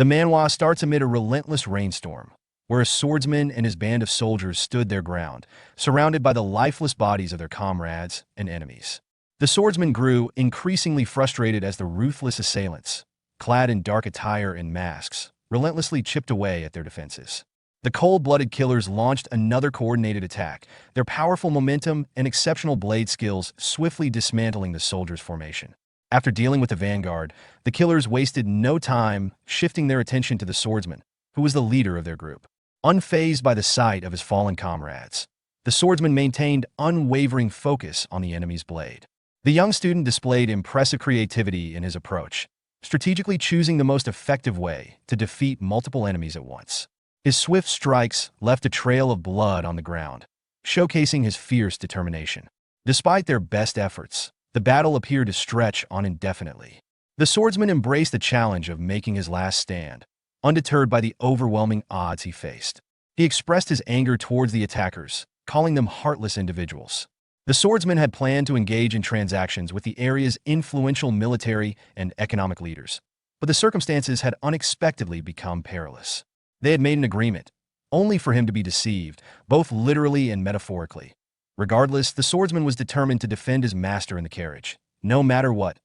The manhwa starts amid a relentless rainstorm, where a swordsman and his band of soldiers stood their ground, surrounded by the lifeless bodies of their comrades and enemies. The swordsman grew increasingly frustrated as the ruthless assailants, clad in dark attire and masks, relentlessly chipped away at their defenses. The cold-blooded killers launched another coordinated attack, their powerful momentum and exceptional blade skills swiftly dismantling the soldiers' formation. After dealing with the vanguard, the killers wasted no time shifting their attention to the swordsman, who was the leader of their group. Unfazed by the sight of his fallen comrades, the swordsman maintained unwavering focus on the enemy's blade. The young student displayed impressive creativity in his approach, strategically choosing the most effective way to defeat multiple enemies at once. His swift strikes left a trail of blood on the ground, showcasing his fierce determination. Despite their best efforts, the battle appeared to stretch on indefinitely. The swordsman embraced the challenge of making his last stand, undeterred by the overwhelming odds he faced. He expressed his anger towards the attackers, calling them heartless individuals. The swordsman had planned to engage in transactions with the area's influential military and economic leaders, but the circumstances had unexpectedly become perilous. They had made an agreement, only for him to be deceived, both literally and metaphorically. Regardless, the swordsman was determined to defend his master in the carriage, no matter what,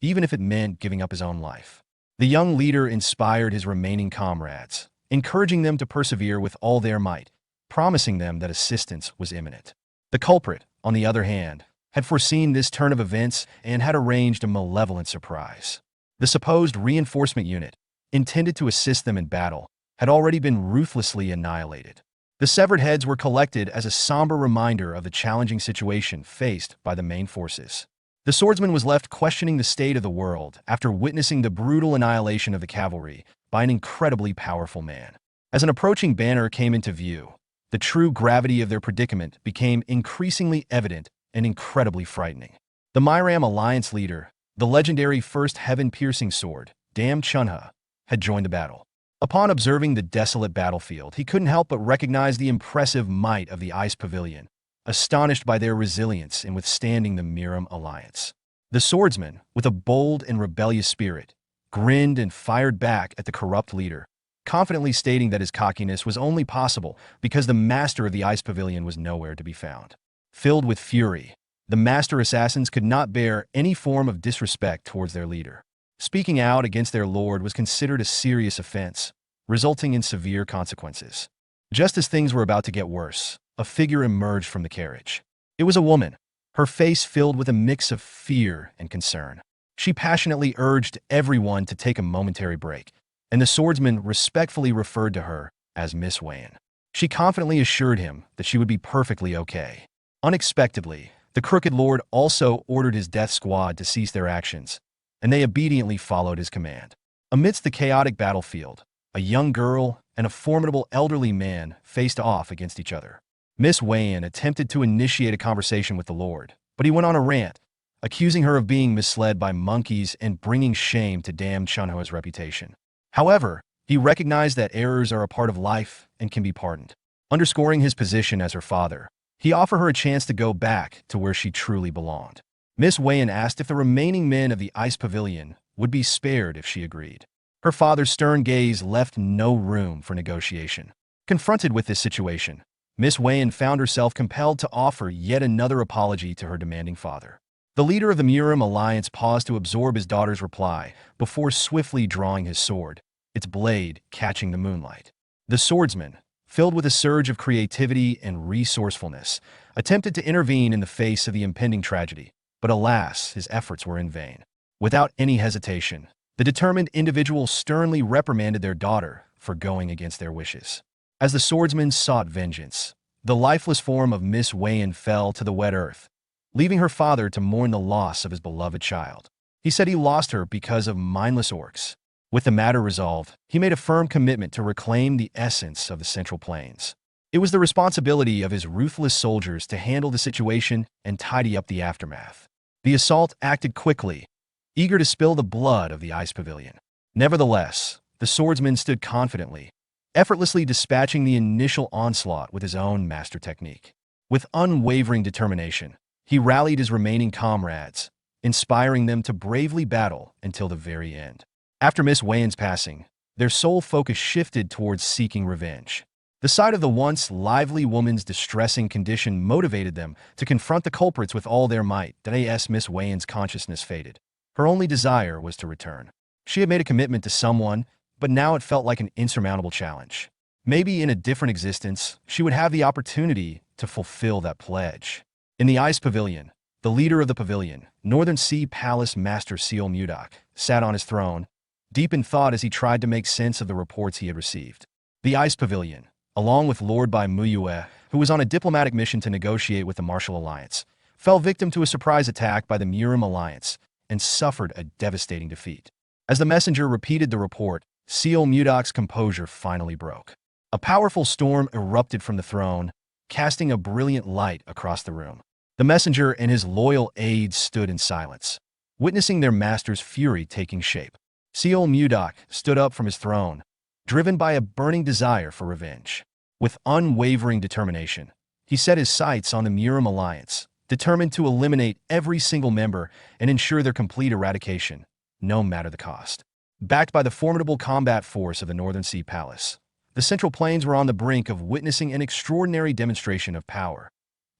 even if it meant giving up his own life. The young leader inspired his remaining comrades, encouraging them to persevere with all their might, promising them that assistance was imminent. The culprit, on the other hand, had foreseen this turn of events and had arranged a malevolent surprise. The supposed reinforcement unit, intended to assist them in battle, had already been ruthlessly annihilated. The severed heads were collected as a somber reminder of the challenging situation faced by the main forces. The swordsman was left questioning the state of the world after witnessing the brutal annihilation of the cavalry by an incredibly powerful man. As an approaching banner came into view, the true gravity of their predicament became increasingly evident and incredibly frightening. The Miram Alliance leader, the legendary first heaven-piercing sword, Dam Chunha, had joined the battle. Upon observing the desolate battlefield, he couldn't help but recognize the impressive might of the Ice Pavilion, astonished by their resilience in withstanding the Miram Alliance. The swordsman, with a bold and rebellious spirit, grinned and fired back at the corrupt leader, confidently stating that his cockiness was only possible because the master of the Ice Pavilion was nowhere to be found. Filled with fury, the master assassins could not bear any form of disrespect towards their leader. Speaking out against their lord was considered a serious offense, resulting in severe consequences. Just as things were about to get worse, a figure emerged from the carriage. It was a woman, her face filled with a mix of fear and concern. She passionately urged everyone to take a momentary break, and the swordsman respectfully referred to her as Miss Wayne. She confidently assured him that she would be perfectly okay. Unexpectedly, the Crooked Lord also ordered his death squad to cease their actions, and they obediently followed his command. Amidst the chaotic battlefield, a young girl and a formidable elderly man faced off against each other. Miss Wayne attempted to initiate a conversation with the Lord, but he went on a rant, accusing her of being misled by monkeys and bringing shame to Dam Chunho's reputation. However, he recognized that errors are a part of life and can be pardoned. Underscoring his position as her father, he offered her a chance to go back to where she truly belonged. Miss Wayne asked if the remaining men of the Ice Pavilion would be spared if she agreed. Her father's stern gaze left no room for negotiation. Confronted with this situation, Miss Wayne found herself compelled to offer yet another apology to her demanding father. The leader of the Miram Alliance paused to absorb his daughter's reply before swiftly drawing his sword, its blade catching the moonlight. The swordsman, filled with a surge of creativity and resourcefulness, attempted to intervene in the face of the impending tragedy. But alas, his efforts were in vain. Without any hesitation, the determined individual sternly reprimanded their daughter for going against their wishes. As the swordsman sought vengeance, the lifeless form of Miss Wayne fell to the wet earth, leaving her father to mourn the loss of his beloved child. He said he lost her because of mindless orcs. With the matter resolved, he made a firm commitment to reclaim the essence of the Central Plains. It was the responsibility of his ruthless soldiers to handle the situation and tidy up the aftermath. The assault acted quickly, eager to spill the blood of the Ice Pavilion. Nevertheless, the swordsman stood confidently, effortlessly dispatching the initial onslaught with his own master technique. With unwavering determination, he rallied his remaining comrades, inspiring them to bravely battle until the very end. After Miss Wayne's passing, Their sole focus shifted towards seeking revenge. The sight of the once lively woman's distressing condition motivated them to confront the culprits with all their might. As Miss Wayan's consciousness faded, her only desire was to return. She had made a commitment to someone, but now it felt like an insurmountable challenge. Maybe in a different existence, she would have the opportunity to fulfill that pledge. In the ice pavilion, the leader of the pavilion, Northern Sea Palace Master Seol Mudok, sat on his throne, deep in thought as he tried to make sense of the reports he had received. The ice pavilion, along with Lord Bai Muyue, who was on a diplomatic mission to negotiate with the Martial Alliance, fell victim to a surprise attack by the Murim Alliance and suffered a devastating defeat. As the messenger repeated the report, Seol Mudok's composure finally broke. A powerful storm erupted from the throne, casting a brilliant light across the room. The messenger and his loyal aides stood in silence, witnessing their master's fury taking shape. Seol Mudok stood up from his throne, driven by a burning desire for revenge. With unwavering determination, he set his sights on the Murim Alliance, determined to eliminate every single member and ensure their complete eradication, no matter the cost. Backed by the formidable combat force of the Northern Sea Palace, the Central Plains were on the brink of witnessing an extraordinary demonstration of power.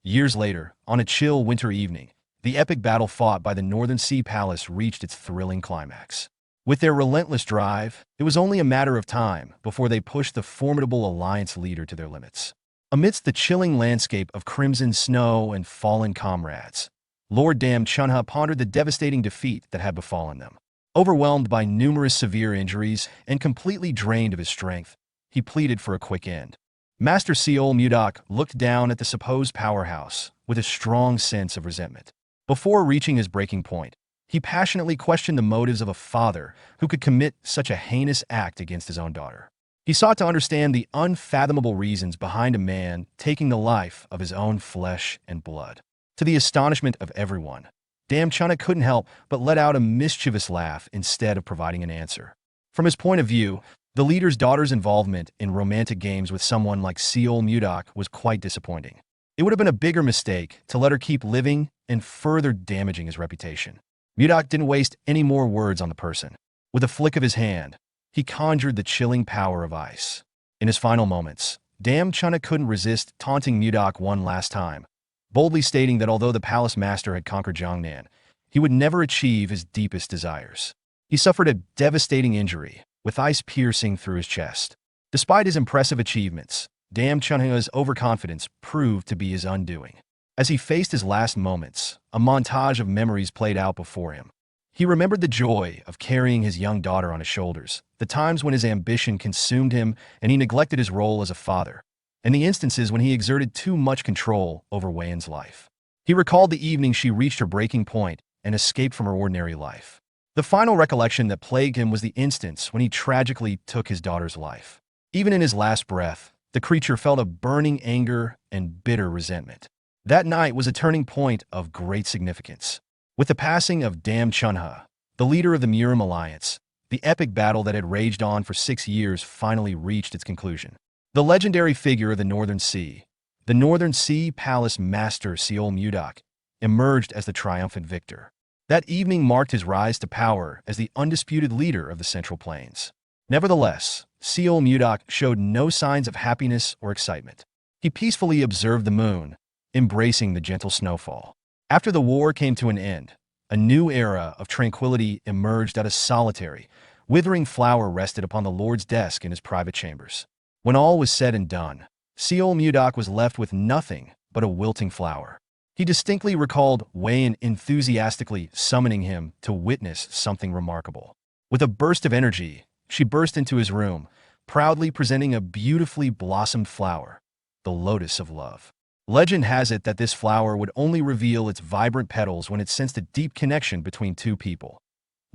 Years later, on a chill winter evening, the epic battle fought by the Northern Sea Palace reached its thrilling climax. With their relentless drive, it was only a matter of time before they pushed the formidable alliance leader to their limits. Amidst the chilling landscape of crimson snow and fallen comrades, Lord Dam Chunha pondered the devastating defeat that had befallen them. Overwhelmed by numerous severe injuries and completely drained of his strength, he pleaded for a quick end. Master Seol Mudok looked down at the supposed powerhouse with a strong sense of resentment. Before reaching his breaking point, he passionately questioned the motives of a father who could commit such a heinous act against his own daughter. He sought to understand the unfathomable reasons behind a man taking the life of his own flesh and blood. To the astonishment of everyone, Dam Chunha couldn't help but let out a mischievous laugh instead of providing an answer. From his point of view, the leader's daughter's involvement in romantic games with someone like Seol Mudok was quite disappointing. It would have been a bigger mistake to let her keep living and further damaging his reputation. Mudok didn't waste any more words on the person. With a flick of his hand, he conjured the chilling power of ice. In his final moments, Dam Chunha couldn't resist taunting Mudok one last time, boldly stating that although the palace master had conquered Jiangnan, he would never achieve his deepest desires. He suffered a devastating injury, with ice piercing through his chest. Despite his impressive achievements, Dam Chunha's overconfidence proved to be his undoing. As he faced his last moments, a montage of memories played out before him. He remembered the joy of carrying his young daughter on his shoulders, the times when his ambition consumed him and he neglected his role as a father, and the instances when he exerted too much control over Wayan's life. He recalled the evening she reached her breaking point and escaped from her ordinary life. The final recollection that plagued him was the instance when he tragically took his daughter's life. Even in his last breath, the creature felt a burning anger and bitter resentment. That night was a turning point of great significance. With the passing of Dam Chunha, the leader of the Murim Alliance, the epic battle that had raged on for 6 years finally reached its conclusion. The legendary figure of the Northern Sea Palace Master Seol Mudok, emerged as the triumphant victor. That evening marked his rise to power as the undisputed leader of the Central Plains. Nevertheless, Seol Mudok showed no signs of happiness or excitement. He peacefully observed the moon, embracing the gentle snowfall. After the war came to an end, a new era of tranquility emerged at a solitary, withering flower rested upon the Lord's desk in his private chambers. When all was said and done, Seol Mudok was left with nothing but a wilting flower. He distinctly recalled Wayan enthusiastically summoning him to witness something remarkable. With a burst of energy, she burst into his room, proudly presenting a beautifully blossomed flower, the lotus of love. Legend has it that this flower would only reveal its vibrant petals when it sensed a deep connection between two people.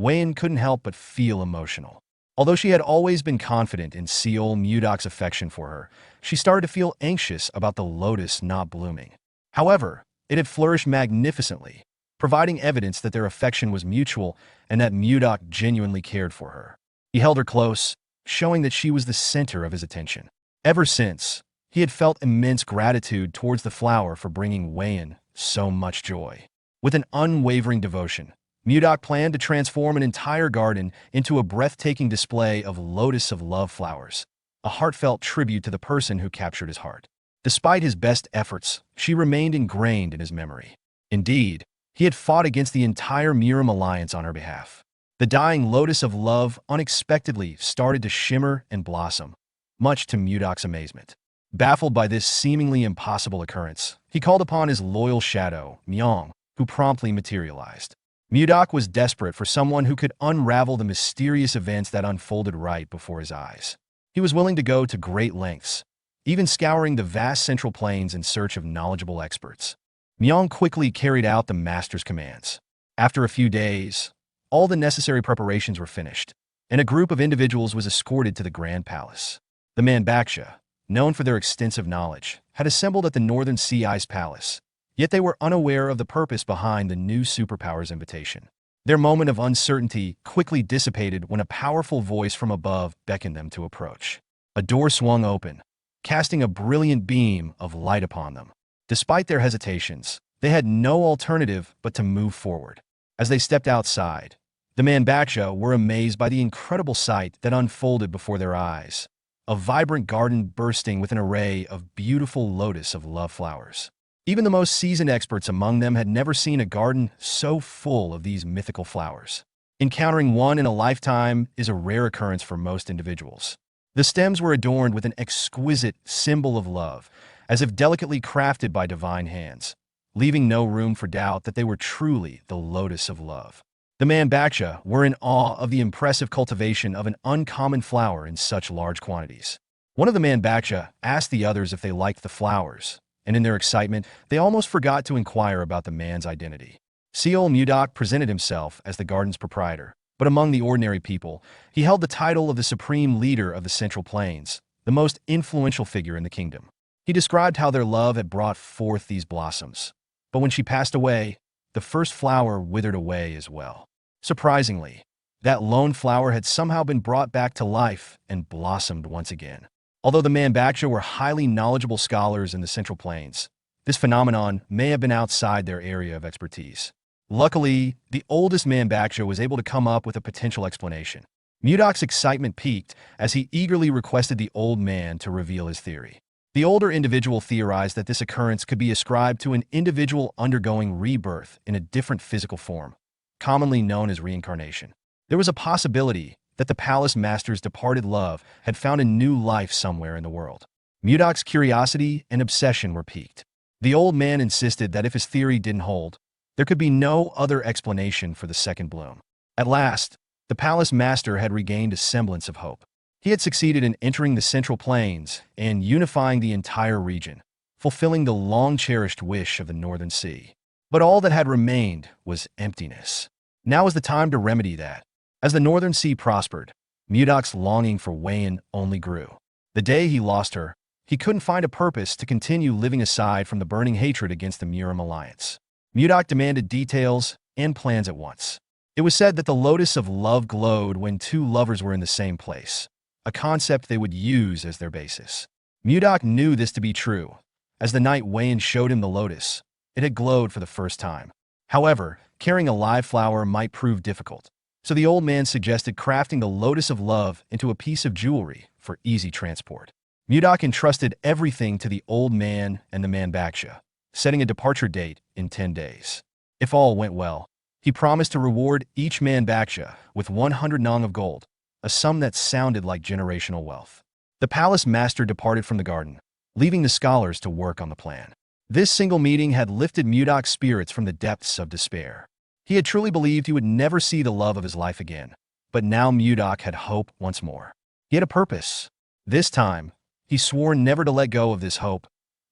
Wayan couldn't help but feel emotional. Although she had always been confident in Seol Mudok's affection for her, she started to feel anxious about the lotus not blooming. However, it had flourished magnificently, providing evidence that their affection was mutual and that Mudok genuinely cared for her. He held her close, showing that she was the center of his attention. Ever since, he had felt immense gratitude towards the flower for bringing Wayan so much joy. With an unwavering devotion, Mudok planned to transform an entire garden into a breathtaking display of lotus of love flowers, a heartfelt tribute to the person who captured his heart. Despite his best efforts, she remained ingrained in his memory. Indeed, he had fought against the entire Miram alliance on her behalf. The dying lotus of love unexpectedly started to shimmer and blossom, much to Mudok's amazement. Baffled by this seemingly impossible occurrence, he called upon his loyal shadow, Myong, who promptly materialized. Mudok was desperate for someone who could unravel the mysterious events that unfolded right before his eyes. He was willing to go to great lengths, even scouring the vast central plains in search of knowledgeable experts. Myong quickly carried out the master's commands. After a few days, all the necessary preparations were finished, and a group of individuals was escorted to the Grand Palace. The Manbaksha, known for their extensive knowledge, had assembled at the Northern Sea Ice Palace, yet they were unaware of the purpose behind the new superpower's invitation. Their moment of uncertainty quickly dissipated when a powerful voice from above beckoned them to approach. A door swung open, casting a brilliant beam of light upon them. Despite their hesitations, they had no alternative but to move forward. As they stepped outside, the Manbaksha were amazed by the incredible sight that unfolded before their eyes. A vibrant garden bursting with an array of beautiful lotus of love flowers. Even the most seasoned experts among them had never seen a garden so full of these mythical flowers. Encountering one in a lifetime is a rare occurrence for most individuals. The stems were adorned with an exquisite symbol of love, as if delicately crafted by divine hands, leaving no room for doubt that they were truly the lotus of love. The Manbaksha were in awe of the impressive cultivation of an uncommon flower in such large quantities. One of the Manbaksha asked the others if they liked the flowers, and in their excitement, they almost forgot to inquire about the man's identity. Seol Mudok presented himself as the garden's proprietor, but among the ordinary people, he held the title of the supreme leader of the Central Plains, the most influential figure in the kingdom. He described how their love had brought forth these blossoms, but when she passed away, the first flower withered away as well. Surprisingly, that lone flower had somehow been brought back to life and blossomed once again. Although the Manbaksha were highly knowledgeable scholars in the Central Plains, this phenomenon may have been outside their area of expertise. Luckily, the oldest Manbaksha was able to come up with a potential explanation. Mudok's excitement peaked as he eagerly requested the old man to reveal his theory. The older individual theorized that this occurrence could be ascribed to an individual undergoing rebirth in a different physical form, commonly known as reincarnation. There was a possibility that the palace master's departed love had found a new life somewhere in the world. Mudok's curiosity and obsession were piqued. The old man insisted that if his theory didn't hold, there could be no other explanation for the second bloom. At last, the palace master had regained a semblance of hope. He had succeeded in entering the Central Plains and unifying the entire region, fulfilling the long-cherished wish of the Northern Sea. But all that had remained was emptiness. Now was the time to remedy that. As the Northern Sea prospered, Mudok's longing for Wayan only grew. The day he lost her, he couldn't find a purpose to continue living aside from the burning hatred against the Miram alliance. Mudok demanded details and plans at once. It was said that the lotus of love glowed when two lovers were in the same place, a concept they would use as their basis. Mudok knew this to be true. As the night Wayan showed him the lotus, it had glowed for the first time. However, carrying a live flower might prove difficult, so the old man suggested crafting the lotus of love into a piece of jewelry for easy transport. Mudok entrusted everything to the old man and the Manbaksha, setting a departure date in 10 days. If all went well, he promised to reward each Manbaksha with 100 nong of gold, a sum that sounded like generational wealth. The palace master departed from the garden, leaving the scholars to work on the plan. This single meeting had lifted Mudok's spirits from the depths of despair. He had truly believed he would never see the love of his life again, but now Mudok had hope once more. He had a purpose. This time, he swore never to let go of this hope,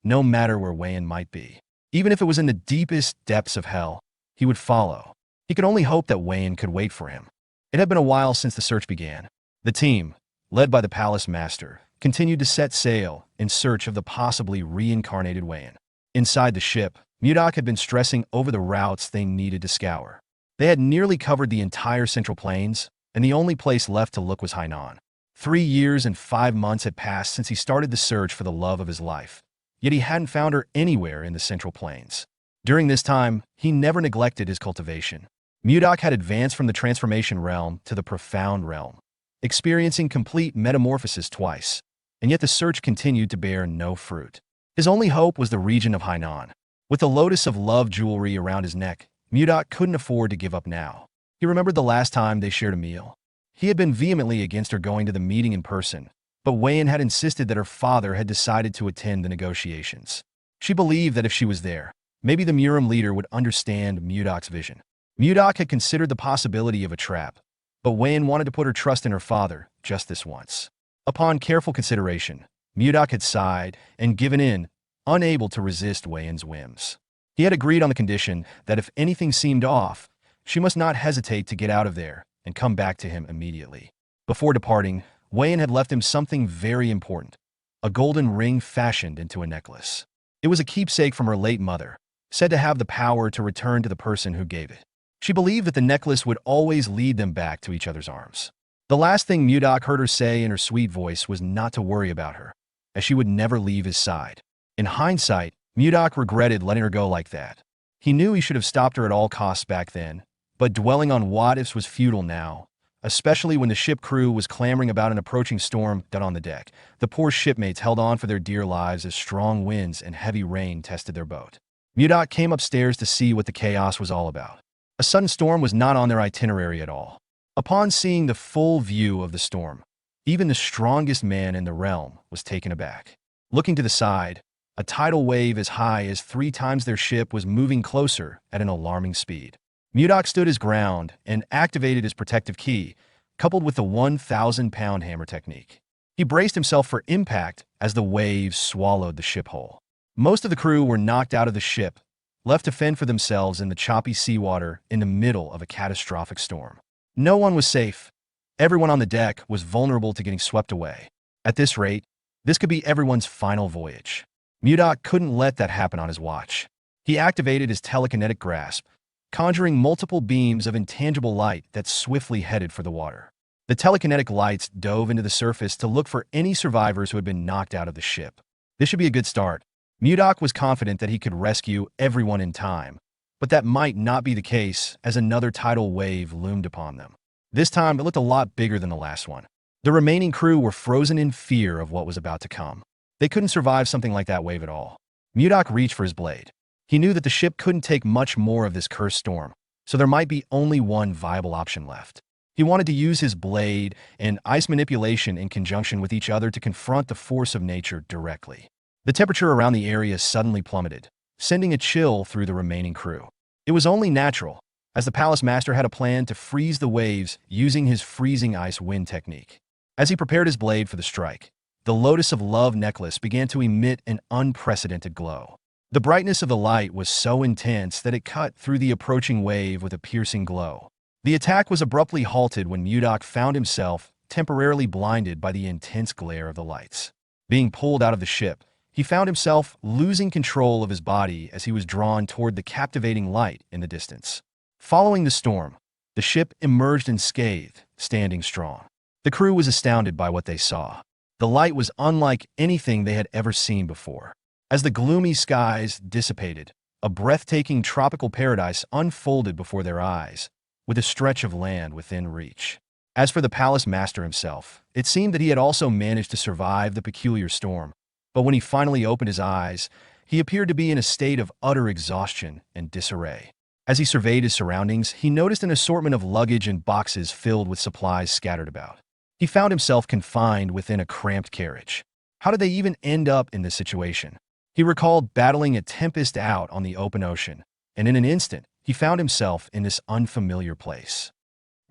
no matter where Wayan might be. Even if it was in the deepest depths of hell, he would follow. He could only hope that Wayan could wait for him. It had been a while since the search began. The team, led by the palace master, continued to set sail in search of the possibly reincarnated Wayan. Inside the ship, Mudok had been stressing over the routes they needed to scour. They had nearly covered the entire Central Plains, and the only place left to look was Hainan. 3 years and 5 months had passed since he started the search for the love of his life, yet he hadn't found her anywhere in the Central Plains. During this time, he never neglected his cultivation. Mudok had advanced from the transformation realm to the profound realm, experiencing complete metamorphosis twice, and yet the search continued to bear no fruit. His only hope was the region of Hainan. With the lotus of love jewelry around his neck, Mudok couldn't afford to give up now. He remembered the last time they shared a meal. He had been vehemently against her going to the meeting in person, but Wei had insisted that her father had decided to attend the negotiations. She believed that if she was there, maybe the Murim leader would understand Mudok's vision. Mudok had considered the possibility of a trap, but Wei wanted to put her trust in her father just this once. Upon careful consideration, Mudok had sighed and given in, unable to resist Wei's whims. He had agreed on the condition that if anything seemed off, she must not hesitate to get out of there and come back to him immediately. Before departing, Wei had left him something very important, a golden ring fashioned into a necklace. It was a keepsake from her late mother, said to have the power to return to the person who gave it. She believed that the necklace would always lead them back to each other's arms. The last thing Mudok heard her say in her sweet voice was not to worry about her, as she would never leave his side. In hindsight, Mudok regretted letting her go like that. He knew he should have stopped her at all costs back then, but dwelling on what-ifs was futile now, especially when the ship crew was clamoring about an approaching storm down on the deck. The poor shipmates held on for their dear lives as strong winds and heavy rain tested their boat. Mudok came upstairs to see what the chaos was all about. A sudden storm was not on their itinerary at all. Upon seeing the full view of the storm, even the strongest man in the realm was taken aback. Looking to the side, a tidal wave as high as 3 times their ship was moving closer at an alarming speed. Mudok stood his ground and activated his protective key, coupled with the 1,000-pound hammer technique. He braced himself for impact as the waves swallowed the ship whole. Most of the crew were knocked out of the ship, left to fend for themselves in the choppy seawater in the middle of a catastrophic storm. No one was safe. Everyone on the deck was vulnerable to getting swept away. At this rate, this could be everyone's final voyage. Mudok couldn't let that happen on his watch. He activated his telekinetic grasp, conjuring multiple beams of intangible light that swiftly headed for the water. The telekinetic lights dove into the surface to look for any survivors who had been knocked out of the ship. This should be a good start. Mudok was confident that he could rescue everyone in time, but that might not be the case as another tidal wave loomed upon them. This time, it looked a lot bigger than the last one. The remaining crew were frozen in fear of what was about to come. They couldn't survive something like that wave at all. Mudok reached for his blade. He knew that the ship couldn't take much more of this cursed storm, so there might be only one viable option left. He wanted to use his blade and ice manipulation in conjunction with each other to confront the force of nature directly. The temperature around the area suddenly plummeted, sending a chill through the remaining crew. It was only natural, as the Palace Master had a plan to freeze the waves using his freezing ice wind technique. As he prepared his blade for the strike, the Lotus of Love necklace began to emit an unprecedented glow. The brightness of the light was so intense that it cut through the approaching wave with a piercing glow. The attack was abruptly halted when Mudok found himself temporarily blinded by the intense glare of the lights. Being pulled out of the ship, he found himself losing control of his body as he was drawn toward the captivating light in the distance. Following the storm, the ship emerged unscathed, standing strong. The crew was astounded by what they saw. The light was unlike anything they had ever seen before. As the gloomy skies dissipated, a breathtaking tropical paradise unfolded before their eyes, with a stretch of land within reach. As for the Palace Master himself, it seemed that he had also managed to survive the peculiar storm, but when he finally opened his eyes, he appeared to be in a state of utter exhaustion and disarray. As he surveyed his surroundings, he noticed an assortment of luggage and boxes filled with supplies scattered about. He found himself confined within a cramped carriage. How did they even end up in this situation? He recalled battling a tempest out on the open ocean, and in an instant, he found himself in this unfamiliar place.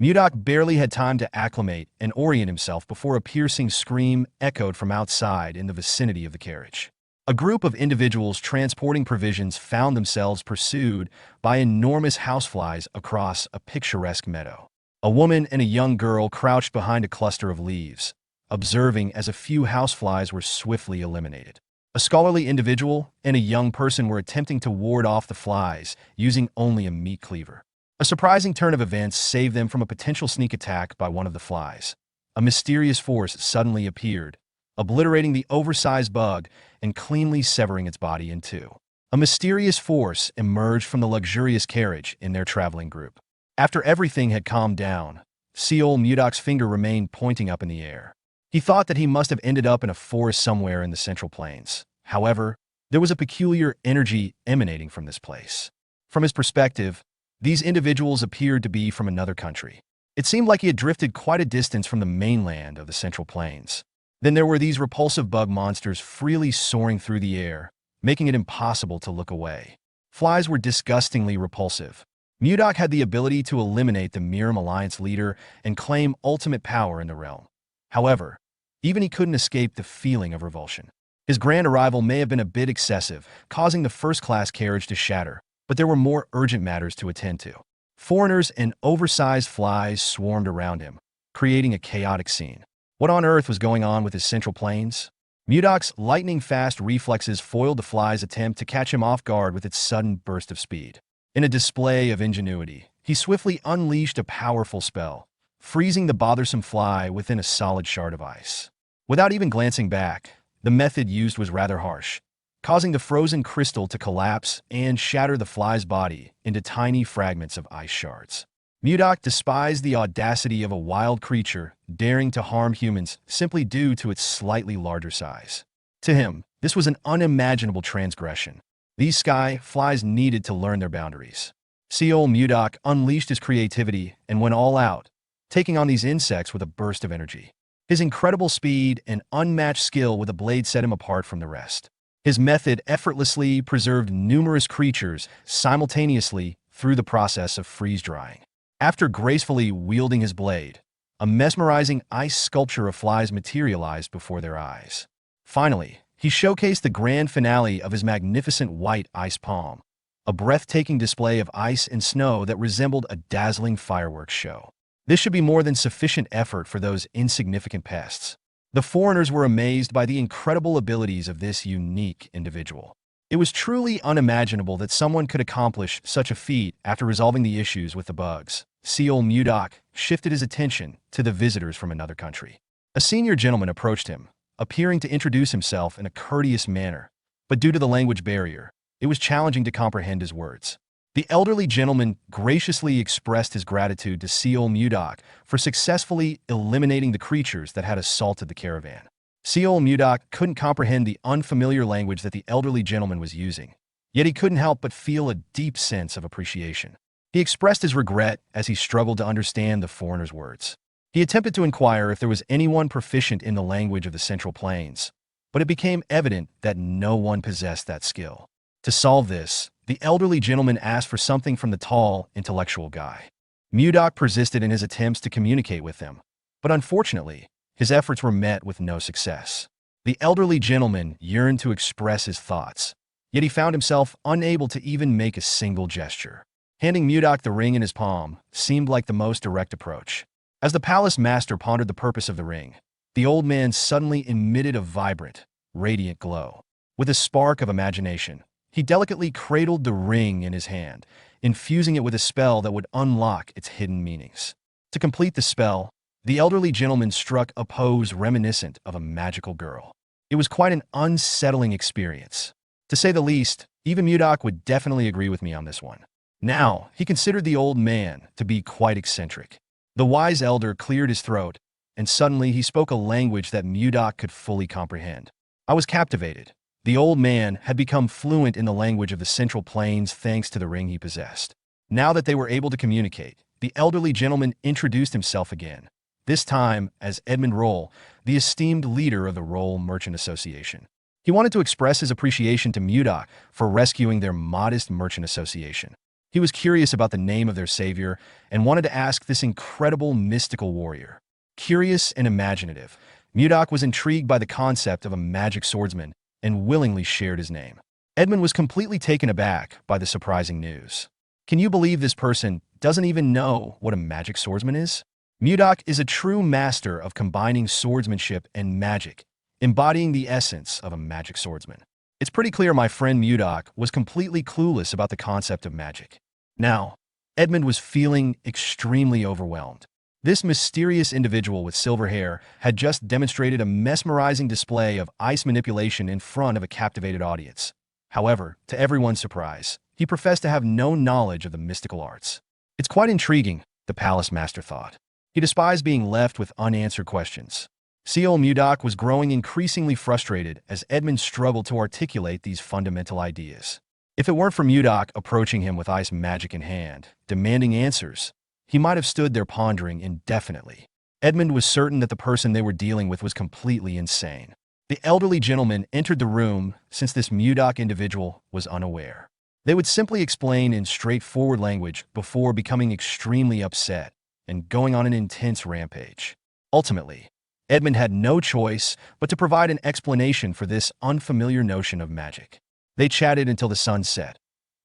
Mudok barely had time to acclimate and orient himself before a piercing scream echoed from outside in the vicinity of the carriage. A group of individuals transporting provisions found themselves pursued by enormous houseflies across a picturesque meadow. A woman and a young girl crouched behind a cluster of leaves, observing as a few houseflies were swiftly eliminated. A scholarly individual and a young person were attempting to ward off the flies using only a meat cleaver. A surprising turn of events saved them from a potential sneak attack by one of the flies. A mysterious force suddenly appeared, obliterating the oversized bug and cleanly severing its body in two. A mysterious force emerged from the luxurious carriage in their traveling group. After everything had calmed down, Seol Mudok's finger remained pointing up in the air. He thought that he must have ended up in a forest somewhere in the Central Plains. However, there was a peculiar energy emanating from this place. From his perspective, these individuals appeared to be from another country. It seemed like he had drifted quite a distance from the mainland of the Central Plains. Then there were these repulsive bug monsters freely soaring through the air, making it impossible to look away. Flies were disgustingly repulsive. Mudok had the ability to eliminate the Miram Alliance leader and claim ultimate power in the realm. However, even he couldn't escape the feeling of revulsion. His grand arrival may have been a bit excessive, causing the first-class carriage to shatter, but there were more urgent matters to attend to. Foreigners and oversized flies swarmed around him, creating a chaotic scene. What on earth was going on with his Central Plains? Mudok's lightning-fast reflexes foiled the fly's attempt to catch him off guard with its sudden burst of speed. In a display of ingenuity, he swiftly unleashed a powerful spell, freezing the bothersome fly within a solid shard of ice. Without even glancing back, the method used was rather harsh, causing the frozen crystal to collapse and shatter the fly's body into tiny fragments of ice shards. Mudok despised the audacity of a wild creature daring to harm humans simply due to its slightly larger size. To him, this was an unimaginable transgression. These sky flies needed to learn their boundaries. Seol Mudok unleashed his creativity and went all out, taking on these insects with a burst of energy. His incredible speed and unmatched skill with a blade set him apart from the rest. His method effortlessly preserved numerous creatures simultaneously through the process of freeze-drying. After gracefully wielding his blade, a mesmerizing ice sculpture of flies materialized before their eyes. Finally, he showcased the grand finale of his magnificent white ice palm, a breathtaking display of ice and snow that resembled a dazzling fireworks show. This should be more than sufficient effort for those insignificant pests. The foreigners were amazed by the incredible abilities of this unique individual. It was truly unimaginable that someone could accomplish such a feat after resolving the issues with the bugs. Seol Mudok shifted his attention to the visitors from another country. A senior gentleman approached him, appearing to introduce himself in a courteous manner, but due to the language barrier, it was challenging to comprehend his words. The elderly gentleman graciously expressed his gratitude to Seol Mudok for successfully eliminating the creatures that had assaulted the caravan. Seol Mudok couldn't comprehend the unfamiliar language that the elderly gentleman was using, yet he couldn't help but feel a deep sense of appreciation. He expressed his regret as he struggled to understand the foreigner's words. He attempted to inquire if there was anyone proficient in the language of the Central Plains, but it became evident that no one possessed that skill. To solve this, the elderly gentleman asked for something from the tall, intellectual guy. Mudok persisted in his attempts to communicate with him, but unfortunately, his efforts were met with no success. The elderly gentleman yearned to express his thoughts, yet he found himself unable to even make a single gesture. Handing Mudok the ring in his palm seemed like the most direct approach. As the palace master pondered the purpose of the ring, the old man suddenly emitted a vibrant, radiant glow. With a spark of imagination, he delicately cradled the ring in his hand, infusing it with a spell that would unlock its hidden meanings. To complete the spell, the elderly gentleman struck a pose reminiscent of a magical girl. It was quite an unsettling experience. To say the least, even Mudok would definitely agree with me on this one. Now, he considered the old man to be quite eccentric. The wise elder cleared his throat, and suddenly he spoke a language that Mudok could fully comprehend. I was captivated. The old man had become fluent in the language of the Central Plains thanks to the ring he possessed. Now that they were able to communicate, the elderly gentleman introduced himself again, this time as Edmund Roll, the esteemed leader of the Roll Merchant Association. He wanted to express his appreciation to Mudok for rescuing their modest merchant association. He was curious about the name of their savior and wanted to ask this incredible mystical warrior. Curious and imaginative, Mudok was intrigued by the concept of a magic swordsman and willingly shared his name. Edmund was completely taken aback by the surprising news. Can you believe this person doesn't even know what a magic swordsman is? Mudok is a true master of combining swordsmanship and magic, embodying the essence of a magic swordsman. It's pretty clear my friend Mudok was completely clueless about the concept of magic. Now, Edmund was feeling extremely overwhelmed. This mysterious individual with silver hair had just demonstrated a mesmerizing display of ice manipulation in front of a captivated audience. However, to everyone's surprise, he professed to have no knowledge of the mystical arts. It's quite intriguing, the palace master thought. He despised being left with unanswered questions. Seol Mudok was growing increasingly frustrated as Edmund struggled to articulate these fundamental ideas. If it weren't for Mudok approaching him with ice magic in hand, demanding answers, he might have stood there pondering indefinitely. Edmund was certain that the person they were dealing with was completely insane. The elderly gentleman entered the room since this Mudok individual was unaware. They would simply explain in straightforward language before becoming extremely upset and going on an intense rampage. Ultimately, Edmund had no choice but to provide an explanation for this unfamiliar notion of magic. They chatted until the sun set.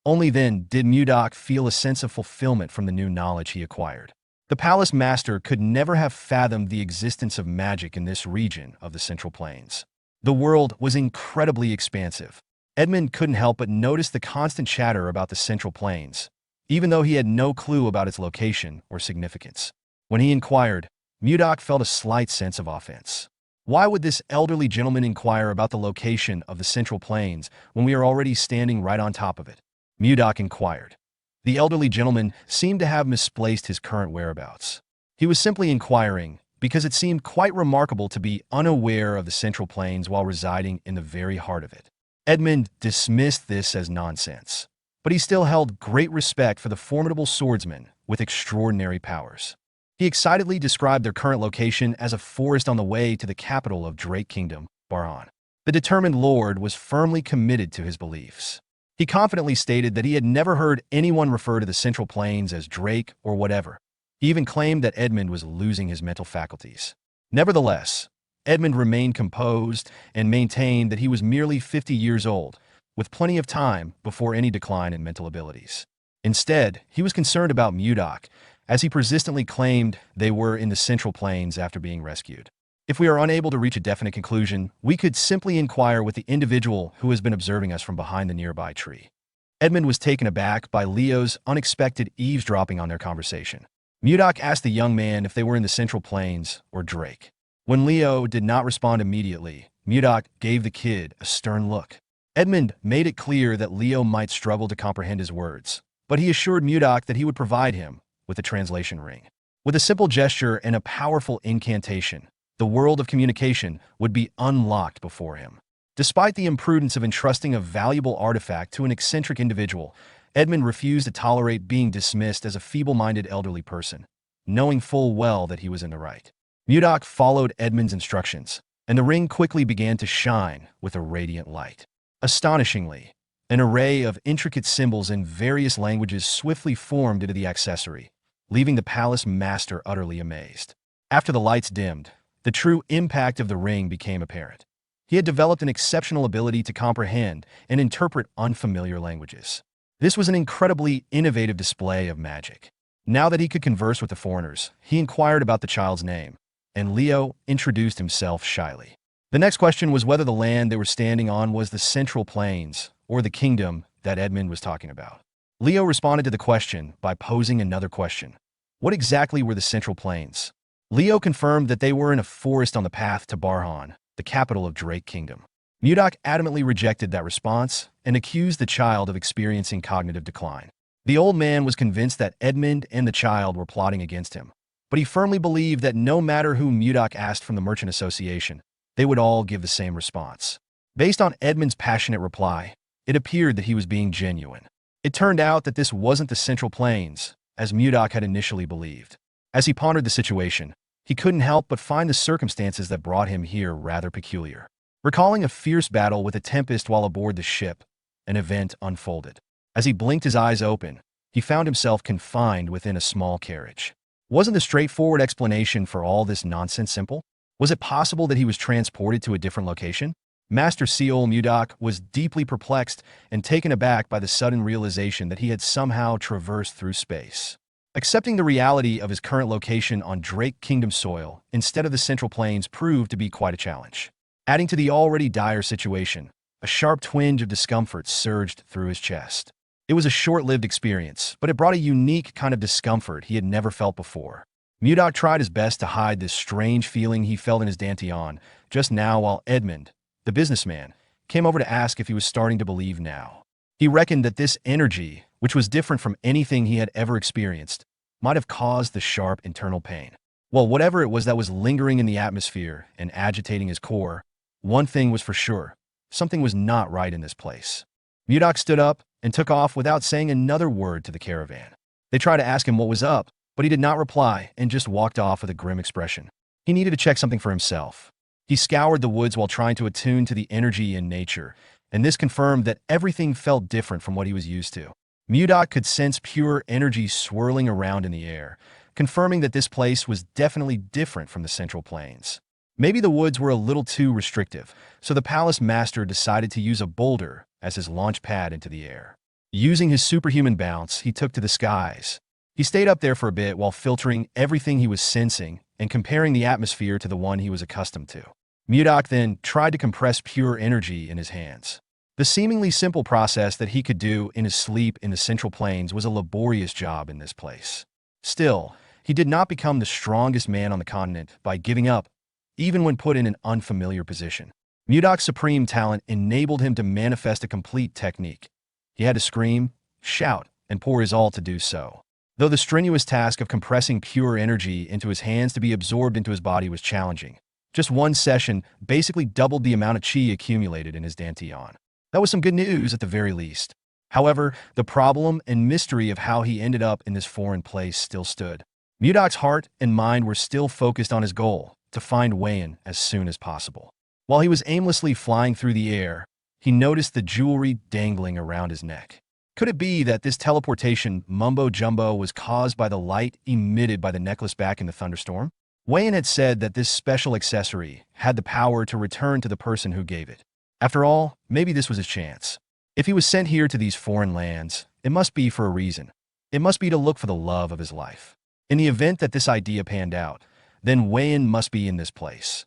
Only then did Mudok feel a sense of fulfillment from the new knowledge he acquired. The palace master could never have fathomed the existence of magic in this region of the Central Plains. The world was incredibly expansive. Edmund couldn't help but notice the constant chatter about the Central Plains, even though he had no clue about its location or significance. When he inquired, Mudok felt a slight sense of offense. Why would this elderly gentleman inquire about the location of the Central Plains when we are already standing right on top of it? Mudok inquired. The elderly gentleman seemed to have misplaced his current whereabouts. He was simply inquiring because it seemed quite remarkable to be unaware of the Central Plains while residing in the very heart of it. Edmund dismissed this as nonsense, but he still held great respect for the formidable swordsman with extraordinary powers. He excitedly described their current location as a forest on the way to the capital of Drake Kingdom, Baronet. The determined lord was firmly committed to his beliefs. He confidently stated that he had never heard anyone refer to the Central Plains as Drake or whatever. He even claimed that Edmund was losing his mental faculties. Nevertheless, Edmund remained composed and maintained that he was merely 50 years old, with plenty of time before any decline in mental abilities. Instead, he was concerned about Mudok, as he persistently claimed they were in the Central Plains after being rescued. If we are unable to reach a definite conclusion, we could simply inquire with the individual who has been observing us from behind the nearby tree. Edmund was taken aback by Leo's unexpected eavesdropping on their conversation. Mudok asked the young man if they were in the Central Plains or Drake. When Leo did not respond immediately, Mudok gave the kid a stern look. Edmund made it clear that Leo might struggle to comprehend his words, but he assured Mudok that he would provide him with a translation ring. With a simple gesture and a powerful incantation, the world of communication would be unlocked before him. Despite the imprudence of entrusting a valuable artifact to an eccentric individual, Edmund refused to tolerate being dismissed as a feeble-minded elderly person, knowing full well that he was in the right. Mudok followed Edmund's instructions, and the ring quickly began to shine with a radiant light. Astonishingly, an array of intricate symbols in various languages swiftly formed into the accessory, leaving the palace master utterly amazed. After the lights dimmed, the true impact of the ring became apparent. He had developed an exceptional ability to comprehend and interpret unfamiliar languages. This was an incredibly innovative display of magic. Now that he could converse with the foreigners, he inquired about the child's name, and Leo introduced himself shyly. The next question was whether the land they were standing on was the Central Plains, or the kingdom that Edmund was talking about. Leo responded to the question by posing another question. What exactly were the Central Plains? Leo confirmed that they were in a forest on the path to Baronet, the capital of Drake Kingdom. Mudok adamantly rejected that response and accused the child of experiencing cognitive decline. The old man was convinced that Edmund and the child were plotting against him, but he firmly believed that no matter who Mudok asked from the Merchant Association, they would all give the same response. Based on Edmund's passionate reply, it appeared that he was being genuine. It turned out that this wasn't the Central Plains, as Mudok had initially believed. As he pondered the situation, he couldn't help but find the circumstances that brought him here rather peculiar. Recalling a fierce battle with a tempest while aboard the ship, an event unfolded. As he blinked his eyes open, he found himself confined within a small carriage. Wasn't the straightforward explanation for all this nonsense simple? Was it possible that he was transported to a different location? Master Seol Mudok was deeply perplexed and taken aback by the sudden realization that he had somehow traversed through space. Accepting the reality of his current location on Drake Kingdom soil instead of the Central Plains proved to be quite a challenge. Adding to the already dire situation, a sharp twinge of discomfort surged through his chest. It was a short-lived experience, but it brought a unique kind of discomfort he had never felt before. Mudok tried his best to hide this strange feeling he felt in his dantian just now while Edmund, the businessman, came over to ask if he was starting to believe now. He reckoned that this energy which was different from anything he had ever experienced, might have caused the sharp internal pain. Well, whatever it was that was lingering in the atmosphere and agitating his core, one thing was for sure: something was not right in this place. Mudok stood up and took off without saying another word to the caravan. They tried to ask him what was up, but he did not reply and just walked off with a grim expression. He needed to check something for himself. He scoured the woods while trying to attune to the energy in nature, and this confirmed that everything felt different from what he was used to. Mudok could sense pure energy swirling around in the air, confirming that this place was definitely different from the Central Plains. Maybe the woods were a little too restrictive, so the palace master decided to use a boulder as his launch pad into the air. Using his superhuman bounce, he took to the skies. He stayed up there for a bit while filtering everything he was sensing and comparing the atmosphere to the one he was accustomed to. Mudok then tried to compress pure energy in his hands. The seemingly simple process that he could do in his sleep in the Central Plains was a laborious job in this place. Still, he did not become the strongest man on the continent by giving up, even when put in an unfamiliar position. Mudok's supreme talent enabled him to manifest a complete technique. He had to scream, shout, and pour his all to do so. Though the strenuous task of compressing pure energy into his hands to be absorbed into his body was challenging, just one session basically doubled the amount of chi accumulated in his dantian. That was some good news at the very least. However, the problem and mystery of how he ended up in this foreign place still stood. Mudok's heart and mind were still focused on his goal, to find Wayan as soon as possible. While he was aimlessly flying through the air, he noticed the jewelry dangling around his neck. Could it be that this teleportation mumbo-jumbo was caused by the light emitted by the necklace back in the thunderstorm? Wayan had said that this special accessory had the power to return to the person who gave it. After all, maybe this was his chance. If he was sent here to these foreign lands, it must be for a reason. It must be to look for the love of his life. In the event that this idea panned out, then Wayan must be in this place.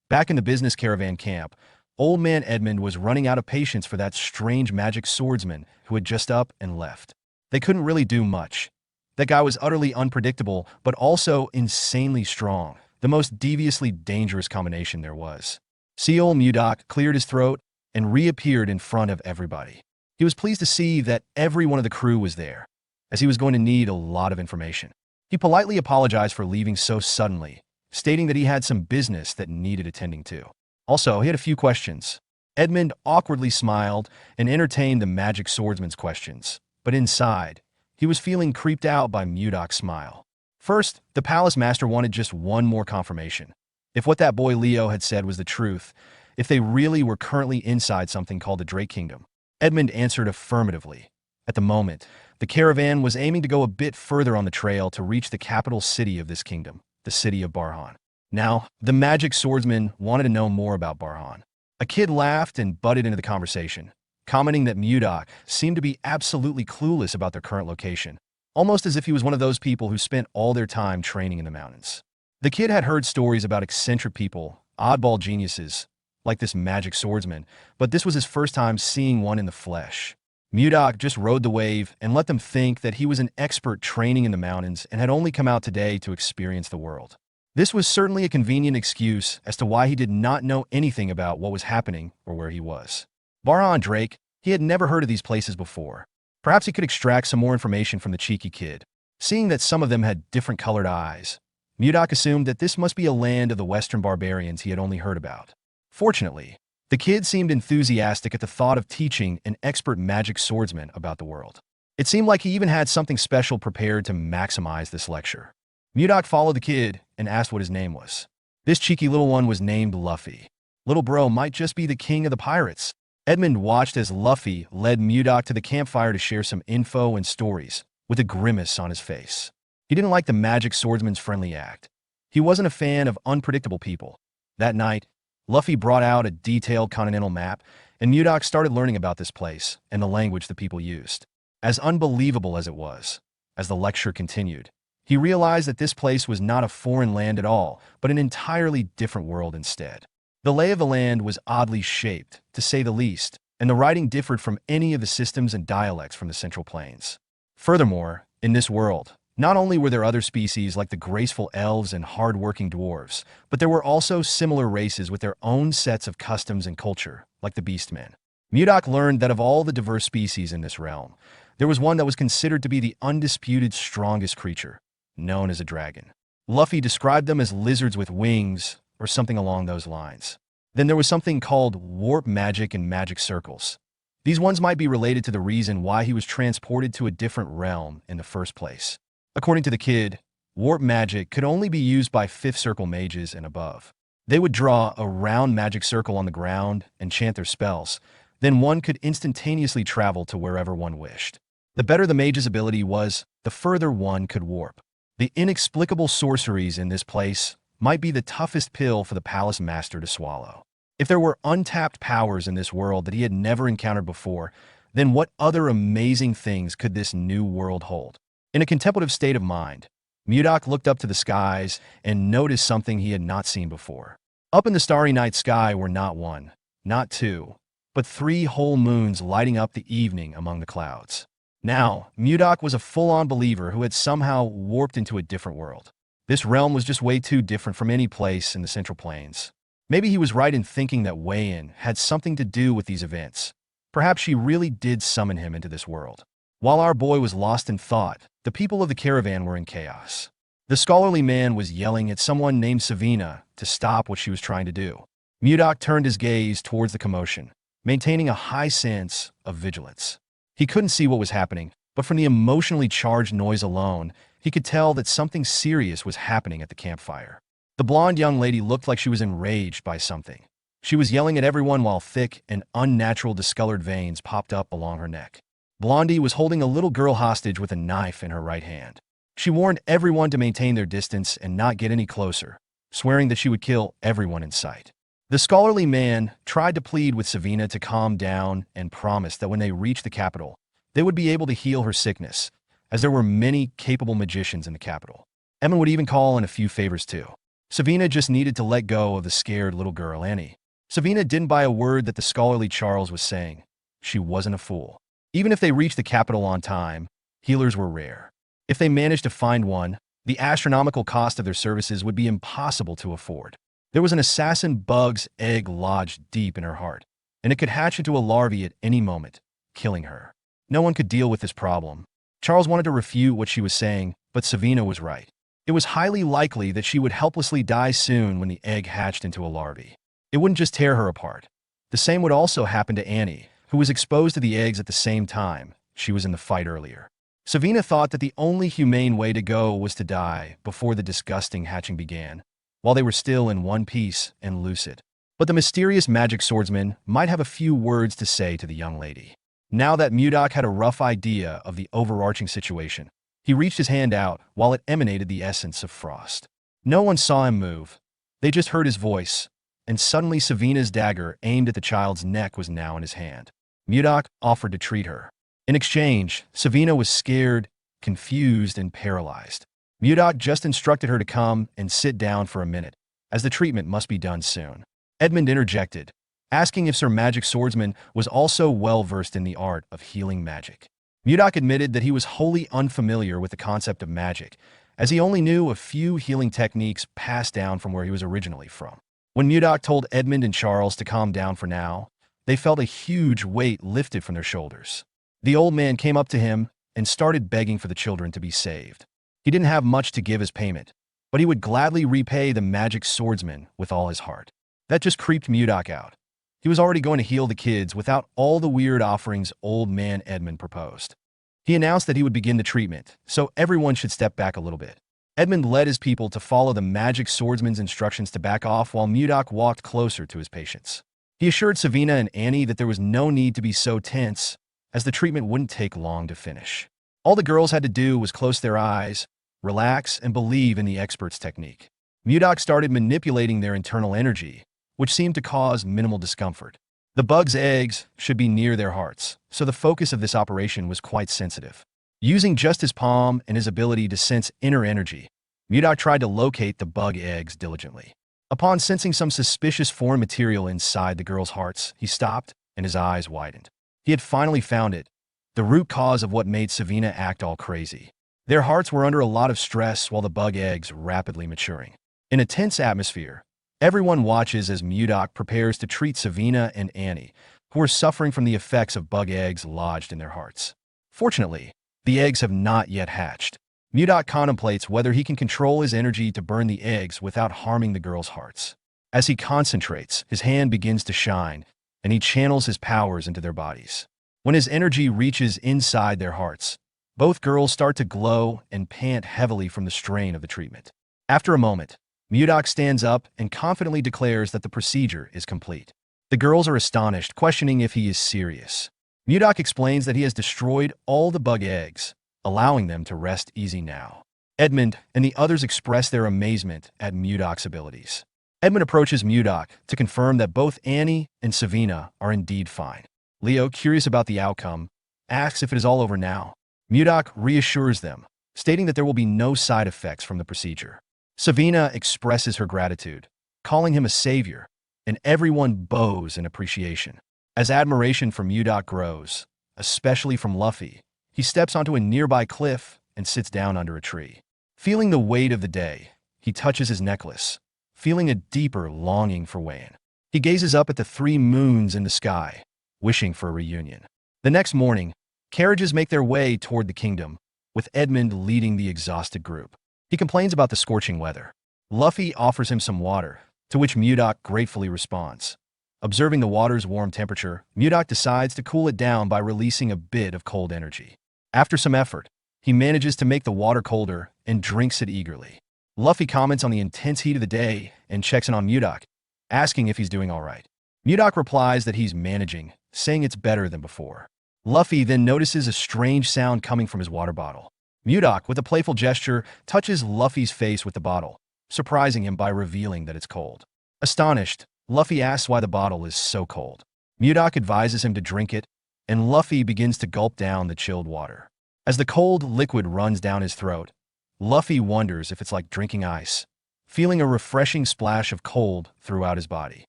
Back in the business caravan camp, Old Man Edmund was running out of patience for that strange magic swordsman who had just up and left. They couldn't really do much. That guy was utterly unpredictable, but also insanely strong, the most deviously dangerous combination there was. Seol Mudok cleared his throat and reappeared in front of everybody. He was pleased to see that every one of the crew was there, as he was going to need a lot of information. He politely apologized for leaving so suddenly, stating that he had some business that needed attending to. Also, he had a few questions. Edmund awkwardly smiled and entertained the magic swordsman's questions, but inside, he was feeling creeped out by Mudok's smile. First, the palace master wanted just one more confirmation. If what that boy Leo had said was the truth, if they really were currently inside something called the Drake Kingdom. Edmund answered affirmatively. At the moment, the caravan was aiming to go a bit further on the trail to reach the capital city of this kingdom, the city of Barhan. Now, the magic swordsman wanted to know more about Barhan. A kid laughed and butted into the conversation, commenting that Mudok seemed to be absolutely clueless about their current location, almost as if he was one of those people who spent all their time training in the mountains. The kid had heard stories about eccentric people, oddball geniuses, like this magic swordsman, but this was his first time seeing one in the flesh. Mudok just rode the wave and let them think that he was an expert training in the mountains and had only come out today to experience the world. This was certainly a convenient excuse as to why he did not know anything about what was happening or where he was. Barhan Drake, he had never heard of these places before. Perhaps he could extract some more information from the cheeky kid. Seeing that some of them had different colored eyes, Mudok assumed that this must be a land of the Western barbarians he had only heard about. Fortunately, the kid seemed enthusiastic at the thought of teaching an expert magic swordsman about the world. It seemed like he even had something special prepared to maximize this lecture. Mudok followed the kid and asked what his name was. This cheeky little one was named Luffy. Little bro might just be the king of the pirates. Edmund watched as Luffy led Mudok to the campfire to share some info and stories, with a grimace on his face. He didn't like the magic swordsman's friendly act. He wasn't a fan of unpredictable people. That night, Luffy brought out a detailed continental map, and Mudok started learning about this place and the language the people used. As unbelievable as it was, as the lecture continued, he realized that this place was not a foreign land at all, but an entirely different world instead. The lay of the land was oddly shaped, to say the least, and the writing differed from any of the systems and dialects from the Central Plains. Furthermore, in this world, not only were there other species like the graceful elves and hard-working dwarves, but there were also similar races with their own sets of customs and culture, like the beastmen. Mudok learned that of all the diverse species in this realm, there was one that was considered to be the undisputed strongest creature, known as a dragon. Luffy described them as lizards with wings, or something along those lines. Then there was something called warp magic and magic circles. These ones might be related to the reason why he was transported to a different realm in the first place. According to the kid, warp magic could only be used by fifth circle mages and above. They would draw a round magic circle on the ground and chant their spells. Then one could instantaneously travel to wherever one wished. The better the mage's ability was, the further one could warp. The inexplicable sorceries in this place might be the toughest pill for the palace master to swallow. If there were untapped powers in this world that he had never encountered before, then what other amazing things could this new world hold? In a contemplative state of mind, Mudok looked up to the skies and noticed something he had not seen before. Up in the starry night sky were not one, not two, but 3 whole moons lighting up the evening among the clouds. Now, Mudok was a full-on believer who had somehow warped into a different world. This realm was just way too different from any place in the Central Plains. Maybe he was right in thinking that Wei-in had something to do with these events. Perhaps she really did summon him into this world. While our boy was lost in thought, the people of the caravan were in chaos. The scholarly man was yelling at someone named Savina to stop what she was trying to do. Mudok turned his gaze towards the commotion, maintaining a high sense of vigilance. He couldn't see what was happening, but from the emotionally charged noise alone, he could tell that something serious was happening at the campfire. The blonde young lady looked like she was enraged by something. She was yelling at everyone while thick and unnatural discolored veins popped up along her neck. Blondie was holding a little girl hostage with a knife in her right hand. She warned everyone to maintain their distance and not get any closer, swearing that she would kill everyone in sight. The scholarly man tried to plead with Savina to calm down and promised that when they reached the capital, they would be able to heal her sickness, as there were many capable magicians in the capital. Emma would even call in a few favors too. Savina just needed to let go of the scared little girl Annie. Savina didn't buy a word that the scholarly Charles was saying. She wasn't a fool. Even if they reached the capital on time, healers were rare. If they managed to find one, the astronomical cost of their services would be impossible to afford. There was an assassin bug's egg lodged deep in her heart, and it could hatch into a larvae at any moment, killing her. No one could deal with this problem. Charles wanted to refute what she was saying, but Savina was right. It was highly likely that she would helplessly die soon when the egg hatched into a larvae. It wouldn't just tear her apart. The same would also happen to Annie, who was exposed to the eggs at the same time. She was in the fight earlier. Savina thought that the only humane way to go was to die before the disgusting hatching began, while they were still in one piece and lucid. But the mysterious magic swordsman might have a few words to say to the young lady. Now that Mudok had a rough idea of the overarching situation, he reached his hand out while it emanated the essence of frost. No one saw him move. They just heard his voice, and suddenly Savina's dagger aimed at the child's neck was now in his hand. Mudok offered to treat her. In exchange, Savina was scared, confused, and paralyzed. Mudok just instructed her to come and sit down for a minute, as the treatment must be done soon. Edmund interjected, asking if Sir Magic Swordsman was also well-versed in the art of healing magic. Mudok admitted that he was wholly unfamiliar with the concept of magic, as he only knew a few healing techniques passed down from where he was originally from. When Mudok told Edmund and Charles to calm down for now, they felt a huge weight lifted from their shoulders. The old man came up to him and started begging for the children to be saved. He didn't have much to give as payment, but he would gladly repay the magic swordsman with all his heart. That just creeped Mudok out. He was already going to heal the kids without all the weird offerings old man Edmund proposed. He announced that he would begin the treatment, so everyone should step back a little bit. Edmund led his people to follow the magic swordsman's instructions to back off while Mudok walked closer to his patients. He assured Savina and Annie that there was no need to be so tense, as the treatment wouldn't take long to finish. All the girls had to do was close their eyes, relax, and believe in the expert's technique. Mudok started manipulating their internal energy, which seemed to cause minimal discomfort. The bug's eggs should be near their hearts, so the focus of this operation was quite sensitive. Using just his palm and his ability to sense inner energy, Mudok tried to locate the bug eggs diligently. Upon sensing some suspicious foreign material inside the girls' hearts, he stopped and his eyes widened. He had finally found it, the root cause of what made Savina act all crazy. Their hearts were under a lot of stress while the bug eggs rapidly maturing. In a tense atmosphere, everyone watches as Mudok prepares to treat Savina and Annie, who are suffering from the effects of bug eggs lodged in their hearts. Fortunately, the eggs have not yet hatched. Mudok contemplates whether he can control his energy to burn the eggs without harming the girls' hearts. As he concentrates, his hand begins to shine, and he channels his powers into their bodies. When his energy reaches inside their hearts, both girls start to glow and pant heavily from the strain of the treatment. After a moment, Mudok stands up and confidently declares that the procedure is complete. The girls are astonished, questioning if he is serious. Mudok explains that he has destroyed all the bug eggs, allowing them to rest easy now. Edmund and the others express their amazement at Mudok's abilities. Edmund approaches Mudok to confirm that both Annie and Savina are indeed fine. Leo, curious about the outcome, asks if it is all over now. Mudok reassures them, stating that there will be no side effects from the procedure. Savina expresses her gratitude, calling him a savior, and everyone bows in appreciation. As admiration for Mudok grows, especially from Luffy, he steps onto a nearby cliff and sits down under a tree. Feeling the weight of the day, he touches his necklace, feeling a deeper longing for Wayne. He gazes up at the 3 moons in the sky, wishing for a reunion. The next morning, carriages make their way toward the kingdom, with Edmund leading the exhausted group. He complains about the scorching weather. Luffy offers him some water, to which Mudok gratefully responds. Observing the water's warm temperature, Mudok decides to cool it down by releasing a bit of cold energy. After some effort, he manages to make the water colder and drinks it eagerly. Luffy comments on the intense heat of the day and checks in on Mudok, asking if he's doing all right. Mudok replies that he's managing, saying it's better than before. Luffy then notices a strange sound coming from his water bottle. Mudok, with a playful gesture, touches Luffy's face with the bottle, surprising him by revealing that it's cold. Astonished, Luffy asks why the bottle is so cold. Mudok advises him to drink it, and Luffy begins to gulp down the chilled water. As the cold liquid runs down his throat, Luffy wonders if it's like drinking ice, feeling a refreshing splash of cold throughout his body.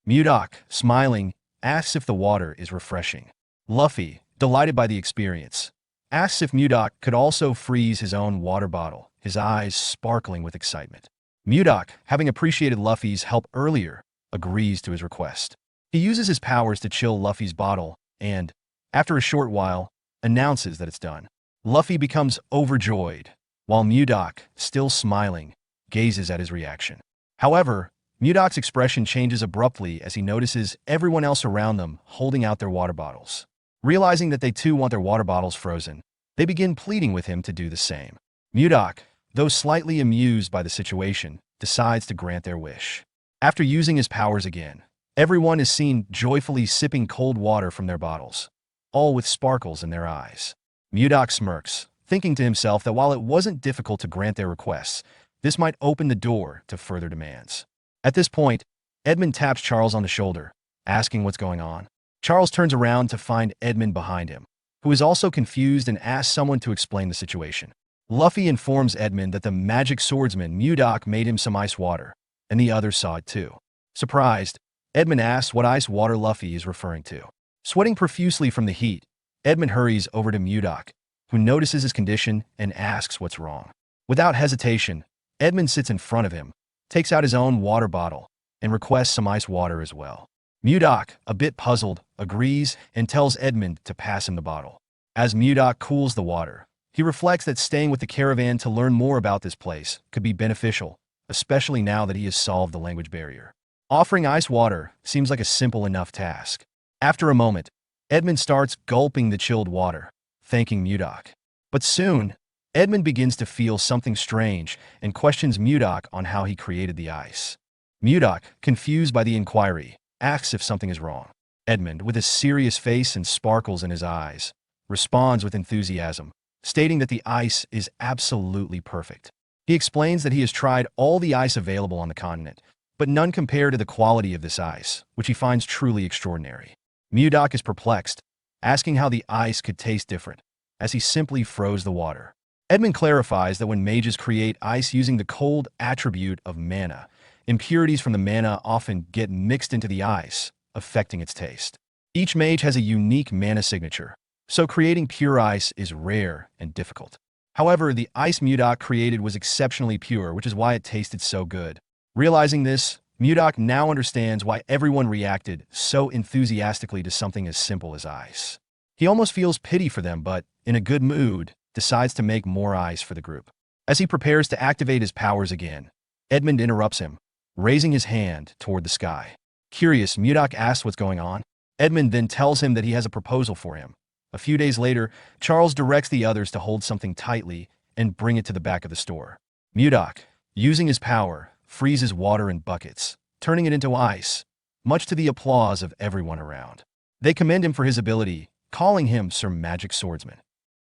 Mudok, smiling, asks if the water is refreshing. Luffy, delighted by the experience, asks if Mudok could also freeze his own water bottle, his eyes sparkling with excitement. Mudok, having appreciated Luffy's help earlier, agrees to his request. He uses his powers to chill Luffy's bottle and, after a short while, announces that it's done. Luffy becomes overjoyed, while Mudok, still smiling, gazes at his reaction. However, Mudok's expression changes abruptly as he notices everyone else around them holding out their water bottles. Realizing that they too want their water bottles frozen, they begin pleading with him to do the same. Mudok, though slightly amused by the situation, decides to grant their wish. After using his powers again, everyone is seen joyfully sipping cold water from their bottles, all with sparkles in their eyes. Mudok smirks, thinking to himself that while it wasn't difficult to grant their requests, this might open the door to further demands. At this point, Edmund taps Charles on the shoulder, asking what's going on. Charles turns around to find Edmund behind him, who is also confused and asks someone to explain the situation. Luffy informs Edmund that the magic swordsman Mudok made him some ice water, and the others saw it too. Surprised, Edmund asks what ice water Luffy is referring to. Sweating profusely from the heat, Edmund hurries over to Mudok, who notices his condition and asks what's wrong. Without hesitation, Edmund sits in front of him, takes out his own water bottle, and requests some ice water as well. Mudok, a bit puzzled, agrees and tells Edmund to pass him the bottle. As Mudok cools the water, he reflects that staying with the caravan to learn more about this place could be beneficial, especially now that he has solved the language barrier. Offering ice water seems like a simple enough task. After a moment, Edmund starts gulping the chilled water, thanking Mudok. But soon, Edmund begins to feel something strange and questions Mudok on how he created the ice. Mudok, confused by the inquiry, asks if something is wrong. Edmund, with a serious face and sparkles in his eyes, responds with enthusiasm, stating that the ice is absolutely perfect. He explains that he has tried all the ice available on the continent, but none compare to the quality of this ice, which he finds truly extraordinary. Mudok is perplexed, asking how the ice could taste different, as he simply froze the water. Edmund clarifies that when mages create ice using the cold attribute of mana, impurities from the mana often get mixed into the ice, affecting its taste. Each mage has a unique mana signature, so creating pure ice is rare and difficult. However, the ice Mudok created was exceptionally pure, which is why it tasted so good. Realizing this, Mudok now understands why everyone reacted so enthusiastically to something as simple as ice. He almost feels pity for them, but, in a good mood, decides to make more ice for the group. As he prepares to activate his powers again, Edmund interrupts him, raising his hand toward the sky. Curious, Mudok asks what's going on. Edmund then tells him that he has a proposal for him. A few days later, Charles directs the others to hold something tightly and bring it to the back of the store. Mudok, using his power, freezes water in buckets, turning it into ice, much to the applause of everyone around. They commend him for his ability, calling him Sir Magic Swordsman.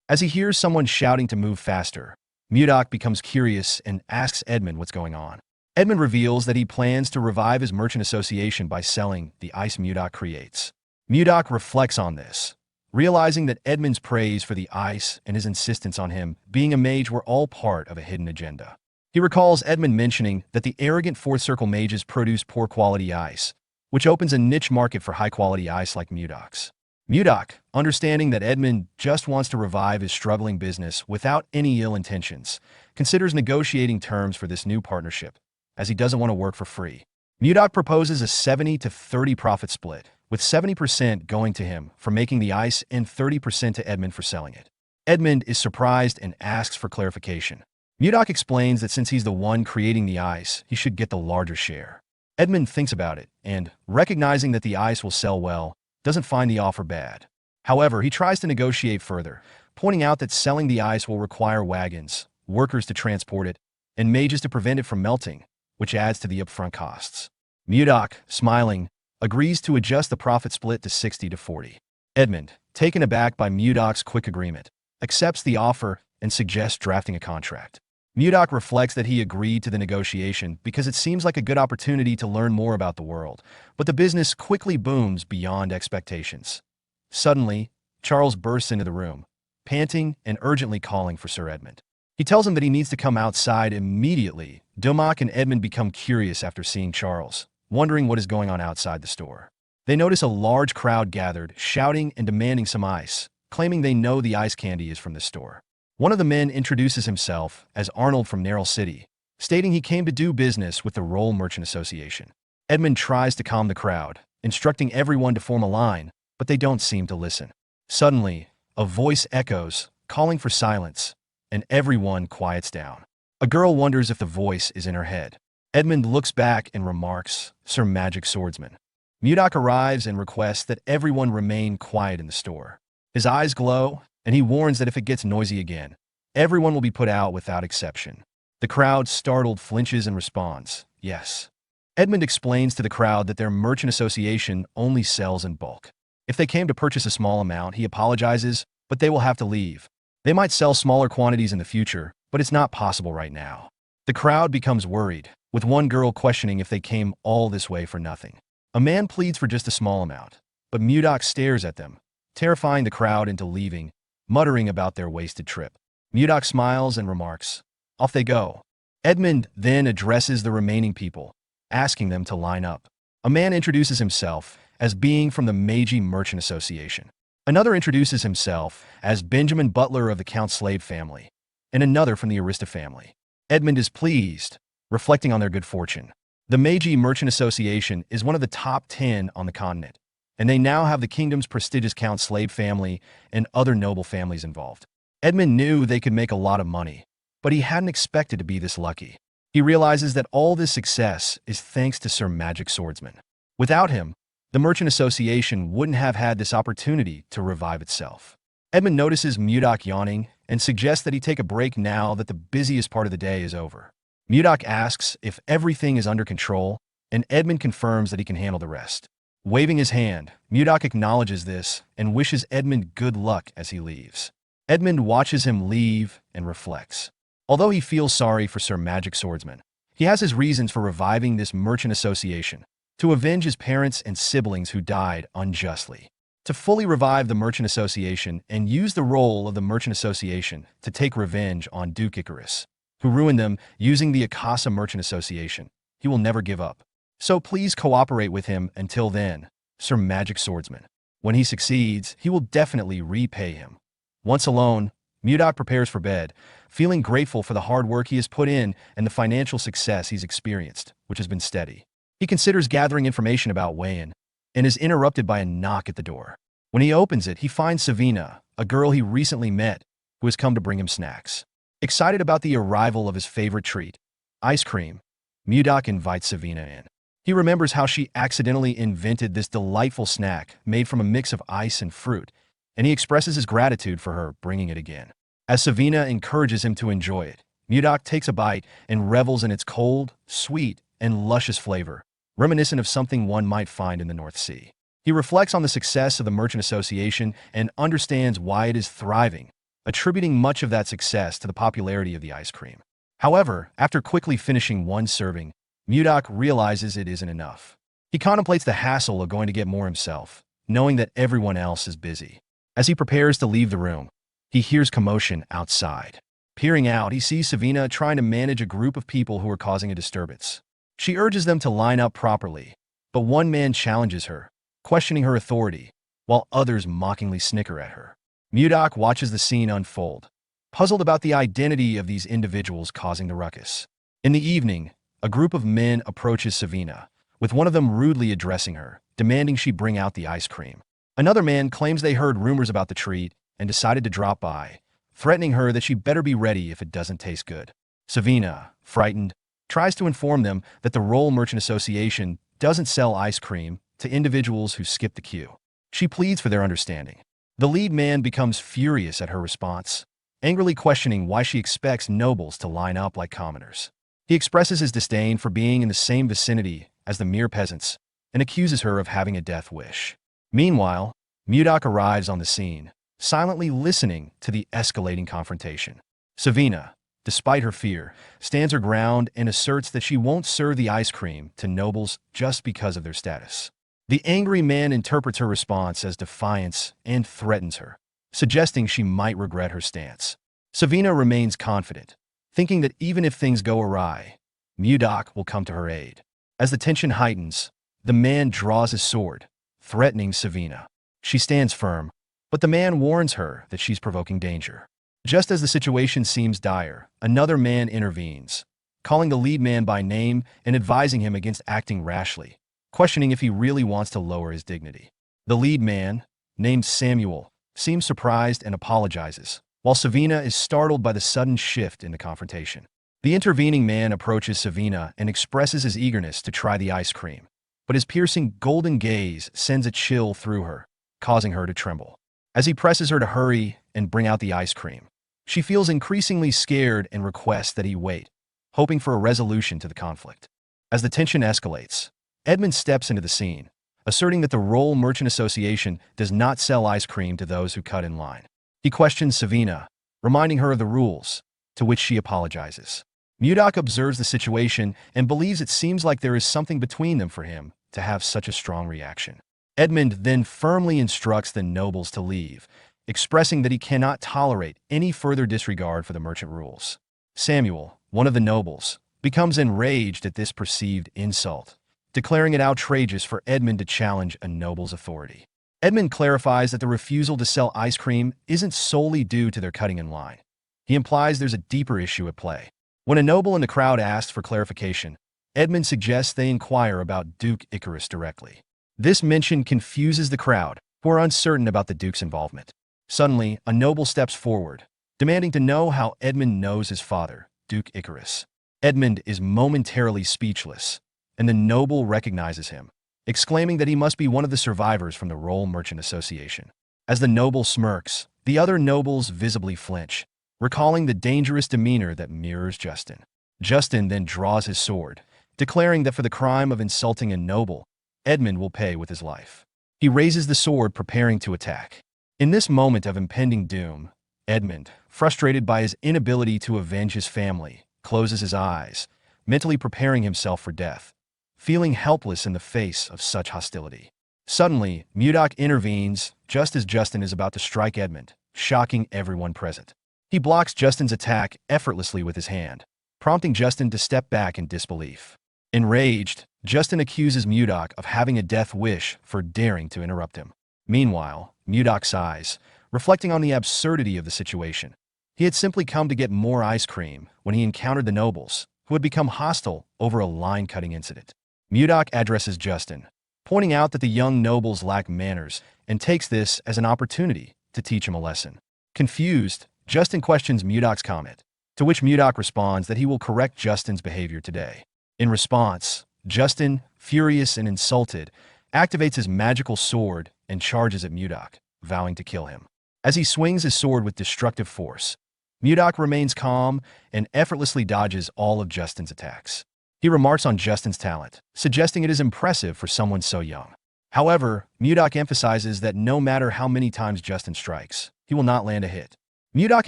As he hears someone shouting to move faster, Mudok becomes curious and asks Edmund what's going on. Edmund reveals that he plans to revive his merchant association by selling the ice Mudok creates. Mudok reflects on this, realizing that Edmund's praise for the ice and his insistence on him being a mage were all part of a hidden agenda. He recalls Edmund mentioning that the arrogant Fourth Circle mages produce poor quality ice, which opens a niche market for high-quality ice like Mudok's. Mudok, understanding that Edmund just wants to revive his struggling business without any ill intentions, considers negotiating terms for this new partnership, as he doesn't want to work for free. Mudok proposes a 70-30 profit split, with 70% going to him for making the ice and 30% to Edmund for selling it. Edmund is surprised and asks for clarification. Mudok explains that since he's the one creating the ice, he should get the larger share. Edmund thinks about it, and, recognizing that the ice will sell well, doesn't find the offer bad. However, he tries to negotiate further, pointing out that selling the ice will require wagons, workers to transport it, and mages to prevent it from melting, which adds to the upfront costs. Mudok, smiling, agrees to adjust the profit split to 60-40. Edmund, taken aback by Mudok's quick agreement, accepts the offer and suggests drafting a contract. Mudok reflects that he agreed to the negotiation because it seems like a good opportunity to learn more about the world, but the business quickly booms beyond expectations. Suddenly, Charles bursts into the room, panting and urgently calling for Sir Edmund. He tells him that he needs to come outside immediately. Domak and Edmund become curious after seeing Charles, wondering what is going on outside the store. They notice a large crowd gathered, shouting and demanding some ice, claiming they know the ice candy is from the store. One of the men introduces himself as Arnold from Narrel City, stating he came to do business with the Roll Merchant Association. Edmund tries to calm the crowd, instructing everyone to form a line, but they don't seem to listen. Suddenly, a voice echoes, calling for silence, and everyone quiets down. A girl wonders if the voice is in her head. Edmund looks back and remarks, Sir Magic Swordsman. Mudok arrives and requests that everyone remain quiet in the store. His eyes glow, and he warns that if it gets noisy again, everyone will be put out without exception. The crowd, startled, flinches and responds, yes. Edmund explains to the crowd that their merchant association only sells in bulk. If they came to purchase a small amount, he apologizes, but they will have to leave. They might sell smaller quantities in the future, but it's not possible right now. The crowd becomes worried, with one girl questioning if they came all this way for nothing. A man pleads for just a small amount, but Mudok stares at them, terrifying the crowd into leaving, muttering about their wasted trip. Mudok smiles and remarks, off they go. Edmund then addresses the remaining people, asking them to line up. A man introduces himself as being from the Meiji Merchant Association. Another introduces himself as Benjamin Butler of the Count Slave family, and another from the Arista family. Edmund is pleased, reflecting on their good fortune. The Meiji Merchant Association is one of the top 10 on the continent, and they now have the kingdom's prestigious Count Slave family and other noble families involved. Edmund knew they could make a lot of money, but he hadn't expected to be this lucky. He realizes that all this success is thanks to Sir Magic Swordsman. Without him, the Merchant Association wouldn't have had this opportunity to revive itself. Edmund notices Mudok yawning and suggests that he take a break now that the busiest part of the day is over. Mudok asks if everything is under control, and Edmund confirms that he can handle the rest. Waving his hand, Mudok acknowledges this and wishes Edmund good luck as he leaves. Edmund watches him leave and reflects. Although he feels sorry for Sir Magic Swordsman, he has his reasons for reviving this merchant association, to avenge his parents and siblings who died unjustly, to fully revive the Merchant Association and use the role of the Merchant Association to take revenge on Duke Icarus, who ruined them using the Akasa Merchant Association. He will never give up. So please cooperate with him until then, Sir Magic Swordsman. When he succeeds, he will definitely repay him. Once alone, Mudok prepares for bed, feeling grateful for the hard work he has put in and the financial success he's experienced, which has been steady. He considers gathering information about Wayan, and is interrupted by a knock at the door. When he opens it, he finds Savina, a girl he recently met, who has come to bring him snacks. Excited about the arrival of his favorite treat, ice cream, Mudok invites Savina in. He remembers how she accidentally invented this delightful snack made from a mix of ice and fruit, and he expresses his gratitude for her bringing it again. As Savina encourages him to enjoy it, Mudok takes a bite and revels in its cold, sweet, and luscious flavor, reminiscent of something one might find in the North Sea. He reflects on the success of the Merchant Association and understands why it is thriving, attributing much of that success to the popularity of the ice cream. However, after quickly finishing one serving, Mudok realizes it isn't enough. He contemplates the hassle of going to get more himself, knowing that everyone else is busy. As he prepares to leave the room, he hears commotion outside. Peering out, he sees Savina trying to manage a group of people who are causing a disturbance. She urges them to line up properly, but one man challenges her, questioning her authority, while others mockingly snicker at her. Mudok watches the scene unfold, puzzled about the identity of these individuals causing the ruckus. In the evening, a group of men approaches Savina, with one of them rudely addressing her, demanding she bring out the ice cream. Another man claims they heard rumors about the treat and decided to drop by, threatening her that she better be ready if it doesn't taste good. Savina, frightened, tries to inform them that the Roll Merchant Association doesn't sell ice cream to individuals who skip the queue. She pleads for their understanding. The lead man becomes furious at her response, angrily questioning why she expects nobles to line up like commoners. He expresses his disdain for being in the same vicinity as the mere peasants and accuses her of having a death wish. Meanwhile, Mudok arrives on the scene, silently listening to the escalating confrontation. Savina, despite her fear, stands her ground and asserts that she won't serve the ice cream to nobles just because of their status. The angry man interprets her response as defiance and threatens her, suggesting she might regret her stance. Savina remains confident, thinking that even if things go awry, Mudok will come to her aid. As the tension heightens, the man draws his sword, threatening Savina. She stands firm, but the man warns her that she's provoking danger. Just as the situation seems dire, another man intervenes, calling the lead man by name and advising him against acting rashly, questioning if he really wants to lower his dignity. The lead man, named Samuel, seems surprised and apologizes, while Savina is startled by the sudden shift in the confrontation. The intervening man approaches Savina and expresses his eagerness to try the ice cream, but his piercing golden gaze sends a chill through her, causing her to tremble. As he presses her to hurry and bring out the ice cream, she feels increasingly scared and requests that he wait, hoping for a resolution to the conflict. As the tension escalates, Edmund steps into the scene, asserting that the Roll Merchant Association does not sell ice cream to those who cut in line. He questions Savina, reminding her of the rules, to which she apologizes. Mudok observes the situation and believes it seems like there is something between them for him to have such a strong reaction. Edmund then firmly instructs the nobles to leave, expressing that he cannot tolerate any further disregard for the merchant rules. Samuel, one of the nobles, becomes enraged at this perceived insult, declaring it outrageous for Edmund to challenge a noble's authority. Edmund clarifies that the refusal to sell ice cream isn't solely due to their cutting in line. He implies there's a deeper issue at play. When a noble in the crowd asks for clarification, Edmund suggests they inquire about Duke Icarus directly. This mention confuses the crowd, who are uncertain about the Duke's involvement. Suddenly, a noble steps forward, demanding to know how Edmund knows his father, Duke Icarus. Edmund is momentarily speechless, and the noble recognizes him, exclaiming that he must be one of the survivors from the Roll Merchant Association. As the noble smirks, the other nobles visibly flinch, recalling the dangerous demeanor that mirrors Justin. Justin then draws his sword, declaring that for the crime of insulting a noble, Edmund will pay with his life. He raises the sword, preparing to attack. In this moment of impending doom, Edmund, frustrated by his inability to avenge his family, closes his eyes, mentally preparing himself for death, feeling helpless in the face of such hostility. Suddenly, Mudok intervenes just as Justin is about to strike Edmund, shocking everyone present. He blocks Justin's attack effortlessly with his hand, prompting Justin to step back in disbelief. Enraged, Justin accuses Mudok of having a death wish for daring to interrupt him. Meanwhile, Mudok sighs, reflecting on the absurdity of the situation. He had simply come to get more ice cream when he encountered the nobles, who had become hostile over a line-cutting incident. Mudok addresses Justin, pointing out that the young nobles lack manners and takes this as an opportunity to teach him a lesson. Confused, Justin questions Mudok's comment, to which Mudok responds that he will correct Justin's behavior today. In response, Justin, furious and insulted, activates his magical sword and charges at Mudok, vowing to kill him. As he swings his sword with destructive force, Mudok remains calm and effortlessly dodges all of Justin's attacks. He remarks on Justin's talent, suggesting it is impressive for someone so young. However, Mudok emphasizes that no matter how many times Justin strikes, he will not land a hit. Mudok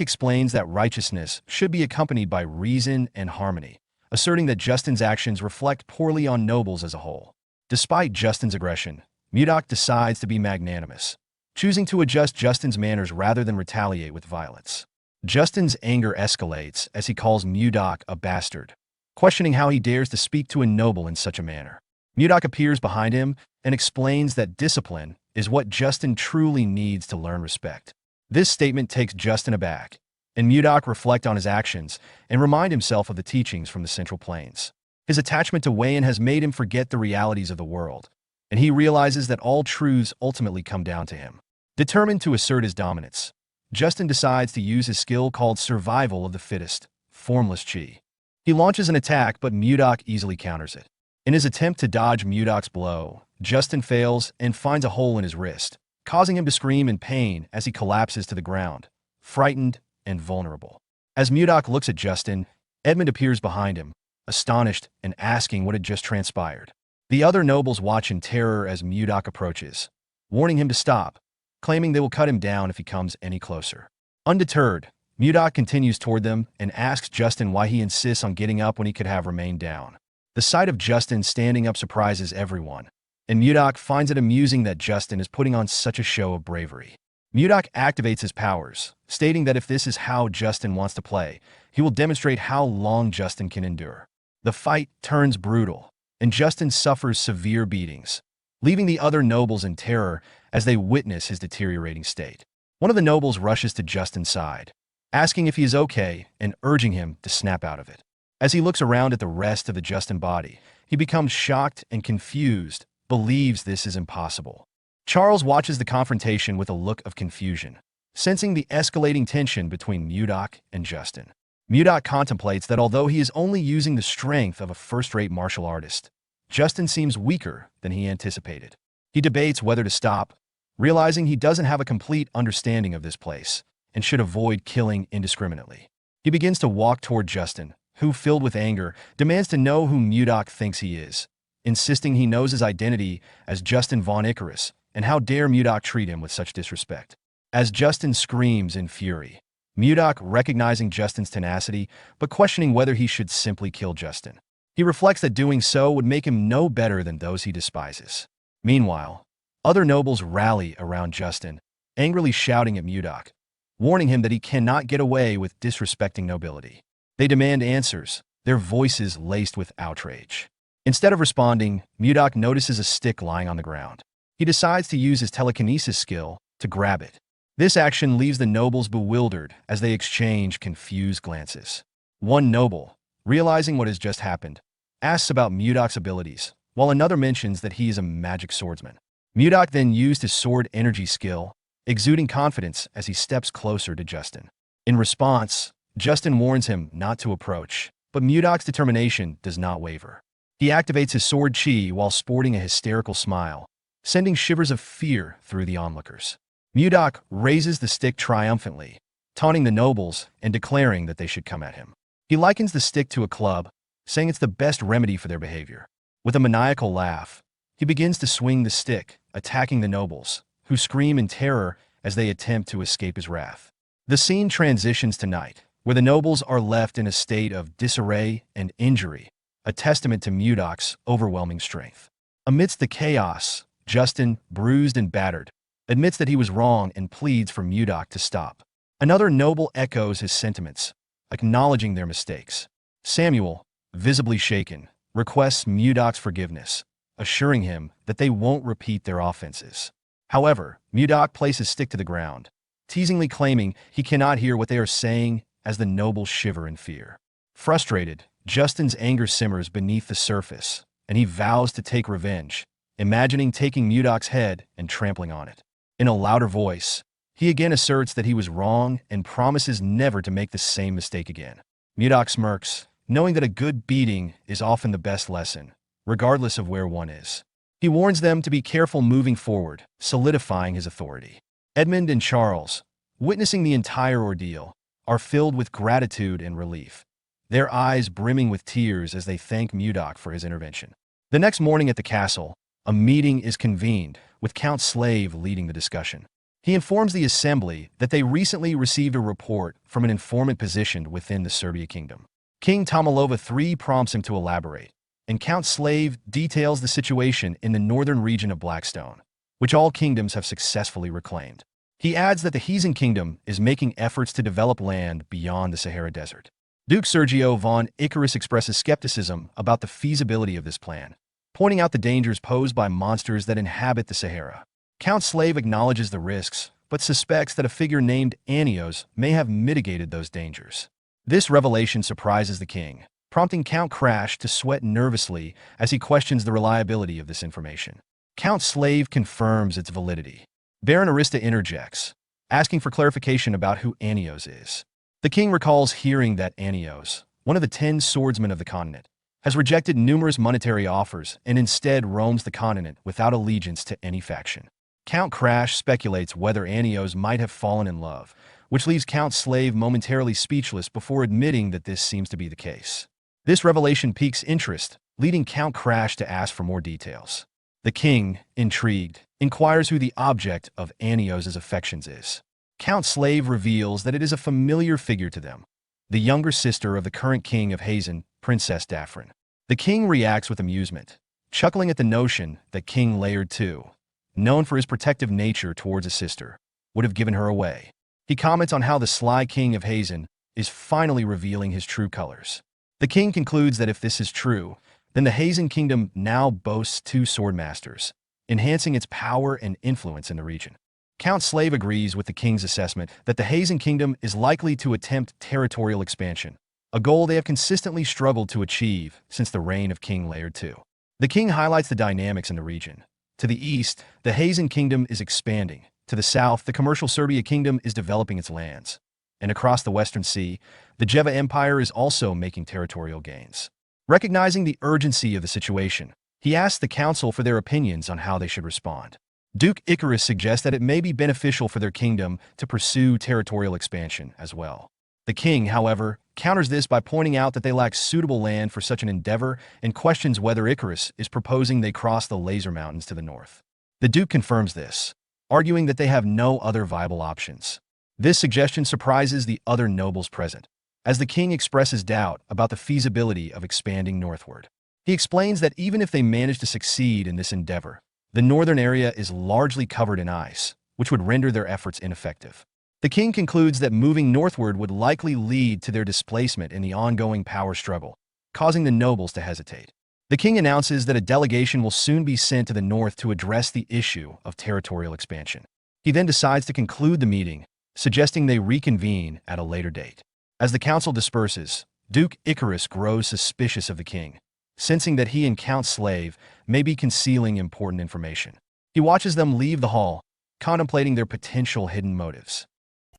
explains that righteousness should be accompanied by reason and harmony, asserting that Justin's actions reflect poorly on nobles as a whole. Despite Justin's aggression, Mudok decides to be magnanimous, choosing to adjust Justin's manners rather than retaliate with violence. Justin's anger escalates as he calls Mudok a bastard, questioning how he dares to speak to a noble in such a manner. Mudok appears behind him and explains that discipline is what Justin truly needs to learn respect. This statement takes Justin aback, and Mudok reflects on his actions and remind himself of the teachings from the Central Plains. His attachment to Wayan has made him forget the realities of the world, and he realizes that all truths ultimately come down to him. Determined to assert his dominance, Justin decides to use his skill called Survival of the Fittest, Formless Chi. He launches an attack, but Mudok easily counters it. In his attempt to dodge Mudok's blow, Justin fails and finds a hole in his wrist, causing him to scream in pain as he collapses to the ground, frightened and vulnerable. As Mudok looks at Justin, Edmund appears behind him, astonished and asking what had just transpired. The other nobles watch in terror as Mudok approaches, warning him to stop, claiming they will cut him down if he comes any closer. Undeterred, Mudok continues toward them and asks Justin why he insists on getting up when he could have remained down. The sight of Justin standing up surprises everyone, and Mudok finds it amusing that Justin is putting on such a show of bravery. Mudok activates his powers, stating that if this is how Justin wants to play, he will demonstrate how long Justin can endure. The fight turns brutal, and Justin suffers severe beatings, leaving the other nobles in terror as they witness his deteriorating state. One of the nobles rushes to Justin's side, asking if he is okay and urging him to snap out of it. As he looks around at the rest of the Justin body, he becomes shocked and confused, believes this is impossible. Charles watches the confrontation with a look of confusion, sensing the escalating tension between Mudok and Justin. Mudok contemplates that although he is only using the strength of a first-rate martial artist, Justin seems weaker than he anticipated. He debates whether to stop, realizing he doesn't have a complete understanding of this place and should avoid killing indiscriminately. He begins to walk toward Justin, who, filled with anger, demands to know who Mudok thinks he is, insisting he knows his identity as Justin Von Icarus, and how dare Mudok treat him with such disrespect. As Justin screams in fury, Mudok, recognizing Justin's tenacity, but questioning whether he should simply kill Justin. He reflects that doing so would make him no better than those he despises. Meanwhile, other nobles rally around Justin, angrily shouting at Mudok, warning him that he cannot get away with disrespecting nobility. They demand answers, their voices laced with outrage. Instead of responding, Mudok notices a stick lying on the ground. He decides to use his telekinesis skill to grab it. This action leaves the nobles bewildered as they exchange confused glances. One noble, realizing what has just happened, asks about Mudok's abilities, while another mentions that he is a magic swordsman. Mudok then used his sword energy skill, exuding confidence as he steps closer to Justin. In response, Justin warns him not to approach, but Mudok's determination does not waver. He activates his sword chi while sporting a hysterical smile, sending shivers of fear through the onlookers. Mudok raises the stick triumphantly, taunting the nobles and declaring that they should come at him. He likens the stick to a club, saying it's the best remedy for their behavior. With a maniacal laugh, he begins to swing the stick, attacking the nobles, who scream in terror as they attempt to escape his wrath. The scene transitions to night, where the nobles are left in a state of disarray and injury, a testament to Mudok's overwhelming strength. Amidst the chaos, Justin, bruised and battered, admits that he was wrong and pleads for Mudok to stop. Another noble echoes his sentiments, acknowledging their mistakes. Samuel, visibly shaken, requests Mudok's forgiveness, assuring him that they won't repeat their offenses. However, Mudok places stick to the ground, teasingly claiming he cannot hear what they are saying as the nobles shiver in fear. Frustrated, Justin's anger simmers beneath the surface, and he vows to take revenge, imagining taking Mudok's head and trampling on it. In a louder voice, he again asserts that he was wrong and promises never to make the same mistake again. Mudok smirks, knowing that a good beating is often the best lesson, regardless of where one is. He warns them to be careful moving forward, solidifying his authority. Edmund and Charles, witnessing the entire ordeal, are filled with gratitude and relief, their eyes brimming with tears as they thank Mudok for his intervention. The next morning at the castle, a meeting is convened, with Count Slave leading the discussion. He informs the assembly that they recently received a report from an informant positioned within the Serbia kingdom. King Tomalova III prompts him to elaborate, and Count Slave details the situation in the northern region of Blackstone, which all kingdoms have successfully reclaimed. He adds that the Heathen kingdom is making efforts to develop land beyond the Sahara Desert. Duke Sergio von Icarus expresses skepticism about the feasibility of this plan, pointing out the dangers posed by monsters that inhabit the Sahara. Count Slave acknowledges the risks, but suspects that a figure named Anios may have mitigated those dangers. This revelation surprises the king, prompting Count Crash to sweat nervously as he questions the reliability of this information. Count Slave confirms its validity. Baron Arista interjects, asking for clarification about who Anios is. The king recalls hearing that Anios, one of the 10 swordsmen of the continent, has rejected numerous monetary offers and instead roams the continent without allegiance to any faction. Count Crash speculates whether Anios might have fallen in love, which leaves Count Slave momentarily speechless before admitting that this seems to be the case. This revelation piques interest, leading Count Crash to ask for more details. The king, intrigued, inquires who the object of Anios' affections is. Count Slave reveals that it is a familiar figure to them, the younger sister of the current king of Hazen, Princess Daphrin. The king reacts with amusement, chuckling at the notion that King Laird II, known for his protective nature towards a sister, would have given her away. He comments on how the sly king of Hazen is finally revealing his true colors. The king concludes that if this is true, then the Hazen kingdom now boasts 2 swordmasters, enhancing its power and influence in the region. Count Slave agrees with the king's assessment that the Hazen kingdom is likely to attempt territorial expansion, a goal they have consistently struggled to achieve since the reign of King Laird II. The king highlights the dynamics in the region. To the east, the Hazen kingdom is expanding. To the south, the commercial Serbia kingdom is developing its lands. And across the Western Sea, the Jeva Empire is also making territorial gains. Recognizing the urgency of the situation, he asks the council for their opinions on how they should respond. Duke Icarus suggests that it may be beneficial for their kingdom to pursue territorial expansion as well. The king, however, counters this by pointing out that they lack suitable land for such an endeavor and questions whether Icarus is proposing they cross the Laser Mountains to the north. The Duke confirms this, arguing that they have no other viable options. This suggestion surprises the other nobles present, as the king expresses doubt about the feasibility of expanding northward. He explains that even if they manage to succeed in this endeavor, the northern area is largely covered in ice, which would render their efforts ineffective. The king concludes that moving northward would likely lead to their displacement in the ongoing power struggle, causing the nobles to hesitate. The king announces that a delegation will soon be sent to the north to address the issue of territorial expansion. He then decides to conclude the meeting, suggesting they reconvene at a later date. As the council disperses, Duke Icarus grows suspicious of the king, sensing that he and Count Slave may be concealing important information. He watches them leave the hall, contemplating their potential hidden motives.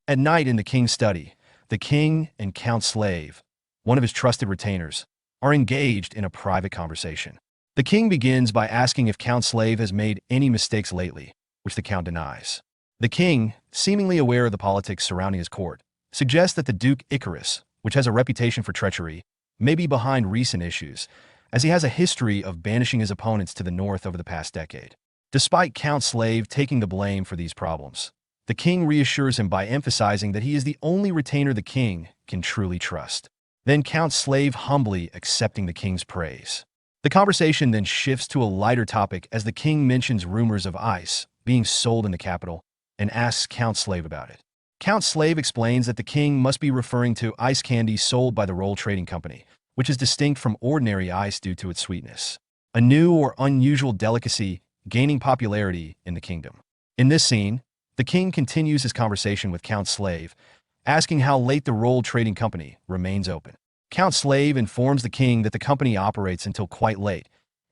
At night in the king's study, the king and Count Slave, one of his trusted retainers, are engaged in a private conversation. The king begins by asking if Count Slave has made any mistakes lately, which the count denies. The king, seemingly aware of the politics surrounding his court, suggests that the Duke Icarus, which has a reputation for treachery, may be behind recent issues, as he has a history of banishing his opponents to the north over the past decade. Despite Count Slave taking the blame for these problems, the king reassures him by emphasizing that he is the only retainer the king can truly trust. Then Count Slave humbly accepting the king's praise. The conversation then shifts to a lighter topic as the king mentions rumors of ice being sold in the capital and asks Count Slave about it. Count Slave explains that the king must be referring to ice candy sold by the Roll Trading Company, which is distinct from ordinary ice due to its sweetness, a new or unusual delicacy gaining popularity in the kingdom. In this scene, the king continues his conversation with Count Slave, asking how late the Roll Trading Company remains open. Count Slave informs the king that the company operates until quite late,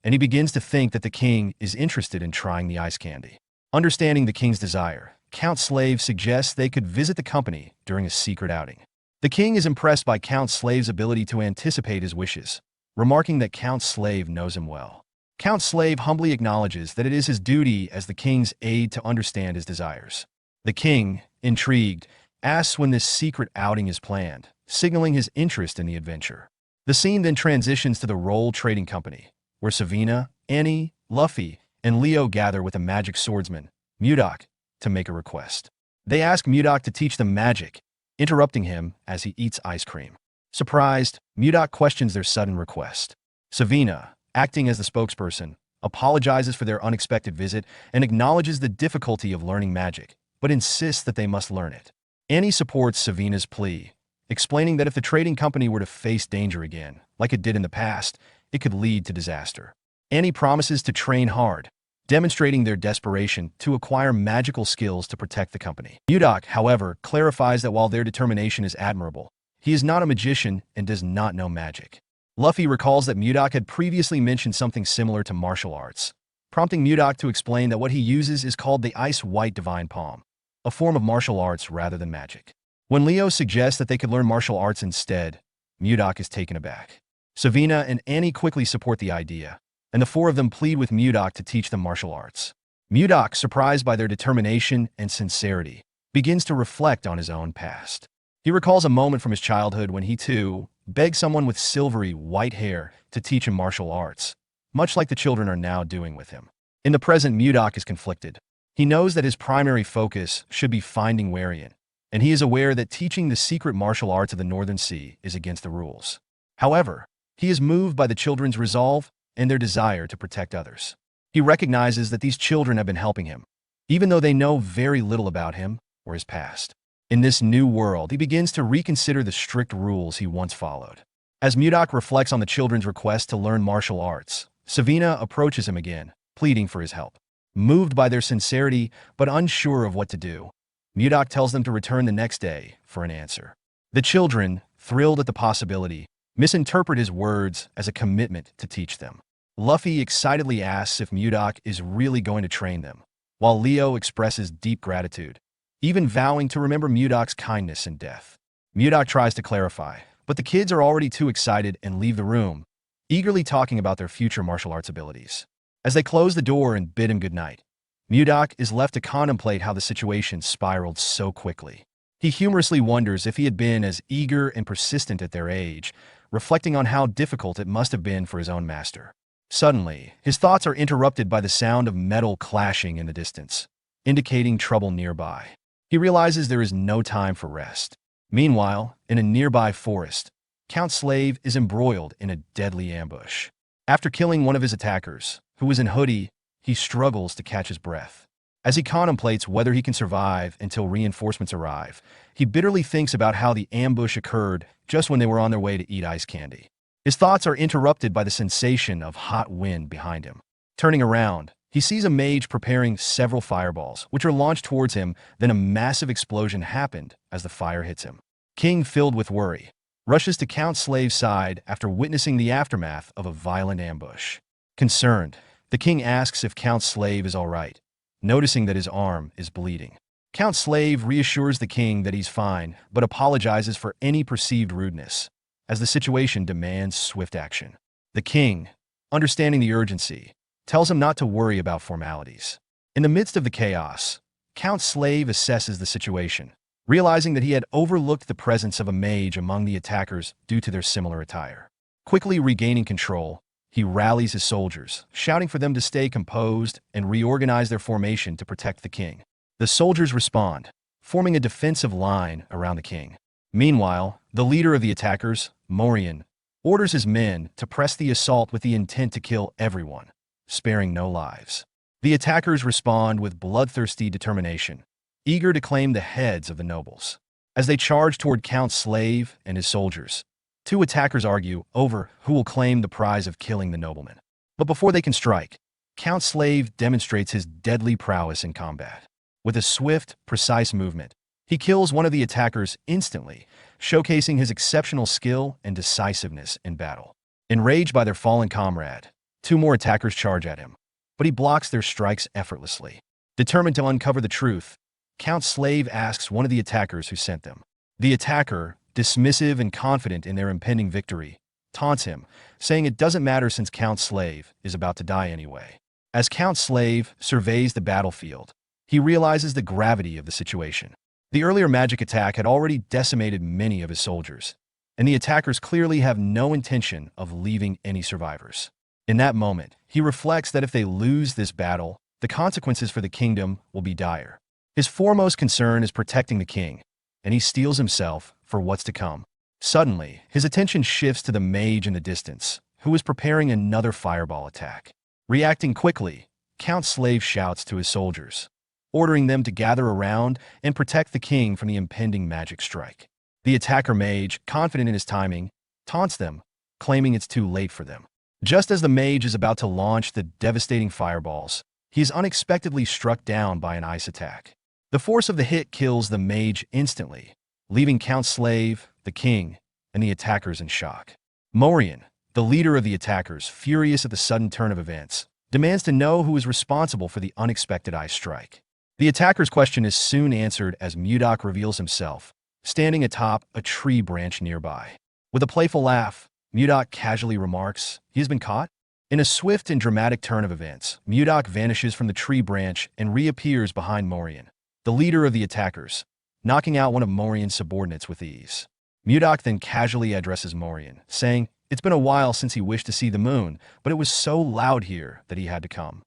and he begins to think that the king is interested in trying the ice candy. Understanding the king's desire, Count Slave suggests they could visit the company during a secret outing. The king is impressed by Count Slave's ability to anticipate his wishes, remarking that Count Slave knows him well. Count Slave humbly acknowledges that it is his duty as the king's aide to understand his desires. The king, intrigued, asks when this secret outing is planned, signaling his interest in the adventure. The scene then transitions to the Roll Trading Company, where Savina, Annie, Luffy, and Leo gather with a magic swordsman, Mudok, to make a request. They ask Mudok to teach them magic, interrupting him as he eats ice cream. Surprised, Mudok questions their sudden request. Savina, acting as the spokesperson, apologizes for their unexpected visit and acknowledges the difficulty of learning magic, but insists that they must learn it. Annie supports Savina's plea, explaining that if the trading company were to face danger again, like it did in the past, it could lead to disaster. Annie promises to train hard, demonstrating their desperation to acquire magical skills to protect the company. Mudok, however, clarifies that while their determination is admirable, he is not a magician and does not know magic. Luffy recalls that Mudok had previously mentioned something similar to martial arts, prompting Mudok to explain that what he uses is called the Ice White Divine Palm, a form of martial arts rather than magic. When Leo suggests that they could learn martial arts instead, Mudok is taken aback. Savina and Annie quickly support the idea, and the four of them plead with Mudok to teach them martial arts. Mudok, surprised by their determination and sincerity, begins to reflect on his own past. He recalls a moment from his childhood when he, too, begged someone with silvery white hair to teach him martial arts, much like the children are now doing with him. In the present, Mudok is conflicted. He knows that his primary focus should be finding Warian, and he is aware that teaching the secret martial arts of the Northern Sea is against the rules. However, he is moved by the children's resolve and their desire to protect others. He recognizes that these children have been helping him, even though they know very little about him or his past. In this new world, he begins to reconsider the strict rules he once followed. As Mudok reflects on the children's request to learn martial arts, Savina approaches him again, pleading for his help. Moved by their sincerity but unsure of what to do, Mudok tells them to return the next day for an answer. The children, thrilled at the possibility, misinterpret his words as a commitment to teach them. Luffy excitedly asks if Mudok is really going to train them, while Leo expresses deep gratitude, even vowing to remember Mudok's kindness in death. Mudok tries to clarify, but the kids are already too excited and leave the room, eagerly talking about their future martial arts abilities. As they close the door and bid him goodnight, Mudok is left to contemplate how the situation spiraled so quickly. He humorously wonders if he had been as eager and persistent at their age, reflecting on how difficult it must have been for his own master. Suddenly, his thoughts are interrupted by the sound of metal clashing in the distance, indicating trouble nearby. He realizes there is no time for rest. Meanwhile, in a nearby forest, Count Slave is embroiled in a deadly ambush. After killing one of his attackers, who was in hoodie, he struggles to catch his breath. As he contemplates whether he can survive until reinforcements arrive, he bitterly thinks about how the ambush occurred just when they were on their way to eat ice candy. His thoughts are interrupted by the sensation of hot wind behind him. Turning around, he sees a mage preparing several fireballs, which are launched towards him. Then a massive explosion happened as the fire hits him. King, filled with worry, rushes to Count Slave's side after witnessing the aftermath of a violent ambush. Concerned, the king asks if Count Slave is all right, noticing that his arm is bleeding. Count Slave reassures the king that he's fine, but apologizes for any perceived rudeness, as the situation demands swift action. The king, understanding the urgency, tells him not to worry about formalities. In the midst of the chaos, Count Slave assesses the situation, realizing that he had overlooked the presence of a mage among the attackers due to their similar attire. Quickly regaining control, he rallies his soldiers, shouting for them to stay composed and reorganize their formation to protect the king. The soldiers respond, forming a defensive line around the king. Meanwhile, the leader of the attackers, Morian, orders his men to press the assault with the intent to kill everyone, sparing no lives. The attackers respond with bloodthirsty determination, eager to claim the heads of the nobles. As they charge toward Count Slave and his soldiers, two attackers argue over who will claim the prize of killing the nobleman. But before they can strike, Count Slave demonstrates his deadly prowess in combat. With a swift, precise movement, he kills one of the attackers instantly, showcasing his exceptional skill and decisiveness in battle. Enraged by their fallen comrade, Two more attackers charge at him, but he blocks their strikes effortlessly. Determined to uncover the truth, Count Slave asks one of the attackers who sent them. The attacker, dismissive and confident in their impending victory, taunts him, saying it doesn't matter since Count Slave is about to die anyway. As Count Slave surveys the battlefield, he realizes the gravity of the situation. The earlier magic attack had already decimated many of his soldiers, and the attackers clearly have no intention of leaving any survivors. In that moment, he reflects that if they lose this battle, the consequences for the kingdom will be dire. His foremost concern is protecting the king, and he steels himself for what's to come. Suddenly, his attention shifts to the mage in the distance, who is preparing another fireball attack. Reacting quickly, Count Slave shouts to his soldiers, ordering them to gather around and protect the king from the impending magic strike. The attacker mage, confident in his timing, taunts them, claiming it's too late for them. Just as the mage is about to launch the devastating fireballs, he is unexpectedly struck down by an ice attack. The force of the hit kills the mage instantly, leaving Count Slave, the king, and the attackers in shock. Morian, the leader of the attackers, furious at the sudden turn of events, demands to know who is responsible for the unexpected ice strike. The attacker's question is soon answered as Mudok reveals himself, standing atop a tree branch nearby. With a playful laugh, Mudok casually remarks, "He has been caught?" In a swift and dramatic turn of events, Mudok vanishes from the tree branch and reappears behind Morian, the leader of the attackers, knocking out one of Morian's subordinates with ease. Mudok then casually addresses Morian, saying, "It's been a while since he wished to see the moon, but it was so loud here that he had to come."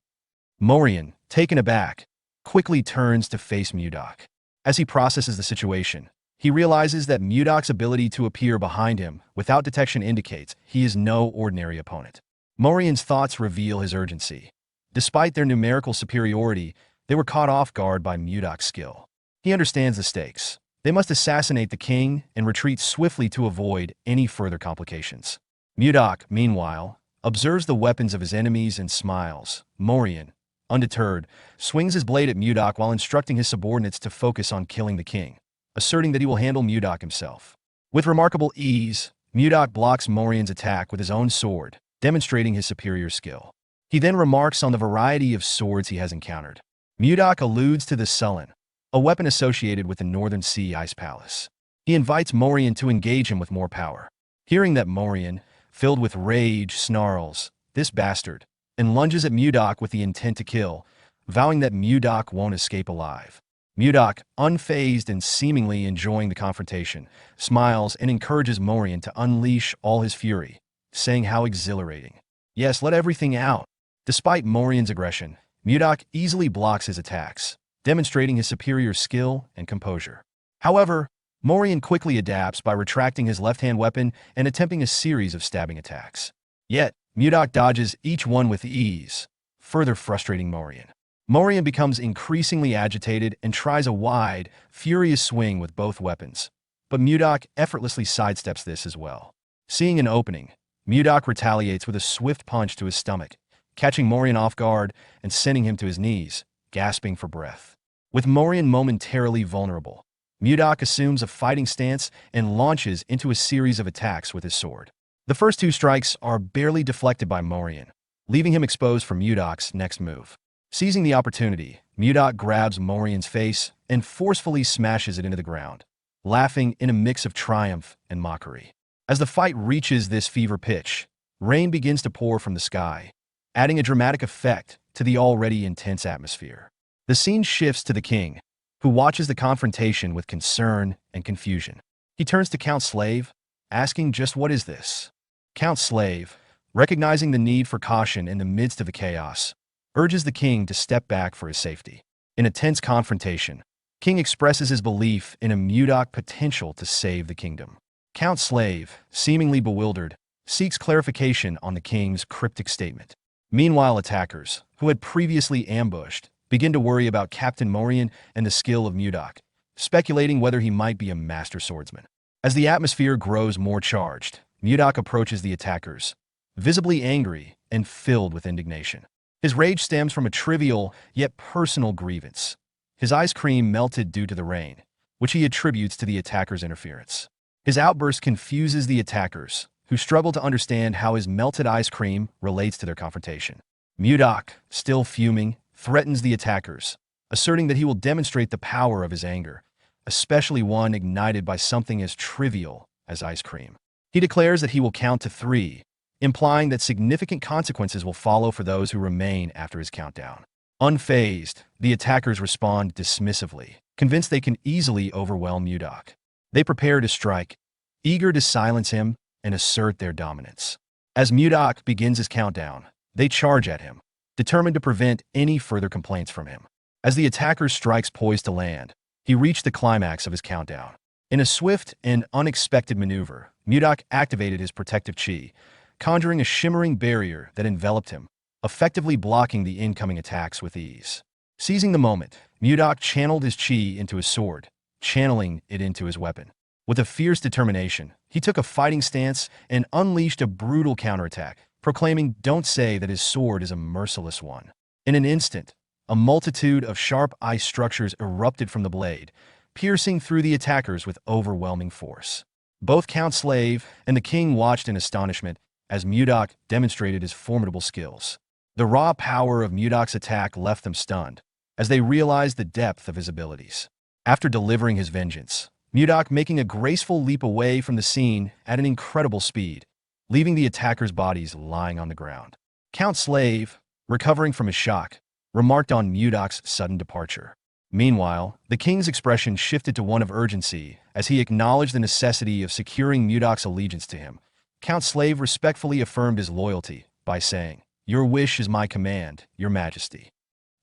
Morian, taken aback, quickly turns to face Mudok. As he processes the situation, he realizes that Mudok's ability to appear behind him without detection indicates he is no ordinary opponent. Morian's thoughts reveal his urgency. Despite their numerical superiority, they were caught off guard by Mudok's skill. He understands the stakes. They must assassinate the king and retreat swiftly to avoid any further complications. Mudok, meanwhile, observes the weapons of his enemies and smiles. Morian, undeterred, swings his blade at Mudok while instructing his subordinates to focus on killing the king, asserting that he will handle Mudok himself. With remarkable ease, Mudok blocks Morian's attack with his own sword, demonstrating his superior skill. He then remarks on the variety of swords he has encountered. Mudok alludes to the Sullen, a weapon associated with the Northern Sea Ice Palace. He invites Morian to engage him with more power. Hearing that, Morian, filled with rage, snarls, "This bastard," and lunges at Mudok with the intent to kill, vowing that Mudok won't escape alive. Mudok, unfazed and seemingly enjoying the confrontation, smiles and encourages Morian to unleash all his fury, saying how exhilarating. "Yes, let everything out." Despite Morian's aggression, Mudok easily blocks his attacks, demonstrating his superior skill and composure. However, Morian quickly adapts by retracting his left-hand weapon and attempting a series of stabbing attacks. Yet, Mudok dodges each one with ease, further frustrating Morian. Morian becomes increasingly agitated and tries a wide, furious swing with both weapons, but Mudok effortlessly sidesteps this as well. Seeing an opening, Mudok retaliates with a swift punch to his stomach, catching Morian off guard and sending him to his knees, gasping for breath. With Morian momentarily vulnerable, Mudok assumes a fighting stance and launches into a series of attacks with his sword. The first two strikes are barely deflected by Morian, leaving him exposed for Mudok's next move. Seizing the opportunity, Mudok grabs Morian's face and forcefully smashes it into the ground, laughing in a mix of triumph and mockery. As the fight reaches this fever pitch, rain begins to pour from the sky, adding a dramatic effect to the already intense atmosphere. The scene shifts to the king, who watches the confrontation with concern and confusion. He turns to Count Slave, asking, "Just what is this?" Count Slave, recognizing the need for caution in the midst of the chaos, urges the king to step back for his safety. In a tense confrontation, King expresses his belief in a Mudok potential to save the kingdom. Count Slave, seemingly bewildered, seeks clarification on the king's cryptic statement. Meanwhile, attackers, who had previously ambushed, begin to worry about Captain Morian and the skill of Mudok, speculating whether he might be a master swordsman. As the atmosphere grows more charged, Mudok approaches the attackers, visibly angry and filled with indignation. His rage stems from a trivial yet personal grievance. His ice cream melted due to the rain, which he attributes to the attackers' interference. His outburst confuses the attackers, who struggle to understand how his melted ice cream relates to their confrontation. Mudok, still fuming, threatens the attackers, asserting that he will demonstrate the power of his anger, especially one ignited by something as trivial as ice cream. He declares that he will count to 3, implying that significant consequences will follow for those who remain after his countdown. Unfazed, the attackers respond dismissively, convinced they can easily overwhelm Mudok. They prepare to strike, eager to silence him and assert their dominance. As Mudok begins his countdown, they charge at him, determined to prevent any further complaints from him. As the attacker's strikes poised to land, he reached the climax of his countdown. In a swift and unexpected maneuver, Mudok activated his protective chi, conjuring a shimmering barrier that enveloped him, effectively blocking the incoming attacks with ease. Seizing the moment, Mudok channeled his chi into his sword, channeling it into his weapon. With a fierce determination, he took a fighting stance and unleashed a brutal counterattack, proclaiming, "Don't say that his sword is a merciless one." In an instant, a multitude of sharp ice structures erupted from the blade, piercing through the attackers with overwhelming force. Both Count Slave and the king watched in astonishment as Mudok demonstrated his formidable skills. The raw power of Mudok's attack left them stunned, as they realized the depth of his abilities. After delivering his vengeance, Mudok making a graceful leap away from the scene at an incredible speed, leaving the attackers' bodies lying on the ground. Count Slave, recovering from his shock, remarked on Mudok's sudden departure. Meanwhile, the king's expression shifted to one of urgency as he acknowledged the necessity of securing Mudok's allegiance to him. Count Slave respectfully affirmed his loyalty by saying, "Your wish is my command, Your Majesty."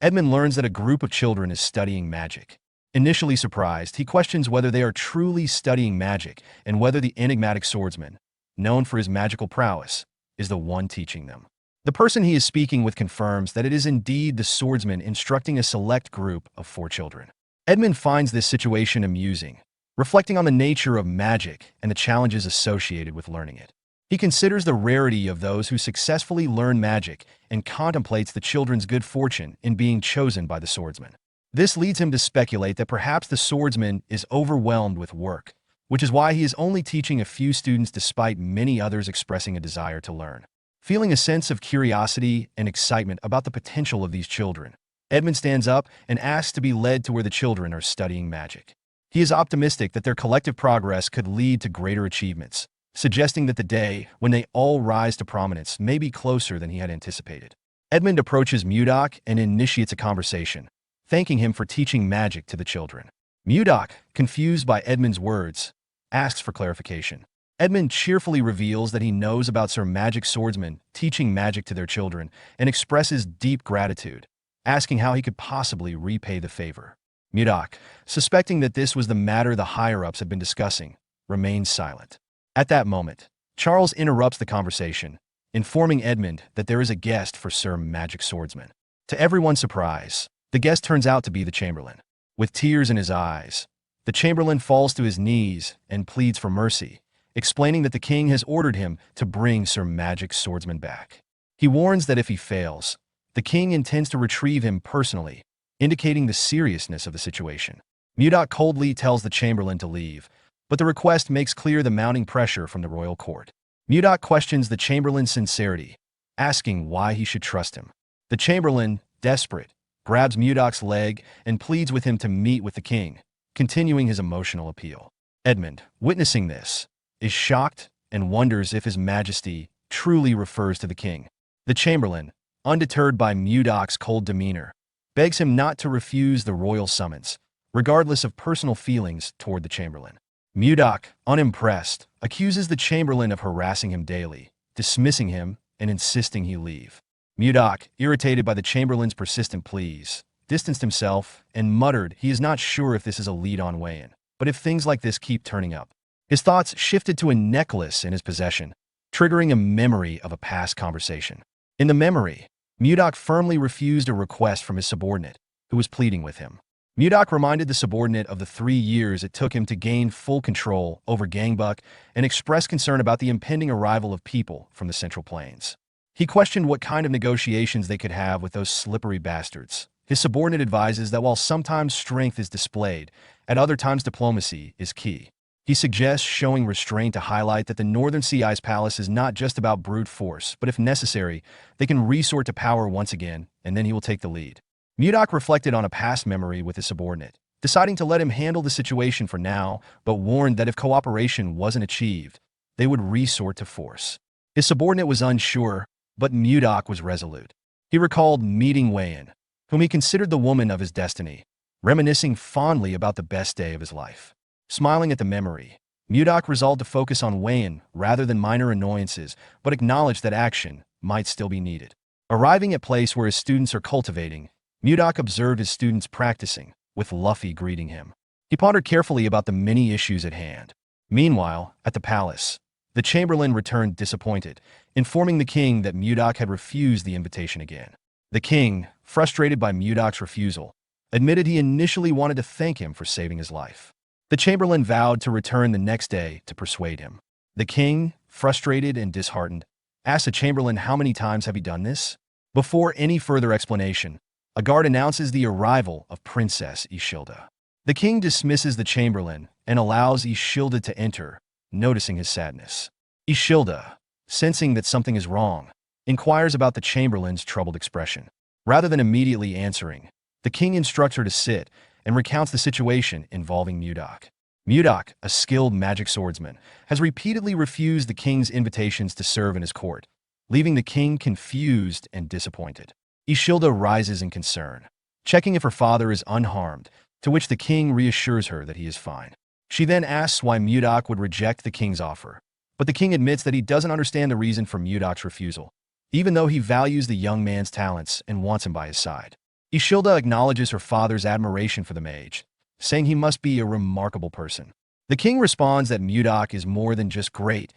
Edmund learns that a group of children is studying magic. Initially surprised, he questions whether they are truly studying magic and whether the enigmatic swordsman, known for his magical prowess, is the one teaching them. The person he is speaking with confirms that it is indeed the swordsman instructing a select group of 4 children. Edmund finds this situation amusing, reflecting on the nature of magic and the challenges associated with learning it. He considers the rarity of those who successfully learn magic and contemplates the children's good fortune in being chosen by the swordsman. This leads him to speculate that perhaps the swordsman is overwhelmed with work, which is why he is only teaching a few students despite many others expressing a desire to learn. Feeling a sense of curiosity and excitement about the potential of these children, Edmund stands up and asks to be led to where the children are studying magic. He is optimistic that their collective progress could lead to greater achievements, suggesting that the day when they all rise to prominence may be closer than he had anticipated. Edmund approaches Mudok and initiates a conversation, thanking him for teaching magic to the children. Mudok, confused by Edmund's words, asks for clarification. Edmund cheerfully reveals that he knows about Sir Magic Swordsman teaching magic to their children and expresses deep gratitude, asking how he could possibly repay the favor. Mudok, suspecting that this was the matter the higher-ups had been discussing, remains silent. At that moment, Charles interrupts the conversation, informing Edmund that there is a guest for Sir Magic Swordsman. To everyone's surprise, the guest turns out to be the Chamberlain. With tears in his eyes, the Chamberlain falls to his knees and pleads for mercy, explaining that the king has ordered him to bring Sir Magic Swordsman back. He warns that if he fails, the king intends to retrieve him personally, indicating the seriousness of the situation. Mudok coldly tells the Chamberlain to leave, but the request makes clear the mounting pressure from the royal court. Mudok questions the Chamberlain's sincerity, asking why he should trust him. The Chamberlain, desperate, grabs Mudok's leg and pleads with him to meet with the king, continuing his emotional appeal. Edmund, witnessing this, is shocked and wonders if His Majesty truly refers to the king. The Chamberlain, undeterred by Mudok's cold demeanor, begs him not to refuse the royal summons, regardless of personal feelings toward the Chamberlain. Mudok, unimpressed, accuses the Chamberlain of harassing him daily, dismissing him and insisting he leave. Mudok, irritated by the Chamberlain's persistent pleas, distanced himself and muttered he is not sure if this is a lead-on weigh-in, but if things like this keep turning up. His thoughts shifted to a necklace in his possession, triggering a memory of a past conversation. In the memory, Mudok firmly refused a request from his subordinate, who was pleading with him. Mudok reminded the subordinate of the 3 years it took him to gain full control over Gangbuk and expressed concern about the impending arrival of people from the Central Plains. He questioned what kind of negotiations they could have with those slippery bastards. His subordinate advises that while sometimes strength is displayed, at other times diplomacy is key. He suggests showing restraint to highlight that the Northern Sea Ice Palace is not just about brute force, but if necessary, they can resort to power once again, and then he will take the lead. Mudok reflected on a past memory with his subordinate, deciding to let him handle the situation for now, but warned that if cooperation wasn't achieved, they would resort to force. His subordinate was unsure, but Mudok was resolute. He recalled meeting Wayan, whom he considered the woman of his destiny, reminiscing fondly about the best day of his life. Smiling at the memory, Mudok resolved to focus on Wayan rather than minor annoyances, but acknowledged that action might still be needed. Arriving at a place where his students are cultivating, Mudok observed his students practicing, with Luffy greeting him. He pondered carefully about the many issues at hand. Meanwhile, at the palace, the Chamberlain returned disappointed, informing the king that Mudok had refused the invitation again. The king, frustrated by Mudok's refusal, admitted he initially wanted to thank him for saving his life. The Chamberlain vowed to return the next day to persuade him. The king, frustrated and disheartened, asked the Chamberlain how many times have he done this? Before any further explanation, a guard announces the arrival of Princess Ishilda. The king dismisses the Chamberlain and allows Ishilda to enter, noticing his sadness. Ishilda, sensing that something is wrong, inquires about the Chamberlain's troubled expression. Rather than immediately answering, the king instructs her to sit and recounts the situation involving Mudok. Mudok, a skilled magic swordsman, has repeatedly refused the king's invitations to serve in his court, leaving the king confused and disappointed. Ishilda rises in concern, checking if her father is unharmed, to which the king reassures her that he is fine. She then asks why Mudok would reject the king's offer, but the king admits that he doesn't understand the reason for Mudok's refusal, even though he values the young man's talents and wants him by his side. Ishilda acknowledges her father's admiration for the mage, saying he must be a remarkable person. The king responds that Mudok is more than just great.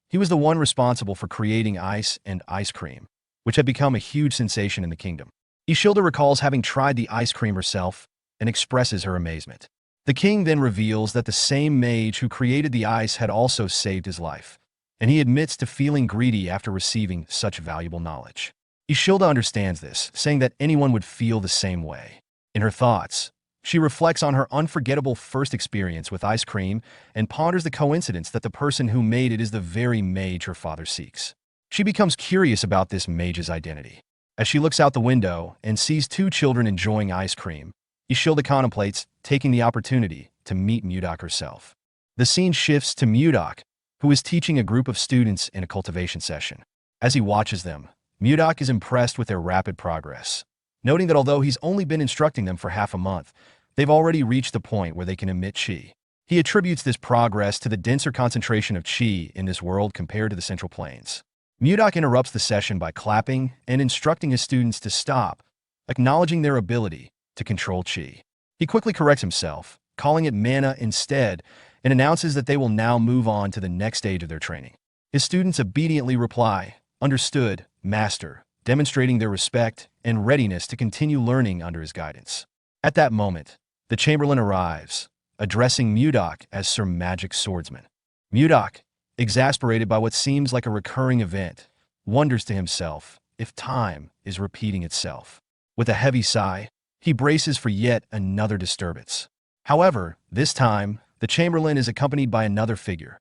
He was the one responsible for creating ice and ice cream, which had become a huge sensation in the kingdom. Ishilda recalls having tried the ice cream herself and expresses her amazement. The king then reveals that the same mage who created the ice had also saved his life, and he admits to feeling greedy after receiving such valuable knowledge. Ishilda understands this, saying that anyone would feel the same way. In her thoughts, she reflects on her unforgettable first experience with ice cream and ponders the coincidence that the person who made it is the very mage her father seeks. She becomes curious about this mage's identity. As she looks out the window and sees two children enjoying ice cream, Ishilda contemplates taking the opportunity to meet Mudok herself. The scene shifts to Mudok, who is teaching a group of students in a cultivation session. As he watches them, Mudok is impressed with their rapid progress, noting that although he's only been instructing them for half a month, they've already reached the point where they can emit chi. He attributes this progress to the denser concentration of chi in this world compared to the Central Plains. Mudok interrupts the session by clapping and instructing his students to stop, acknowledging their ability to control chi. He quickly corrects himself, calling it mana instead, and announces that they will now move on to the next stage of their training. His students obediently reply, "Understood, Master," demonstrating their respect and readiness to continue learning under his guidance. At that moment, the Chamberlain arrives, addressing Mudok as Sir Magic Swordsman. Mudok, exasperated by what seems like a recurring event, wonders to himself if time is repeating itself. With a heavy sigh, he braces for yet another disturbance. However, this time, the Chamberlain is accompanied by another figure,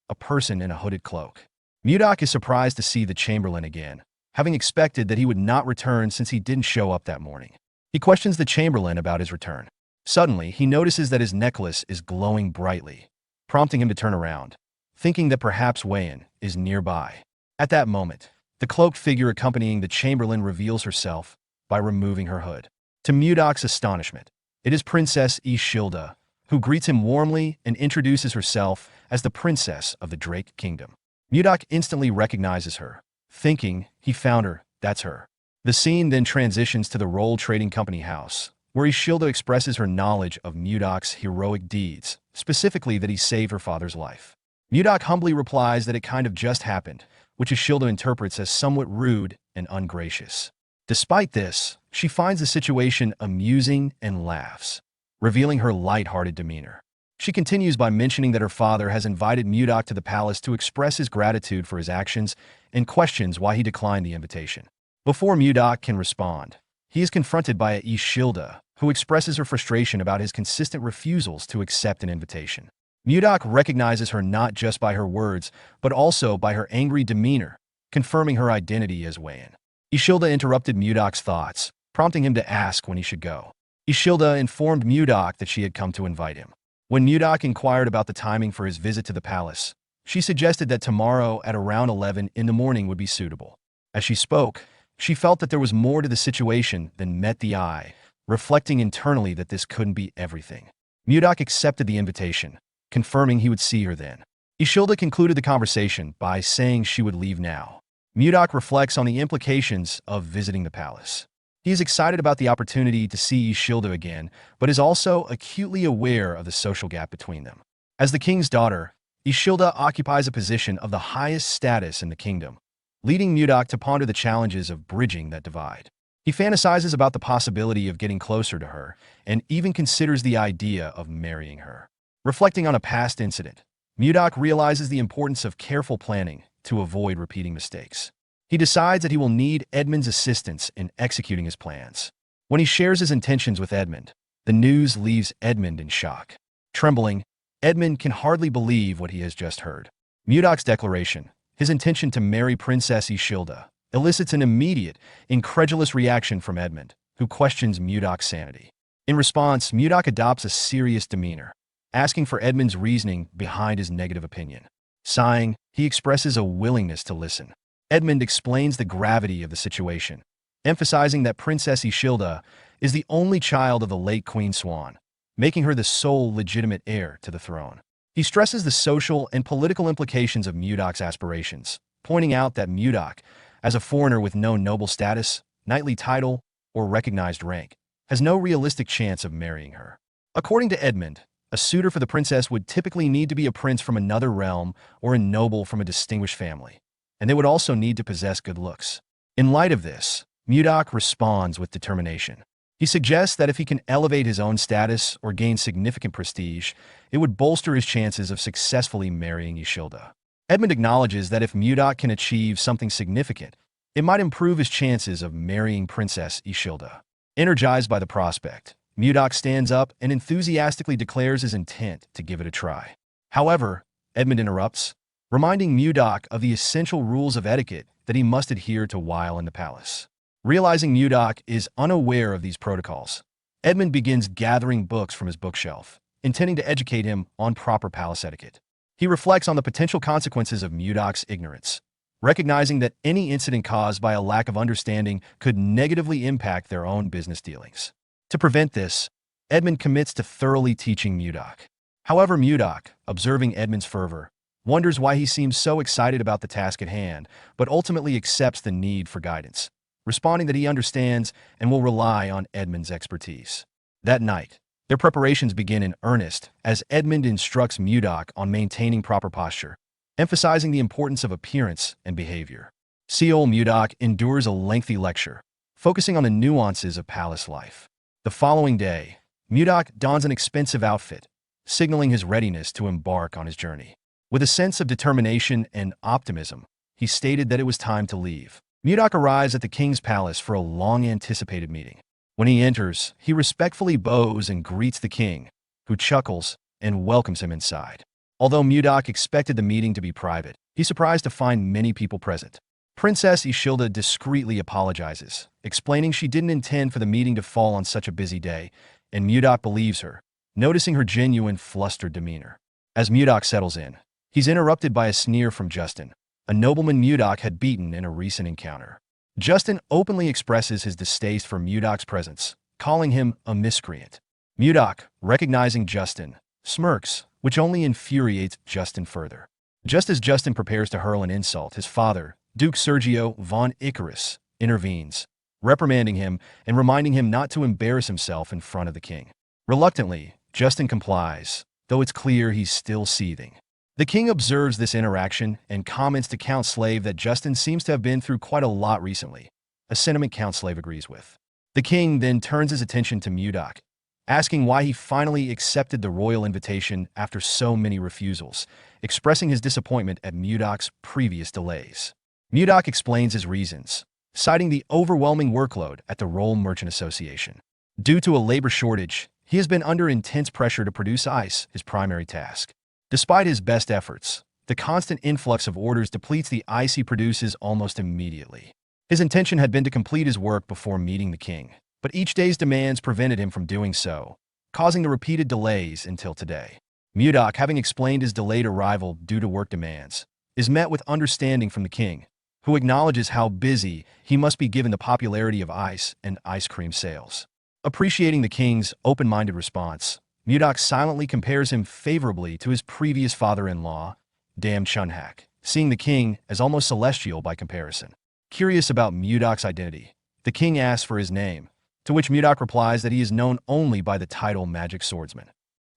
a person in a hooded cloak. Mudok is surprised to see the Chamberlain again, having expected that he would not return since he didn't show up that morning. He questions the Chamberlain about his return. Suddenly, he notices that his necklace is glowing brightly, prompting him to turn around, thinking that perhaps Wayan is nearby. At that moment, the cloaked figure accompanying the Chamberlain reveals herself by removing her hood. To Mudok's astonishment, it is Princess Ishilda, who greets him warmly and introduces herself as the Princess of the Drake Kingdom. Mudok instantly recognizes her, thinking he found her, that's her. The scene then transitions to the Roll Trading Company house, where Ishilda expresses her knowledge of Mudok's heroic deeds, specifically that he saved her father's life. Mudok humbly replies that it kind of just happened, which Ishilda interprets as somewhat rude and ungracious. Despite this, she finds the situation amusing and laughs, revealing her light-hearted demeanor. She continues by mentioning that her father has invited Mudok to the palace to express his gratitude for his actions and questions why he declined the invitation. Before Mudok can respond, he is confronted by Ishilda, who expresses her frustration about his consistent refusals to accept an invitation. Mudok recognizes her not just by her words, but also by her angry demeanor, confirming her identity as Wayan. Ishilda interrupted Mudok's thoughts, prompting him to ask when he should go. Ishilda informed Mudok that she had come to invite him. When Mudok inquired about the timing for his visit to the palace, she suggested that tomorrow at around 11 in the morning would be suitable. As she spoke, she felt that there was more to the situation than met the eye, reflecting internally that this couldn't be everything. Mudok accepted the invitation, confirming he would see her then. Ishilda concluded the conversation by saying she would leave now. Mudok reflects on the implications of visiting the palace. He is excited about the opportunity to see Ishilda again, but is also acutely aware of the social gap between them. As the king's daughter, Ishilda occupies a position of the highest status in the kingdom, leading Mudok to ponder the challenges of bridging that divide. He fantasizes about the possibility of getting closer to her and even considers the idea of marrying her. Reflecting on a past incident, Mudok realizes the importance of careful planning to avoid repeating mistakes. He decides that he will need Edmund's assistance in executing his plans. When he shares his intentions with Edmund, the news leaves Edmund in shock. Trembling, Edmund can hardly believe what he has just heard. Mudok's declaration, his intention to marry Princess Ishilda, elicits an immediate, incredulous reaction from Edmund, who questions Mudok's sanity. In response, Mudok adopts a serious demeanor, asking for Edmund's reasoning behind his negative opinion. Sighing, he expresses a willingness to listen. Edmund explains the gravity of the situation, emphasizing that Princess Ishilda is the only child of the late Queen Swan, making her the sole legitimate heir to the throne. He stresses the social and political implications of Mudok's aspirations, pointing out that Mudok, as a foreigner with no noble status, knightly title, or recognized rank, has no realistic chance of marrying her. According to Edmund, a suitor for the princess would typically need to be a prince from another realm or a noble from a distinguished family, and they would also need to possess good looks. In light of this, Mudok responds with determination. He suggests that if he can elevate his own status or gain significant prestige, it would bolster his chances of successfully marrying Ishilda. Edmund acknowledges that if Mudok can achieve something significant, it might improve his chances of marrying Princess Ishilda. Energized by the prospect, Mudok stands up and enthusiastically declares his intent to give it a try. However, Edmund interrupts, reminding Mudok of the essential rules of etiquette that he must adhere to while in the palace. Realizing Mudok is unaware of these protocols, Edmund begins gathering books from his bookshelf, intending to educate him on proper palace etiquette. He reflects on the potential consequences of Mudok's ignorance, recognizing that any incident caused by a lack of understanding could negatively impact their own business dealings. To prevent this, Edmund commits to thoroughly teaching Mudok. However, Mudok, observing Edmund's fervor, wonders why he seems so excited about the task at hand, but ultimately accepts the need for guidance, responding that he understands and will rely on Edmund's expertise. That night, their preparations begin in earnest as Edmund instructs Mudok on maintaining proper posture, emphasizing the importance of appearance and behavior. Seol Mudok endures a lengthy lecture, focusing on the nuances of palace life. The following day, Mudok dons an expensive outfit, signaling his readiness to embark on his journey. With a sense of determination and optimism, he stated that it was time to leave. Mudok arrives at the king's palace for a long-anticipated meeting. When he enters, he respectfully bows and greets the king, who chuckles and welcomes him inside. Although Mudok expected the meeting to be private, he's surprised to find many people present. Princess Ishilda discreetly apologizes, explaining she didn't intend for the meeting to fall on such a busy day, and Mudok believes her, noticing her genuine, flustered demeanor. As Mudok settles in, he's interrupted by a sneer from Justin, a nobleman Mudok had beaten in a recent encounter. Justin openly expresses his distaste for Mudok's presence, calling him a miscreant. Mudok, recognizing Justin, smirks, which only infuriates Justin further. Just as Justin prepares to hurl an insult, his father, Duke Sergio von Icarus, intervenes, reprimanding him and reminding him not to embarrass himself in front of the king. Reluctantly, Justin complies, though it's clear he's still seething. The king observes this interaction and comments to Count Slave that Justin seems to have been through quite a lot recently, a sentiment Count Slave agrees with. The king then turns his attention to Mudok, asking why he finally accepted the royal invitation after so many refusals, expressing his disappointment at Mudok's previous delays. Mudok explains his reasons, citing the overwhelming workload at the Roll Merchant Association. Due to a labor shortage, he has been under intense pressure to produce ice, his primary task. Despite his best efforts, the constant influx of orders depletes the ice he produces almost immediately. His intention had been to complete his work before meeting the king, but each day's demands prevented him from doing so, causing the repeated delays until today. Mudok, having explained his delayed arrival due to work demands, is met with understanding from the king, who acknowledges how busy he must be given the popularity of ice and ice cream sales. Appreciating the king's open-minded response, Mudok silently compares him favorably to his previous father-in-law, Dam Chunhak, seeing the king as almost celestial by comparison. Curious about Mudok's identity, the king asks for his name, to which Mudok replies that he is known only by the title Magic Swordsman.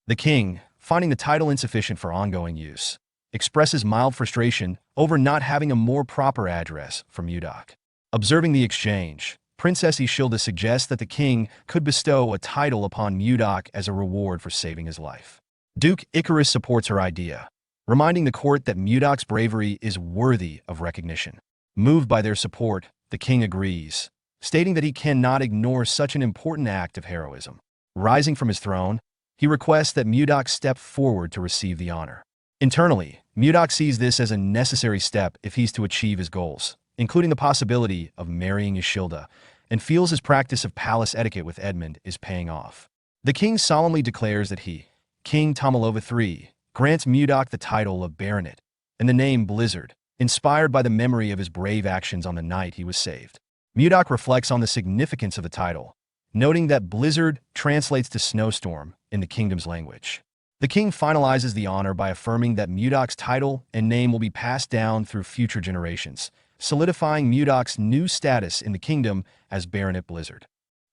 The king, finding the title insufficient for ongoing use, expresses mild frustration over not having a more proper address for Mudok. Observing the exchange, Princess Ishilda suggests that the king could bestow a title upon Mudok as a reward for saving his life. Duke Icarus supports her idea, reminding the court that Mudok's bravery is worthy of recognition. Moved by their support, the king agrees, stating that he cannot ignore such an important act of heroism. Rising from his throne, he requests that Mudok step forward to receive the honor. Internally, Mudok sees this as a necessary step if he's to achieve his goals, including the possibility of marrying Ishilda, and feels his practice of palace etiquette with Edmund is paying off. The king solemnly declares that he, King Tomalova III, grants Mudok the title of Baronet and the name Blizzard, inspired by the memory of his brave actions on the night he was saved. Mudok reflects on the significance of the title, noting that Blizzard translates to snowstorm in the kingdom's language. The king finalizes the honor by affirming that Mudok's title and name will be passed down through future generations, solidifying Mudok's new status in the kingdom as Baronet Blizzard.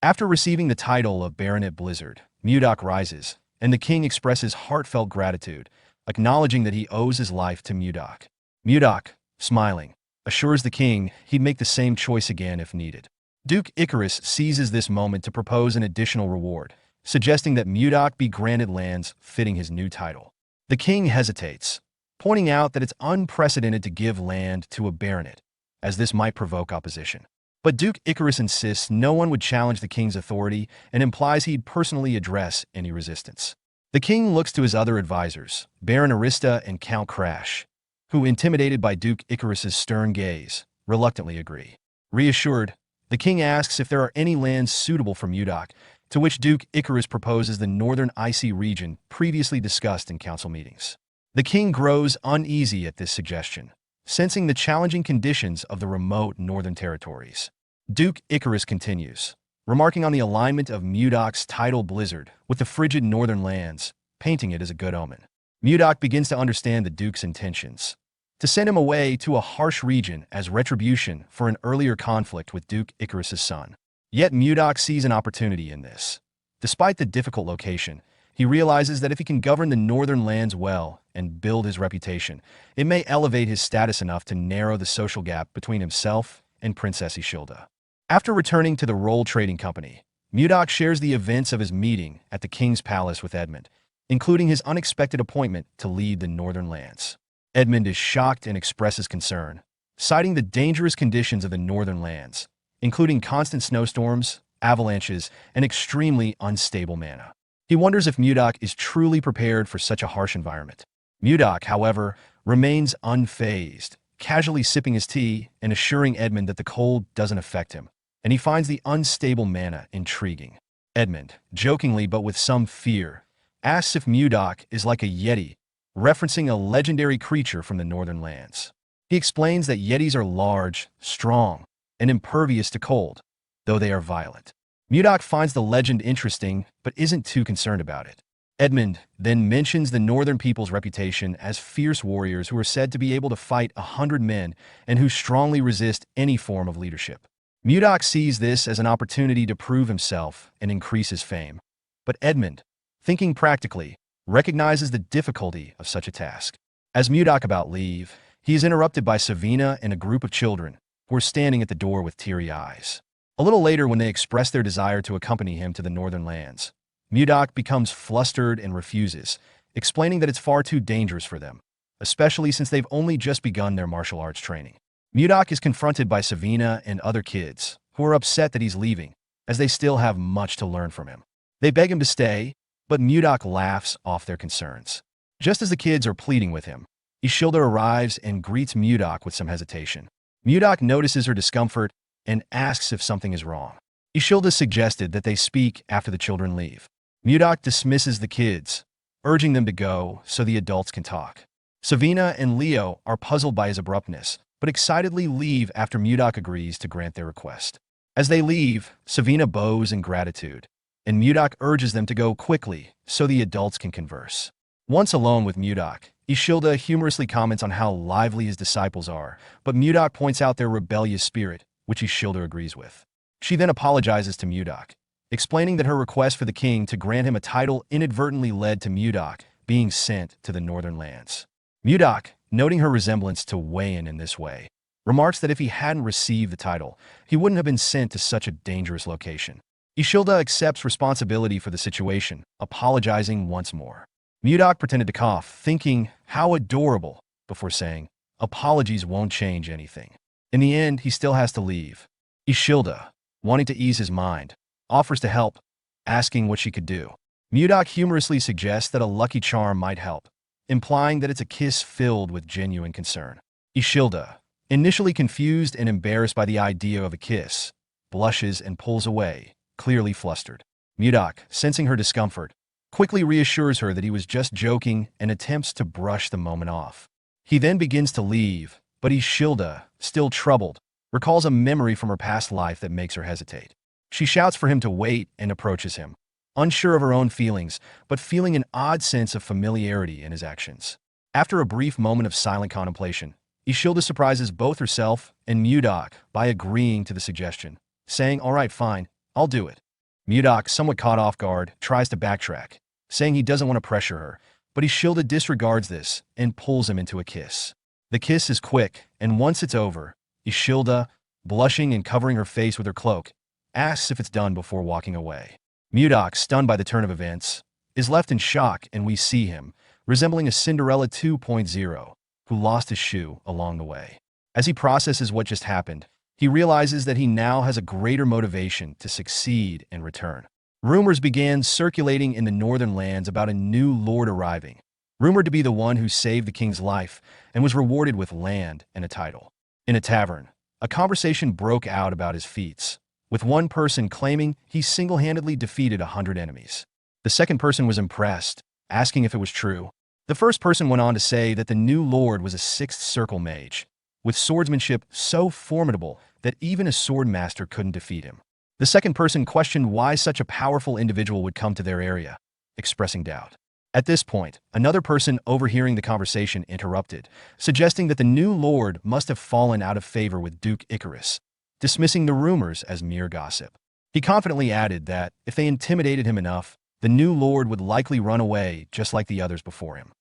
After receiving the title of Baronet Blizzard, Mudok rises, and the king expresses heartfelt gratitude, acknowledging that he owes his life to Mudok. Mudok, smiling, assures the king he'd make the same choice again if needed. Duke Icarus seizes this moment to propose an additional reward, suggesting that Mudok be granted lands fitting his new title. The king hesitates, pointing out that it's unprecedented to give land to a baronet, as this might provoke opposition. But Duke Icarus insists no one would challenge the king's authority and implies he'd personally address any resistance. The king looks to his other advisors, Baron Arista and Count Crash, who, intimidated by Duke Icarus's stern gaze, reluctantly agree. Reassured, the king asks if there are any lands suitable for Mudok, to which Duke Icarus proposes the northern icy region previously discussed in council meetings. The king grows uneasy at this suggestion, sensing the challenging conditions of the remote northern territories. Duke Icarus continues, remarking on the alignment of Mudok's title Blizzard with the frigid northern lands, painting it as a good omen. Mudok begins to understand the duke's intentions, to send him away to a harsh region as retribution for an earlier conflict with Duke Icarus's son. Yet Mudok sees an opportunity in this. Despite the difficult location, he realizes that if he can govern the northern lands well and build his reputation, it may elevate his status enough to narrow the social gap between himself and Princess Ishilda. After returning to the Roll Trading Company, Mudok shares the events of his meeting at the king's palace with Edmund, including his unexpected appointment to lead the northern lands. Edmund is shocked and expresses concern, citing the dangerous conditions of the northern lands, including constant snowstorms, avalanches, and extremely unstable mana. He wonders if Mudok is truly prepared for such a harsh environment. Mudok, however, remains unfazed, casually sipping his tea and assuring Edmund that the cold doesn't affect him, and he finds the unstable mana intriguing. Edmund, jokingly but with some fear, asks if Mudok is like a yeti, referencing a legendary creature from the northern lands. He explains that yetis are large, strong, and impervious to cold, though they are violent. Mudok finds the legend interesting, but isn't too concerned about it. Edmund then mentions the northern people's reputation as fierce warriors who are said to be able to fight 100 men and who strongly resist any form of leadership. Mudok sees this as an opportunity to prove himself and increase his fame. But Edmund, thinking practically, recognizes the difficulty of such a task. As Mudok about leave, he is interrupted by Savina and a group of children who are standing at the door with teary eyes. A little later, when they express their desire to accompany him to the northern lands, Mudok becomes flustered and refuses, explaining that it's far too dangerous for them, especially since they've only just begun their martial arts training. Mudok is confronted by Savina and other kids, who are upset that he's leaving, as they still have much to learn from him. They beg him to stay, but Mudok laughs off their concerns. Just as the kids are pleading with him, Ishilda arrives and greets Mudok with some hesitation. Mudok notices her discomfort and asks if something is wrong. Ishilda suggested that they speak after the children leave. Mudok dismisses the kids, urging them to go so the adults can talk. Savina and Leo are puzzled by his abruptness, but excitedly leave after Mudok agrees to grant their request. As they leave, Savina bows in gratitude, and Mudok urges them to go quickly so the adults can converse. Once alone with Mudok, Ishilda humorously comments on how lively his disciples are, but Mudok points out their rebellious spirit, which Ishilda agrees with. She then apologizes to Mudok, explaining that her request for the king to grant him a title inadvertently led to Mudok being sent to the northern lands. Mudok, noting her resemblance to Wayan in this way, remarks that if he hadn't received the title, he wouldn't have been sent to such a dangerous location. Ishilda accepts responsibility for the situation, apologizing once more. Mudok pretended to cough, thinking, how adorable, before saying, apologies won't change anything. In the end, he still has to leave. Ishilda, wanting to ease his mind, offers to help, asking what she could do. Mudok humorously suggests that a lucky charm might help, implying that it's a kiss filled with genuine concern. Ishilda, initially confused and embarrassed by the idea of a kiss, blushes and pulls away, clearly flustered. Mudok, sensing her discomfort, quickly reassures her that he was just joking and attempts to brush the moment off. He then begins to leave, but Ishilda, still troubled, recalls a memory from her past life that makes her hesitate. She shouts for him to wait and approaches him, unsure of her own feelings, but feeling an odd sense of familiarity in his actions. After a brief moment of silent contemplation, Ishilda surprises both herself and Mudok by agreeing to the suggestion, saying, all right, fine, I'll do it. Mudok, somewhat caught off guard, tries to backtrack, saying he doesn't want to pressure her, but Ishilda disregards this and pulls him into a kiss. The kiss is quick, and once it's over, Ishilda, blushing and covering her face with her cloak, asks if it's done before walking away. Mudok, stunned by the turn of events, is left in shock, and we see him, resembling a Cinderella 2.0, who lost his shoe along the way. As he processes what just happened, he realizes that he now has a greater motivation to succeed and return. Rumors began circulating in the northern lands about a new lord arriving, rumored to be the one who saved the king's life and was rewarded with land and a title. In a tavern, a conversation broke out about his feats, with one person claiming he single-handedly defeated 100 enemies. The second person was impressed, asking if it was true. The first person went on to say that the new lord was a sixth circle mage, with swordsmanship so formidable that even a swordmaster couldn't defeat him. The second person questioned why such a powerful individual would come to their area, expressing doubt. At this point, another person overhearing the conversation interrupted, suggesting that the new lord must have fallen out of favor with Duke Icarus, dismissing the rumors as mere gossip. He confidently added that, if they intimidated him enough, the new lord would likely run away just like the others before him.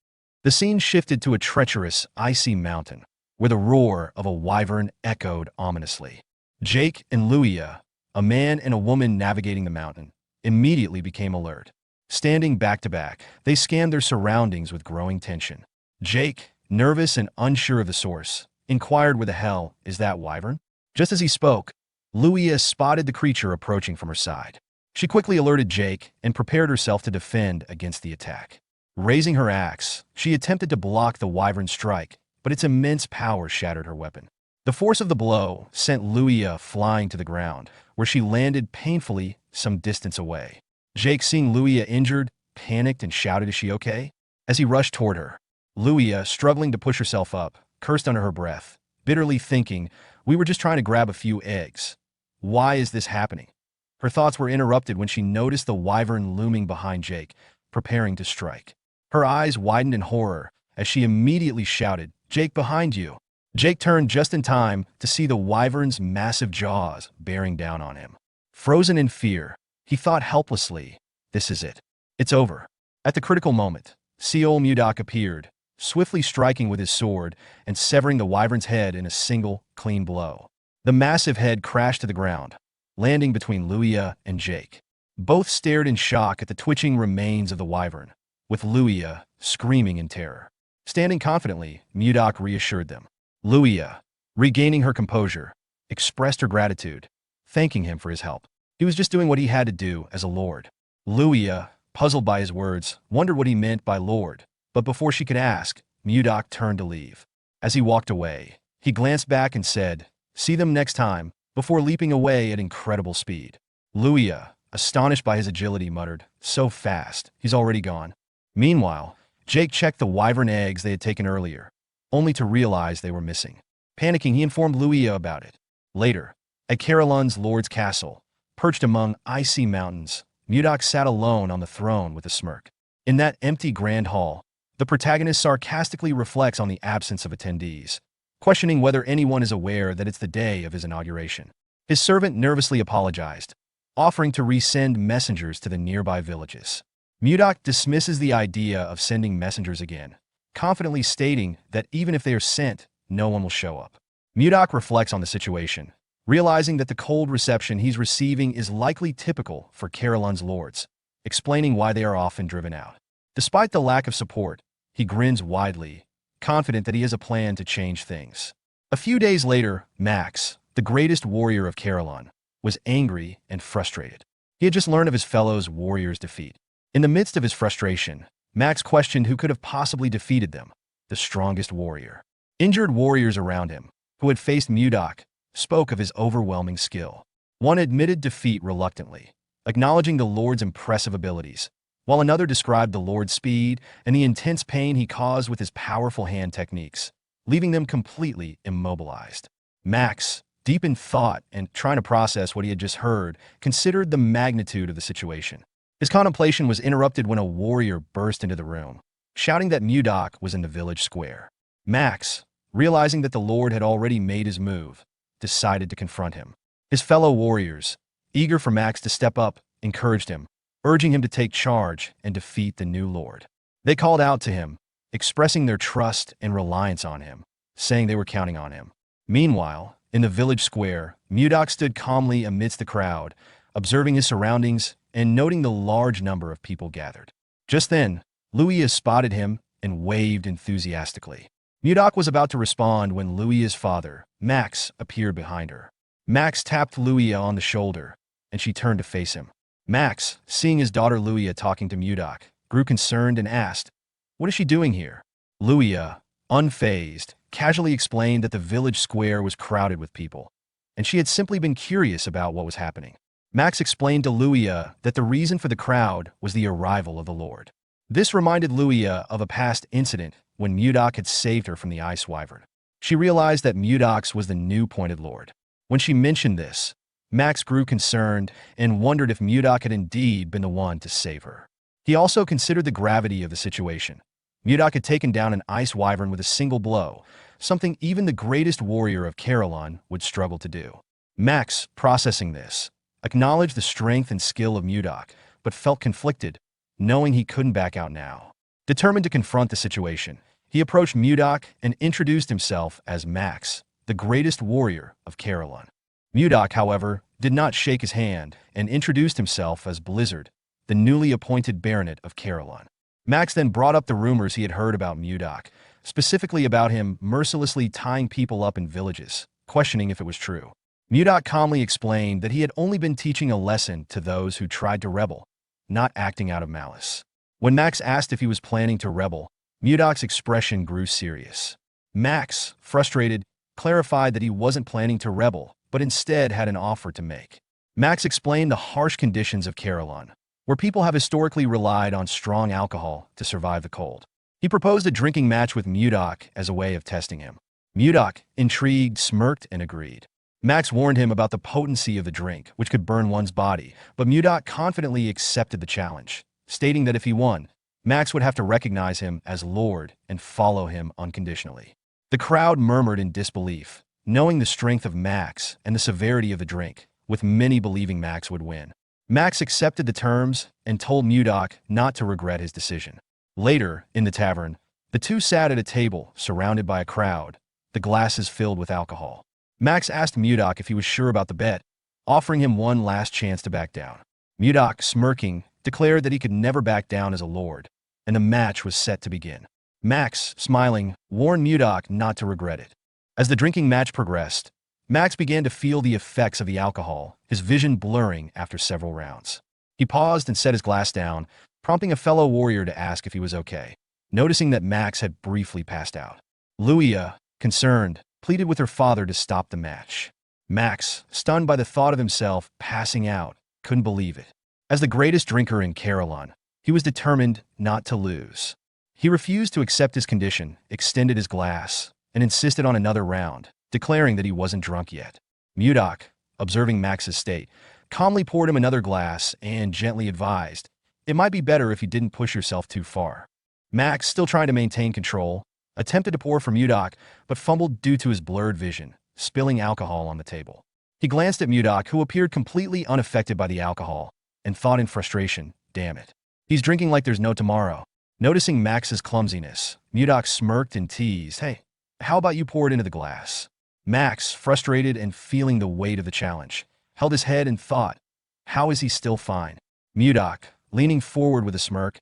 The scene shifted to a treacherous, icy mountain, where the roar of a wyvern echoed ominously. Jake and Luia, a man and a woman navigating the mountain, immediately became alert. Standing back to back, they scanned their surroundings with growing tension. Jake, nervous and unsure of the source, inquired, where the hell is that wyvern? Just as he spoke, Luia spotted the creature approaching from her side. She quickly alerted Jake and prepared herself to defend against the attack. Raising her axe, she attempted to block the wyvern's strike, but its immense power shattered her weapon. The force of the blow sent Luia flying to the ground, where she landed painfully some distance away. Jake, seeing Luia injured, panicked and shouted, is she okay? As he rushed toward her, Luia, struggling to push herself up, cursed under her breath, bitterly thinking, we were just trying to grab a few eggs. Why is this happening? Her thoughts were interrupted when she noticed the wyvern looming behind Jake, preparing to strike. Her eyes widened in horror as she immediately shouted, Jake, behind you. Jake turned just in time to see the wyvern's massive jaws bearing down on him. Frozen in fear, he thought helplessly, this is it. It's over. At the critical moment, Seol Mudok appeared, swiftly striking with his sword and severing the wyvern's head in a single, clean blow. The massive head crashed to the ground, landing between Luia and Jake. Both stared in shock at the twitching remains of the wyvern, with Luia screaming in terror. Standing confidently, Mudok reassured them. Luia, regaining her composure, expressed her gratitude, thanking him for his help. He was just doing what he had to do as a lord. Luia, puzzled by his words, wondered what he meant by lord, But before she could ask, Mudok turned to leave. As he walked away, he glanced back and said, "See them next time," before leaping away at incredible speed. Luia, astonished by his agility, muttered, "So fast, he's already gone." Meanwhile, Jake checked the wyvern eggs they had taken earlier, only to realize they were missing. Panicking, he informed Luia about it. Later, at Carolyn's lord's castle, perched among icy mountains, Mudok sat alone on the throne with a smirk. In that empty grand hall, the protagonist sarcastically reflects on the absence of attendees, questioning whether anyone is aware that it's the day of his inauguration. His servant nervously apologized, offering to resend messengers to the nearby villages. Mudok dismisses the idea of sending messengers again, confidently stating that even if they are sent, no one will show up. Mudok reflects on the situation, realizing that the cold reception he's receiving is likely typical for Carolyn's lords, explaining why they are often driven out. Despite the lack of support, he grins widely, confident that he has a plan to change things. A few days later, Max, the greatest warrior of Carolyn, was angry and frustrated. He had just learned of his fellow's warrior's defeat. In the midst of his frustration, Max questioned who could have possibly defeated them, the strongest warrior. Injured warriors around him, who had faced Mudok, spoke of his overwhelming skill. One admitted defeat reluctantly, acknowledging the Lord's impressive abilities, while another described the Lord's speed and the intense pain he caused with his powerful hand techniques, leaving them completely immobilized. Max, deep in thought and trying to process what he had just heard, considered the magnitude of the situation. His contemplation was interrupted when a warrior burst into the room, shouting that Mudok was in the village square. Max, realizing that the Lord had already made his move, decided to confront him. His fellow warriors, eager for Max to step up, encouraged him, urging him to take charge and defeat the new Lord. They called out to him, expressing their trust and reliance on him, saying they were counting on him. Meanwhile, in the village square, Mudok stood calmly amidst the crowd, observing his surroundings and noting the large number of people gathered. Just then, Luia spotted him and waved enthusiastically. Mudok was about to respond when Luia's father, Max, appeared behind her. Max tapped Luia on the shoulder, and she turned to face him. Max, seeing his daughter Luia talking to Mudok, grew concerned and asked, "What is she doing here?" Luia, unfazed, casually explained that the village square was crowded with people, and she had simply been curious about what was happening. Max explained to Luia that the reason for the crowd was the arrival of the Lord. This reminded Luia of a past incident when Mudok had saved her from the ice wyvern. She realized that Mudok's was the new pointed Lord. When she mentioned this, Max grew concerned and wondered if Mudok had indeed been the one to save her. He also considered the gravity of the situation. Mudok had taken down an ice wyvern with a single blow, something even the greatest warrior of Carolyn would struggle to do. Max, processing this, acknowledged the strength and skill of Mudok, but felt conflicted, knowing he couldn't back out now. Determined to confront the situation, he approached Mudok and introduced himself as Max, the greatest warrior of Carolyn. Mudok, however, did not shake his hand and introduced himself as Blizzard, the newly appointed Baronet of Carolyn. Max then brought up the rumors he had heard about Mudok, specifically about him mercilessly tying people up in villages, questioning if it was true. Mudok calmly explained that he had only been teaching a lesson to those who tried to rebel, not acting out of malice. When Max asked if he was planning to rebel, Mudok's expression grew serious. Max, frustrated, clarified that he wasn't planning to rebel, but instead had an offer to make. Max explained the harsh conditions of Carolyn, where people have historically relied on strong alcohol to survive the cold. He proposed a drinking match with Mudok as a way of testing him. Mudok, intrigued, smirked and agreed. Max warned him about the potency of the drink, which could burn one's body, but Mudok confidently accepted the challenge, stating that if he won, Max would have to recognize him as Lord and follow him unconditionally. The crowd murmured in disbelief, knowing the strength of Max and the severity of the drink, with many believing Max would win. Max accepted the terms and told Mudok not to regret his decision. Later, in the tavern, the two sat at a table surrounded by a crowd, the glasses filled with alcohol. Max asked Mudok if he was sure about the bet, offering him one last chance to back down. Mudok, smirking, declared that he could never back down as a lord, and the match was set to begin. Max, smiling, warned Mudok not to regret it. As the drinking match progressed, Max began to feel the effects of the alcohol, his vision blurring after several rounds. He paused and set his glass down, prompting a fellow warrior to ask if he was okay. noticing that Max had briefly passed out. Luia, concerned, pleaded with her father to stop the match. Max, stunned by the thought of himself passing out, couldn't believe it. As the greatest drinker in Carolyn, he was determined not to lose. He refused to accept his condition, extended his glass, and insisted on another round, declaring that he wasn't drunk yet. Mudok, observing Max's state, calmly poured him another glass and gently advised, "It might be better if you didn't push yourself too far." Max, still trying to maintain control, attempted to pour for Mudok, but fumbled due to his blurred vision, spilling alcohol on the table. He glanced at Mudok, who appeared completely unaffected by the alcohol, and thought in frustration, "Damn it. He's drinking like there's no tomorrow." Noticing Max's clumsiness, Mudok smirked and teased, "Hey, how about you pour it into the glass?" Max, frustrated and feeling the weight of the challenge, held his head and thought, "How is he still fine?" Mudok, leaning forward with a smirk,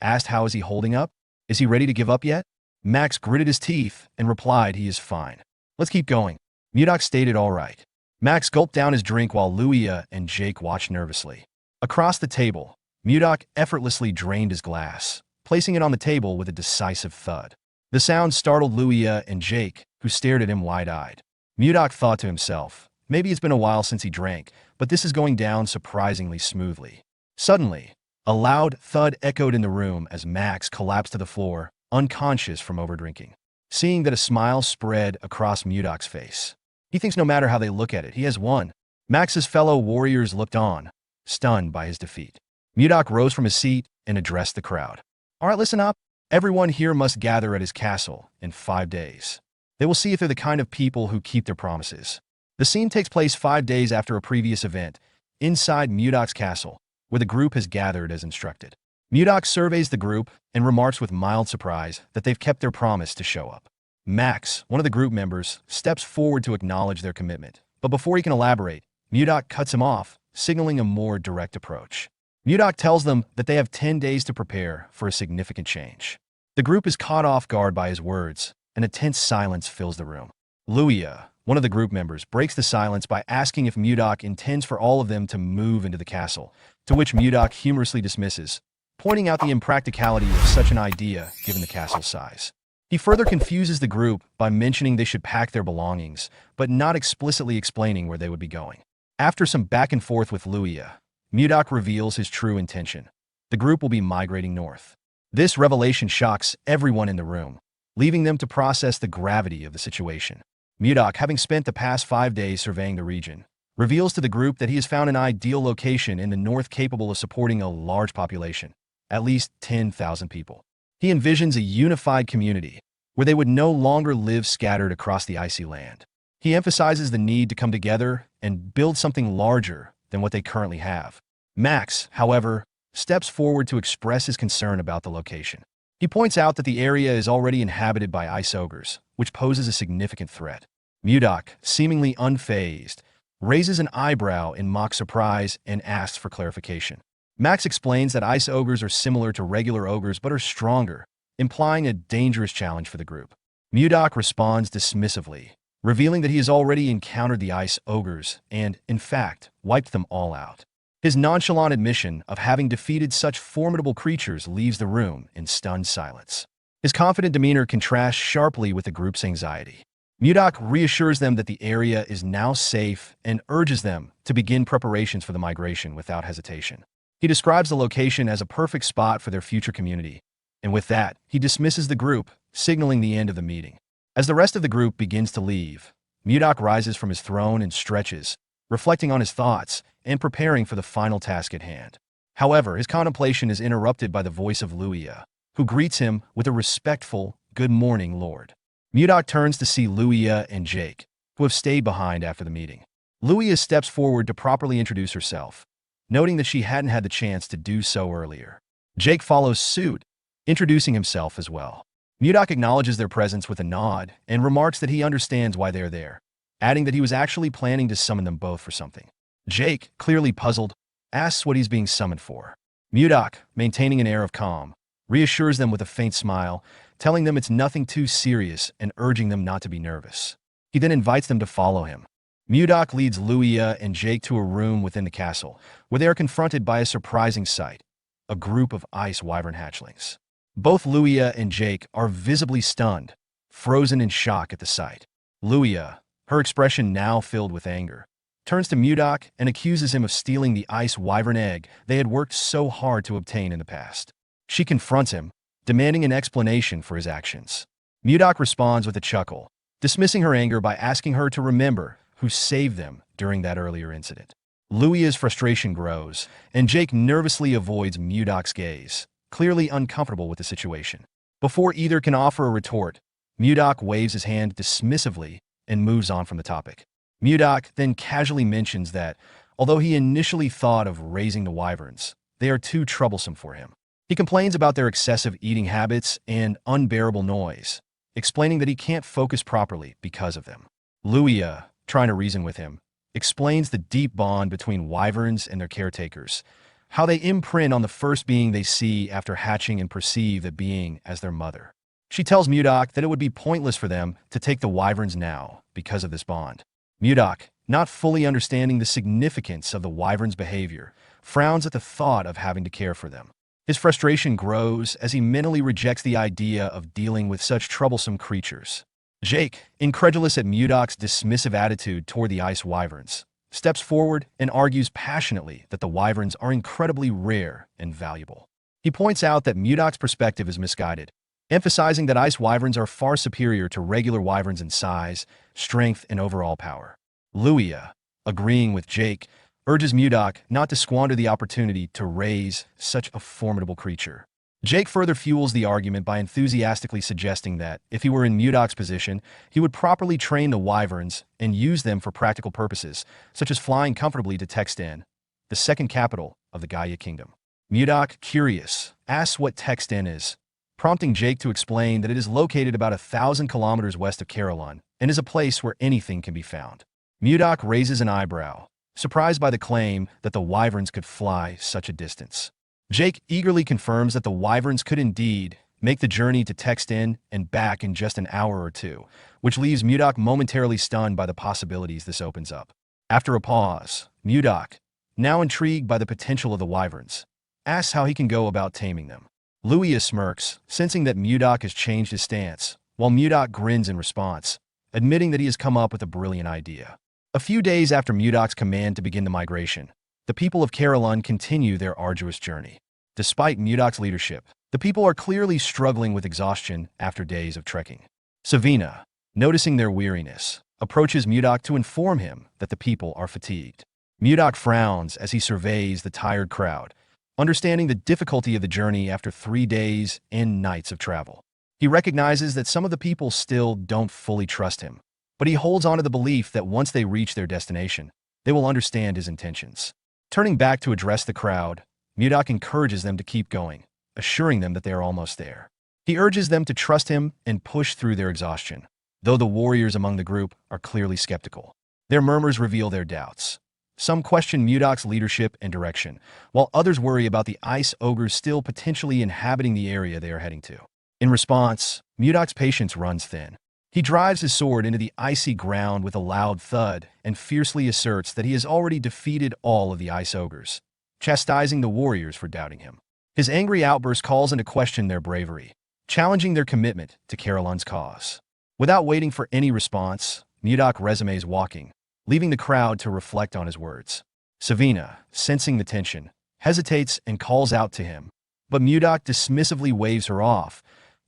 asked, "How is he holding up? Is he ready to give up yet?" Max gritted his teeth and replied, "He is fine. Let's keep going." Mudok stated, "All right." Max gulped down his drink while Luia and Jake watched nervously. Across the table, Mudok effortlessly drained his glass, placing it on the table with a decisive thud. The sound startled Luia and Jake, who stared at him wide-eyed. Mudok thought to himself, maybe it's been a while since he drank, but this is going down surprisingly smoothly. Suddenly, a loud thud echoed in the room as Max collapsed to the floor, unconscious from overdrinking. Seeing that, a smile spread across Mudok's face. He thinks no matter how they look at it, he has won. Max's fellow warriors looked on, stunned by his defeat. Mudok rose from his seat and addressed the crowd. "All right, listen up. Everyone here must gather at his castle in 5 days. They will see if they're the kind of people who keep their promises." The scene takes place 5 days after a previous event, inside Mudok's castle, where the group has gathered as instructed. Mudok surveys the group and remarks with mild surprise that they've kept their promise to show up. Max, one of the group members, steps forward to acknowledge their commitment, but before he can elaborate, Mudok cuts him off, signaling a more direct approach. Mudok tells them that they have 10 days to prepare for a significant change. The group is caught off guard by his words, and a tense silence fills the room. Luia, one of the group members, breaks the silence by asking if Mudok intends for all of them to move into the castle, to which Mudok humorously dismisses, pointing out the impracticality of such an idea given the castle's size. He further confuses the group by mentioning they should pack their belongings, but not explicitly explaining where they would be going. After some back and forth with Luia, Mudok reveals his true intention. The group will be migrating north. This revelation shocks everyone in the room, leaving them to process the gravity of the situation. Mudok, having spent the past 5 days surveying the region, reveals to the group that he has found an ideal location in the north capable of supporting a large population, at least 10,000 people. He envisions a unified community where they would no longer live scattered across the icy land. He emphasizes the need to come together and build something larger than what they currently have. Max, however, steps forward to express his concern about the location. He points out that the area is already inhabited by ice ogres, which poses a significant threat. Mudok, seemingly unfazed, raises an eyebrow in mock surprise and asks for clarification. Max explains that ice ogres are similar to regular ogres but are stronger, implying a dangerous challenge for the group. Mudok responds dismissively, revealing that he has already encountered the ice ogres and, in fact, wiped them all out. His nonchalant admission of having defeated such formidable creatures leaves the room in stunned silence. His confident demeanor contrasts sharply with the group's anxiety. Mudok reassures them that the area is now safe and urges them to begin preparations for the migration without hesitation. He describes the location as a perfect spot for their future community, and with that, he dismisses the group, signaling the end of the meeting. As the rest of the group begins to leave, Mudok rises from his throne and stretches, reflecting on his thoughts and preparing for the final task at hand. However, his contemplation is interrupted by the voice of Luia, who greets him with a respectful, "Good morning, Lord." Mudok turns to see Luia and Jake, who have stayed behind after the meeting. Luia steps forward to properly introduce herself, noting that she hadn't had the chance to do so earlier. Jake follows suit, introducing himself as well. Mudok acknowledges their presence with a nod and remarks that he understands why they are there, adding that he was actually planning to summon them both for something. Jake, clearly puzzled, asks what he's being summoned for. Mudok, maintaining an air of calm, reassures them with a faint smile, telling them it's nothing too serious and urging them not to be nervous. He then invites them to follow him. Mudok leads Luia and Jake to a room within the castle, where they are confronted by a surprising sight, a group of ice wyvern hatchlings. Both Luia and Jake are visibly stunned, frozen in shock at the sight. Luia, her expression now filled with anger, turns to Mudok and accuses him of stealing the ice wyvern egg they had worked so hard to obtain in the past. She confronts him, demanding an explanation for his actions. Mudok responds with a chuckle, dismissing her anger by asking her to remember who saved them during that earlier incident. Luia's frustration grows, and Jake nervously avoids Mudok's gaze, clearly uncomfortable with the situation. Before either can offer a retort, Mudok waves his hand dismissively and moves on from the topic. Mudok then casually mentions that, although he initially thought of raising the wyverns, they are too troublesome for him. He complains about their excessive eating habits and unbearable noise, explaining that he can't focus properly because of them. Luia, trying to reason with him, explains the deep bond between wyverns and their caretakers, how they imprint on the first being they see after hatching and perceive that being as their mother. She tells Mudok that it would be pointless for them to take the wyverns now because of this bond. Mudok, not fully understanding the significance of the wyvern's behavior, frowns at the thought of having to care for them. His frustration grows as he mentally rejects the idea of dealing with such troublesome creatures. Jake, incredulous at Mudok's dismissive attitude toward the ice wyverns, steps forward and argues passionately that the wyverns are incredibly rare and valuable. He points out that Mudok's perspective is misguided, emphasizing that ice wyverns are far superior to regular wyverns in size, strength, and overall power. Luia, agreeing with Jake, urges Mudok not to squander the opportunity to raise such a formidable creature. Jake further fuels the argument by enthusiastically suggesting that, if he were in Mudok's position, he would properly train the wyverns and use them for practical purposes, such as flying comfortably to Texten, the second capital of the Gaia Kingdom. Mudok, curious, asks what Texten is, prompting Jake to explain that it is located about 1,000 kilometers west of Carolyn and is a place where anything can be found. Mudok raises an eyebrow, surprised by the claim that the wyverns could fly such a distance. Jake eagerly confirms that the wyverns could indeed make the journey to Texten and back in just an hour or two, which leaves Mudok momentarily stunned by the possibilities this opens up. After a pause, Mudok, now intrigued by the potential of the wyverns, asks how he can go about taming them. Luia smirks, sensing that Mudok has changed his stance, while Mudok grins in response, admitting that he has come up with a brilliant idea. A few days after Mudok's command to begin the migration, the people of Carolyn continue their arduous journey. Despite Mudok's leadership, the people are clearly struggling with exhaustion after days of trekking. Savina, noticing their weariness, approaches Mudok to inform him that the people are fatigued. Mudok frowns as he surveys the tired crowd, understanding the difficulty of the journey after 3 days and nights of travel. He recognizes that some of the people still don't fully trust him, but he holds on to the belief that once they reach their destination, they will understand his intentions. Turning back to address the crowd, Mudok encourages them to keep going, assuring them that they are almost there. He urges them to trust him and push through their exhaustion, though the warriors among the group are clearly skeptical. Their murmurs reveal their doubts. Some question Mudok's leadership and direction, while others worry about the ice ogres still potentially inhabiting the area they are heading to. In response, Mudok's patience runs thin. He drives his sword into the icy ground with a loud thud and fiercely asserts that he has already defeated all of the ice ogres, chastising the warriors for doubting him. His angry outburst calls into question their bravery, challenging their commitment to Carolyn's cause. Without waiting for any response, Mudok resumes walking, leaving the crowd to reflect on his words. Savina, sensing the tension, hesitates and calls out to him, but Mudok dismissively waves her off,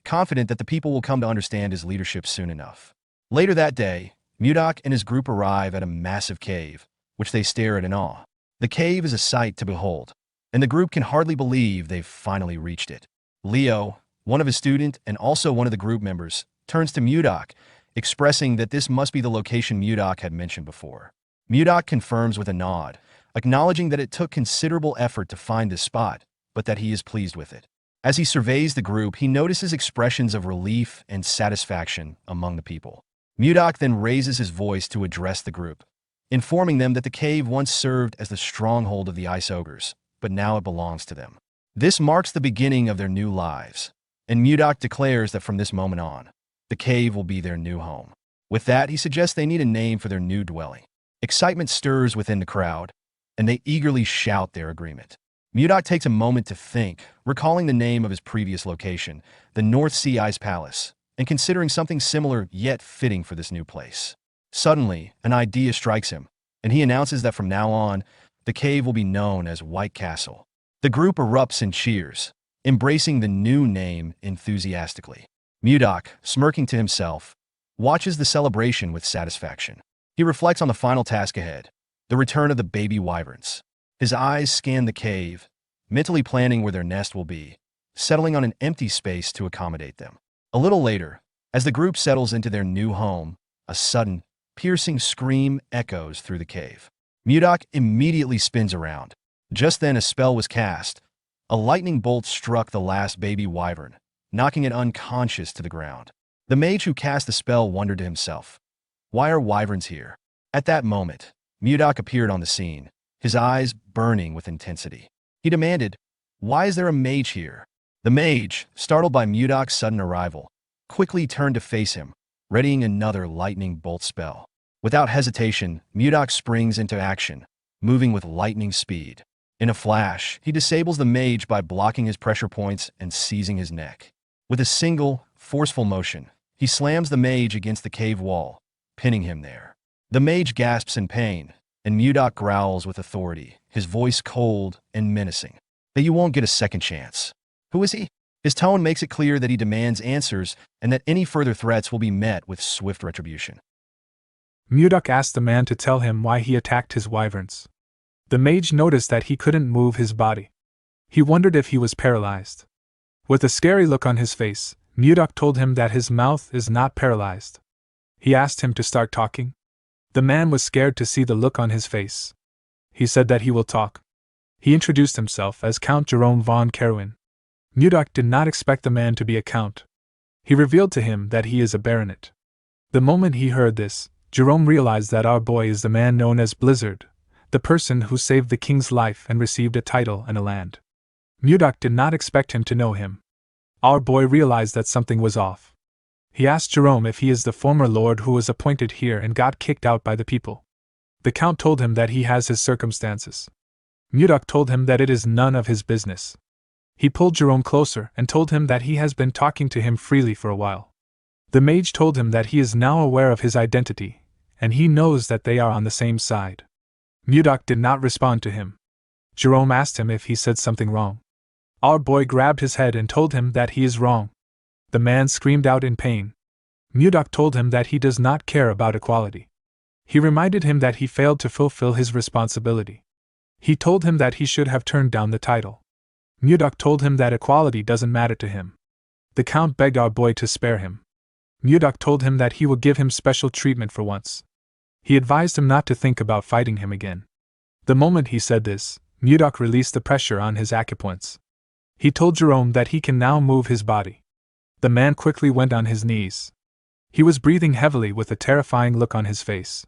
confident that the people will come to understand his leadership soon enough. Later that day, Mudok and his group arrive at a massive cave, which they stare at in awe. The cave is a sight to behold, and the group can hardly believe they've finally reached it. Leo, one of his students and also one of the group members, turns to Mudok, expressing that this must be the location Mudok had mentioned before. Mudok confirms with a nod, acknowledging that it took considerable effort to find this spot, but that he is pleased with it. As he surveys the group, he notices expressions of relief and satisfaction among the people. Mudok then raises his voice to address the group, informing them that the cave once served as the stronghold of the ice ogres, but now it belongs to them. This marks the beginning of their new lives, and Mudok declares that from this moment on, the cave will be their new home. With that, he suggests they need a name for their new dwelling. Excitement stirs within the crowd, and they eagerly shout their agreement. Mudok takes a moment to think, recalling the name of his previous location, the North Sea Ice Palace, and considering something similar yet fitting for this new place. Suddenly, an idea strikes him, and he announces that from now on, the cave will be known as White Castle. The group erupts in cheers, embracing the new name enthusiastically. Mudok, smirking to himself, watches the celebration with satisfaction. He reflects on the final task ahead, the return of the baby wyverns. His eyes scan the cave, mentally planning where their nest will be, settling on an empty space to accommodate them. A little later, as the group settles into their new home, a sudden, piercing scream echoes through the cave. Mudok immediately spins around. Just then a spell was cast. A lightning bolt struck the last baby wyvern, knocking it unconscious to the ground. The mage who cast the spell wondered to himself, "Why are wyverns here?" At that moment, Mudok appeared on the scene, his eyes burning with intensity. He demanded, "Why is there a mage here?" The mage, startled by Mudok's sudden arrival, quickly turned to face him, readying another lightning bolt spell. Without hesitation, Mudok springs into action, moving with lightning speed. In a flash, he disables the mage by blocking his pressure points and seizing his neck. With a single, forceful motion, he slams the mage against the cave wall, pinning him there. The mage gasps in pain, and Mudok growls with authority, his voice cold and menacing. "That you won't get a second chance. Who is he?" His tone makes it clear that he demands answers and that any further threats will be met with swift retribution. Mudok asked the man to tell him why he attacked his wyverns. The mage noticed that he couldn't move his body. He wondered if he was paralyzed. With a scary look on his face, Mudok told him that his mouth is not paralyzed. He asked him to start talking. The man was scared to see the look on his face. He said that he will talk. He introduced himself as Count Jerome von Kerwin. Mudok did not expect the man to be a count. He revealed to him that he is a baronet. The moment he heard this, Jerome realized that our boy is the man known as Blizzard, the person who saved the king's life and received a title and a land. Mudok did not expect him to know him. Our boy realized that something was off. He asked Jerome if he is the former lord who was appointed here and got kicked out by the people. The count told him that he has his circumstances. Mudok told him that it is none of his business. He pulled Jerome closer and told him that he has been talking to him freely for a while. The mage told him that he is now aware of his identity, and he knows that they are on the same side. Mudok did not respond to him. Jerome asked him if he said something wrong. Our boy grabbed his head and told him that he is wrong. The man screamed out in pain. Mudok told him that he does not care about equality. He reminded him that he failed to fulfill his responsibility. He told him that he should have turned down the title. Mudok told him that equality doesn't matter to him. The count begged our boy to spare him. Mudok told him that he would give him special treatment for once. He advised him not to think about fighting him again. The moment he said this, Mudok released the pressure on his acupoints. He told Jerome that he can now move his body. The man quickly went on his knees. He was breathing heavily with a terrifying look on his face.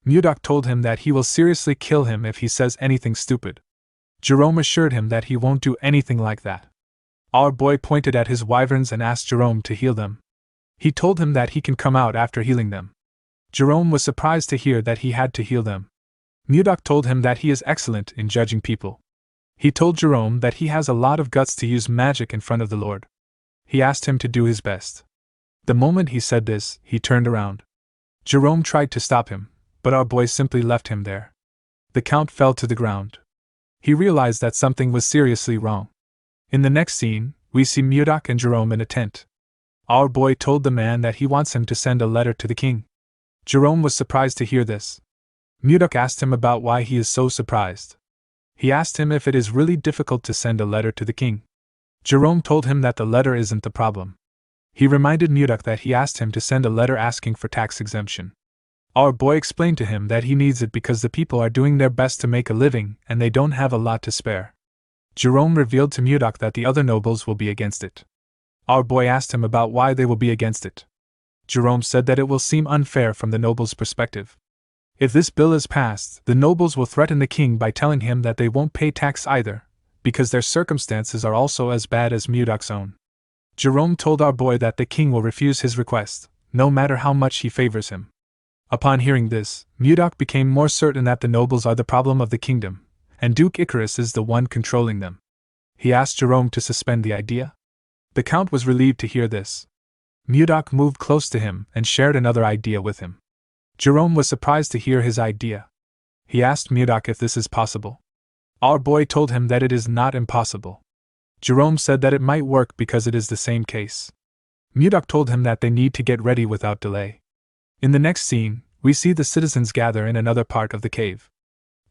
Mudok told him that he will seriously kill him if he says anything stupid. Jerome assured him that he won't do anything like that. Our boy pointed at his wyverns and asked Jerome to heal them. He told him that he can come out after healing them. Jerome was surprised to hear that he had to heal them. Mudok told him that he is excellent in judging people. He told Jerome that he has a lot of guts to use magic in front of the Lord. He asked him to do his best. The moment he said this, he turned around. Jerome tried to stop him, but our boy simply left him there. The count fell to the ground. He realized that something was seriously wrong. In the next scene, we see Mudok and Jerome in a tent. Our boy told the man that he wants him to send a letter to the king. Jerome was surprised to hear this. Mudok asked him about why he is so surprised. He asked him if it is really difficult to send a letter to the king. Jerome told him that the letter isn't the problem. He reminded Mudok that he asked him to send a letter asking for tax exemption. Our boy explained to him that he needs it because the people are doing their best to make a living and they don't have a lot to spare. Jerome revealed to Mudok that the other nobles will be against it. Our boy asked him about why they will be against it. Jerome said that it will seem unfair from the nobles' perspective. If this bill is passed, the nobles will threaten the king by telling him that they won't pay tax either, because their circumstances are also as bad as Mudok's own. Jerome told our boy that the king will refuse his request, no matter how much he favors him. Upon hearing this, Mudok became more certain that the nobles are the problem of the kingdom, and Duke Icarus is the one controlling them. He asked Jerome to suspend the idea. The Count was relieved to hear this. Mudok moved close to him and shared another idea with him. Jerome was surprised to hear his idea. He asked Mudok if this is possible. Our boy told him that it is not impossible. Jerome said that it might work because it is the same case. Mudok told him that they need to get ready without delay. In the next scene, we see the citizens gather in another part of the cave.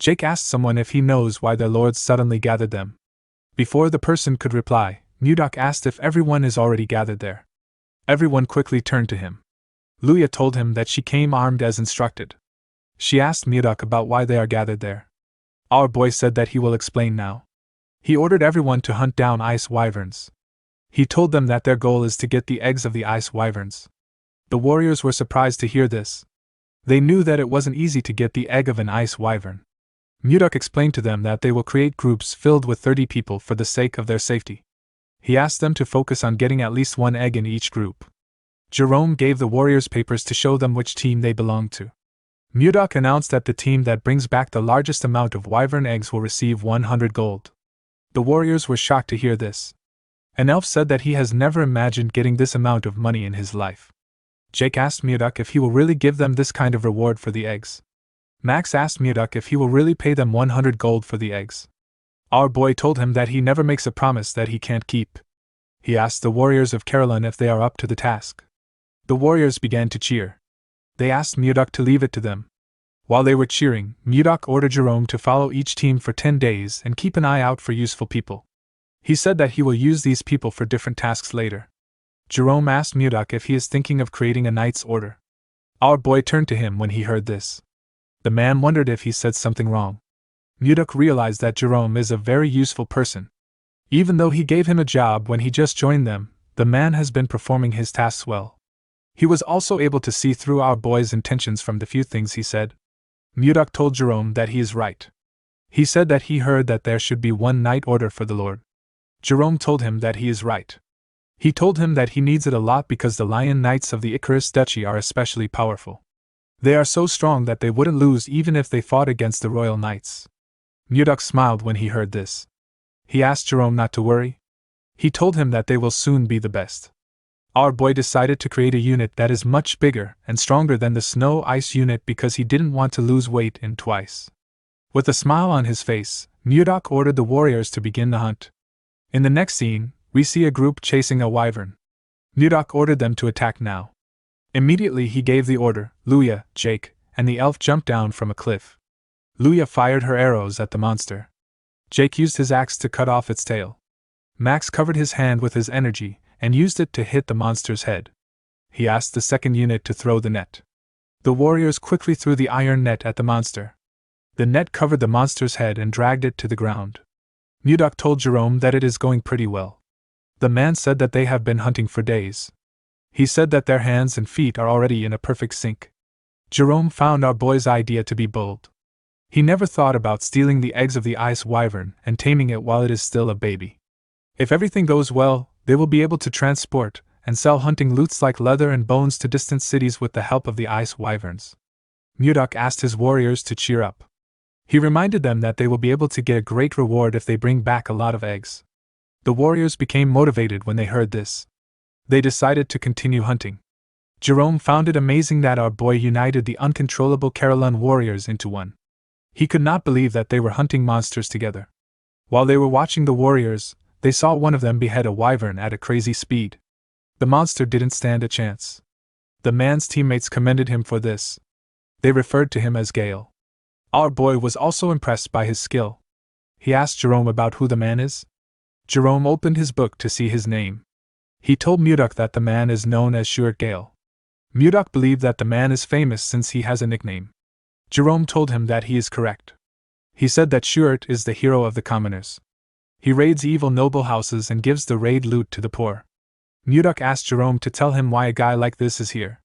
Jake asked someone if he knows why their lords suddenly gathered them. Before the person could reply, Mudok asked if everyone is already gathered there. Everyone quickly turned to him. Luya told him that she came armed as instructed. She asked Mudok about why they are gathered there. Our boy said that he will explain now. He ordered everyone to hunt down ice wyverns. He told them that their goal is to get the eggs of the ice wyverns. The warriors were surprised to hear this. They knew that it wasn't easy to get the egg of an ice wyvern. Mudok explained to them that they will create groups filled with 30 people for the sake of their safety. He asked them to focus on getting at least one egg in each group. Jerome gave the warriors papers to show them which team they belonged to. Mudok announced that the team that brings back the largest amount of wyvern eggs will receive 100 gold. The warriors were shocked to hear this. An elf said that he has never imagined getting this amount of money in his life. Jake asked Mudok if he will really give them this kind of reward for the eggs. Max asked Mudok if he will really pay them 100 gold for the eggs. Our boy told him that he never makes a promise that he can't keep. He asked the warriors of Caroline if they are up to the task. The warriors began to cheer. They asked Mudok to leave it to them. While they were cheering, Mudok ordered Jerome to follow each team for 10 days and keep an eye out for useful people. He said that he will use these people for different tasks later. Jerome asked Mudok if he is thinking of creating a knight's order. Our boy turned to him when he heard this. The man wondered if he said something wrong. Mudok realized that Jerome is a very useful person. Even though he gave him a job when he just joined them, the man has been performing his tasks well. He was also able to see through our boy's intentions from the few things he said. Mudok told Jerome that he is right. He said that he heard that there should be one knight order for the Lord. Jerome told him that he is right. He told him that he needs it a lot because the Lion Knights of the Icarus Duchy are especially powerful. They are so strong that they wouldn't lose even if they fought against the Royal Knights. Mudok smiled when he heard this. He asked Jerome not to worry. He told him that they will soon be the best. Our boy decided to create a unit that is much bigger and stronger than the Snow Ice unit because he didn't want to lose weight in twice. With a smile on his face, Mudok ordered the warriors to begin the hunt. In the next scene, we see a group chasing a wyvern. Mudok ordered them to attack now. Immediately he gave the order. Luya, Jake, and the elf jumped down from a cliff. Luya fired her arrows at the monster. Jake used his axe to cut off its tail. Max covered his hand with his energy and used it to hit the monster's head. He asked the second unit to throw the net. The warriors quickly threw the iron net at the monster. The net covered the monster's head and dragged it to the ground. Mudok told Jerome that it is going pretty well. The man said that they have been hunting for days. He said that their hands and feet are already in a perfect sync. Jerome found our boy's idea to be bold. He never thought about stealing the eggs of the ice wyvern and taming it while it is still a baby. If everything goes well, they will be able to transport and sell hunting loots like leather and bones to distant cities with the help of the ice wyverns. Mudok asked his warriors to cheer up. He reminded them that they will be able to get a great reward if they bring back a lot of eggs. The warriors became motivated when they heard this. They decided to continue hunting. Jerome found it amazing that our boy united the uncontrollable Caroline warriors into one. He could not believe that they were hunting monsters together. While they were watching the warriors, they saw one of them behead a wyvern at a crazy speed. The monster didn't stand a chance. The man's teammates commended him for this. They referred to him as Gale. Our boy was also impressed by his skill. He asked Jerome about who the man is. Jerome opened his book to see his name. He told Mudok that the man is known as Stuart Gale. Mudok believed that the man is famous since he has a nickname. Jerome told him that he is correct. He said that Stuart is the hero of the commoners. He raids evil noble houses and gives the raid loot to the poor. Mudok asked Jerome to tell him why a guy like this is here.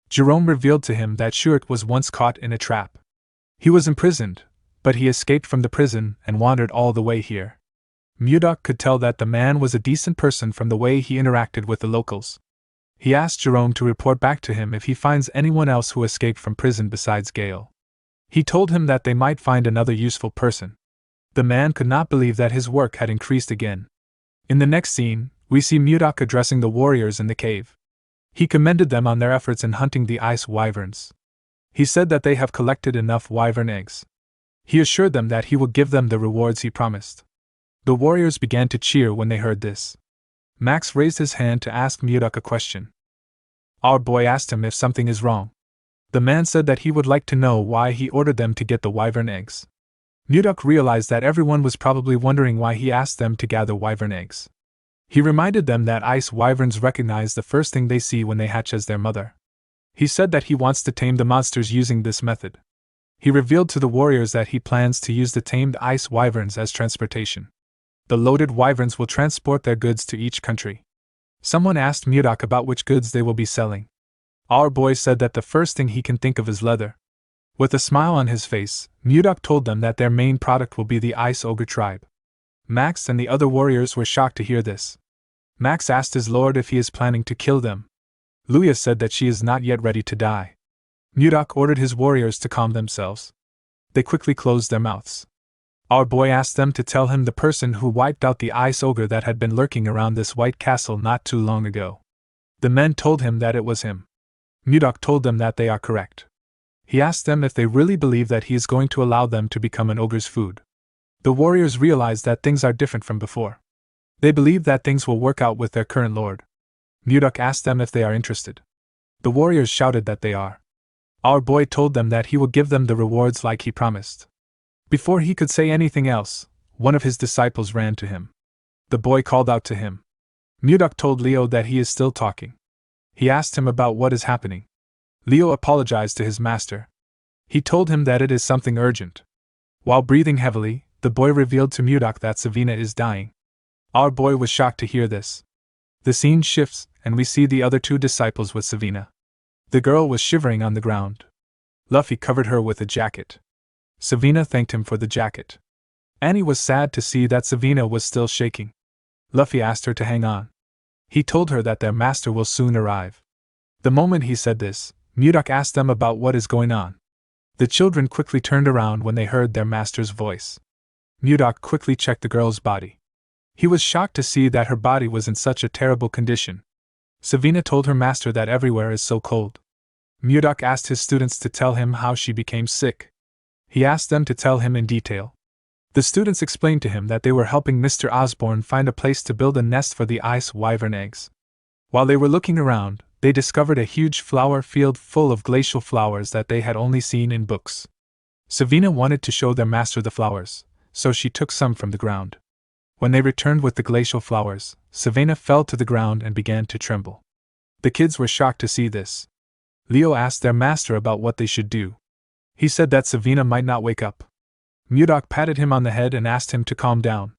Jerome revealed to him that Stuart was once caught in a trap. He was imprisoned, but he escaped from the prison and wandered all the way here. Mudok could tell that the man was a decent person from the way he interacted with the locals. He asked Jerome to report back to him if he finds anyone else who escaped from prison besides Gale. He told him that they might find another useful person. The man could not believe that his work had increased again. In the next scene, we see Mudok addressing the warriors in the cave. He commended them on their efforts in hunting the ice wyverns. He said that they have collected enough wyvern eggs. He assured them that he will give them the rewards he promised. The warriors began to cheer when they heard this. Max raised his hand to ask Mudok a question. Our boy asked him if something is wrong. The man said that he would like to know why he ordered them to get the wyvern eggs. Mudok realized that everyone was probably wondering why he asked them to gather wyvern eggs. He reminded them that ice wyverns recognize the first thing they see when they hatch as their mother. He said that he wants to tame the monsters using this method. He revealed to the warriors that he plans to use the tamed ice wyverns as transportation. The loaded wyverns will transport their goods to each country. Someone asked Mudok about which goods they will be selling. Our boy said that the first thing he can think of is leather. With a smile on his face, Mudok told them that their main product will be the Ice Ogre tribe. Max and the other warriors were shocked to hear this. Max asked his lord if he is planning to kill them. Luya said that she is not yet ready to die. Mudok ordered his warriors to calm themselves. They quickly closed their mouths. Our boy asked them to tell him the person who wiped out the ice ogre that had been lurking around this white castle not too long ago. The men told him that it was him. Mudok told them that they are correct. He asked them if they really believe that he is going to allow them to become an ogre's food. The warriors realized that things are different from before. They believe that things will work out with their current lord. Mudok asked them if they are interested. The warriors shouted that they are. Our boy told them that he will give them the rewards like he promised. Before he could say anything else, one of his disciples ran to him. The boy called out to him. Mudok told Leo that he is still talking. He asked him about what is happening. Leo apologized to his master. He told him that it is something urgent. While breathing heavily, the boy revealed to Mudok that Savina is dying. Our boy was shocked to hear this. The scene shifts, and we see the other two disciples with Savina. The girl was shivering on the ground. Luffy covered her with a jacket. Savina thanked him for the jacket. Annie was sad to see that Savina was still shaking. Luffy asked her to hang on. He told her that their master will soon arrive. The moment he said this, Mudok asked them about what is going on. The children quickly turned around when they heard their master's voice. Mudok quickly checked the girl's body. He was shocked to see that her body was in such a terrible condition. Savina told her master that everywhere is so cold. Mudok asked his students to tell him how she became sick. He asked them to tell him in detail. The students explained to him that they were helping Mr. Osborne find a place to build a nest for the ice wyvern eggs. While they were looking around, they discovered a huge flower field full of glacial flowers that they had only seen in books. Savina wanted to show their master the flowers, so she took some from the ground. When they returned with the glacial flowers, Savina fell to the ground and began to tremble. The kids were shocked to see this. Leo asked their master about what they should do. He said that Savina might not wake up. Mudok patted him on the head and asked him to calm down.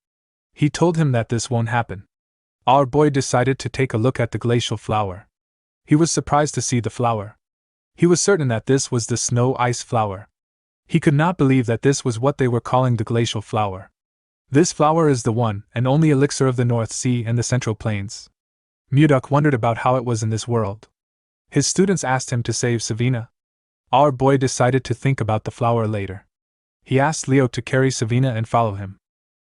He told him that this won't happen. Our boy decided to take a look at the glacial flower. He was surprised to see the flower. He was certain that this was the snow ice flower. He could not believe that this was what they were calling the glacial flower. This flower is the one and only elixir of the North Sea and the Central Plains. Mudok wondered about how it was in this world. His students asked him to save Savina. Our boy decided to think about the flower later. He asked Leo to carry Savina and follow him.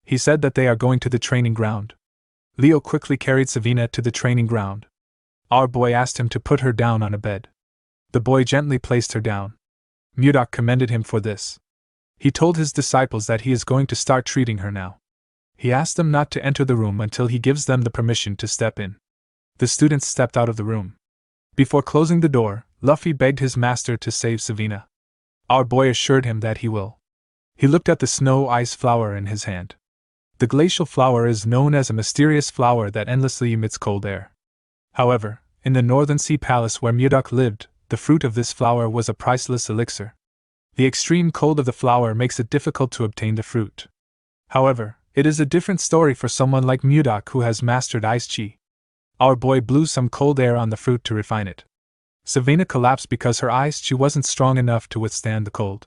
He said that they are going to the training ground. Leo quickly carried Savina to the training ground. Our boy asked him to put her down on a bed. The boy gently placed her down. Mudok commended him for this. He told his disciples that he is going to start treating her now. He asked them not to enter the room until he gives them the permission to step in. The students stepped out of the room. Before closing the door, Luffy begged his master to save Savina. Our boy assured him that he will. He looked at the snow ice flower in his hand. The glacial flower is known as a mysterious flower that endlessly emits cold air. However, in the Northern Sea Palace where Mudok lived, the fruit of this flower was a priceless elixir. The extreme cold of the flower makes it difficult to obtain the fruit. However, it is a different story for someone like Mudok who has mastered ice chi. Our boy blew some cold air on the fruit to refine it. Savina collapsed because her ice chi wasn't strong enough to withstand the cold.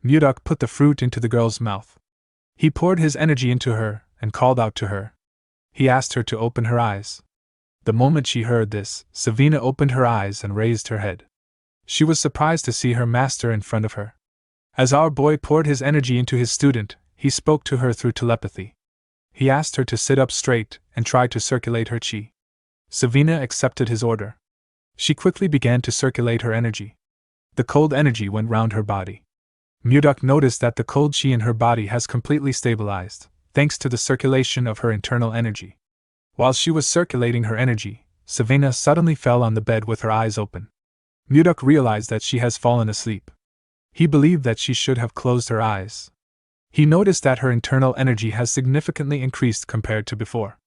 Mudok put the fruit into the girl's mouth. He poured his energy into her and called out to her. He asked her to open her eyes. The moment she heard this, Savina opened her eyes and raised her head. She was surprised to see her master in front of her. As our boy poured his energy into his student, he spoke to her through telepathy. He asked her to sit up straight and tried to circulate her chi. Savina accepted his order. She quickly began to circulate her energy. The cold energy went round her body. Mudok noticed that the cold chi in her body has completely stabilized, thanks to the circulation of her internal energy. While she was circulating her energy, Savina suddenly fell on the bed with her eyes open. Mudok realized that she has fallen asleep. He believed that she should have closed her eyes. He noticed that her internal energy has significantly increased compared to before.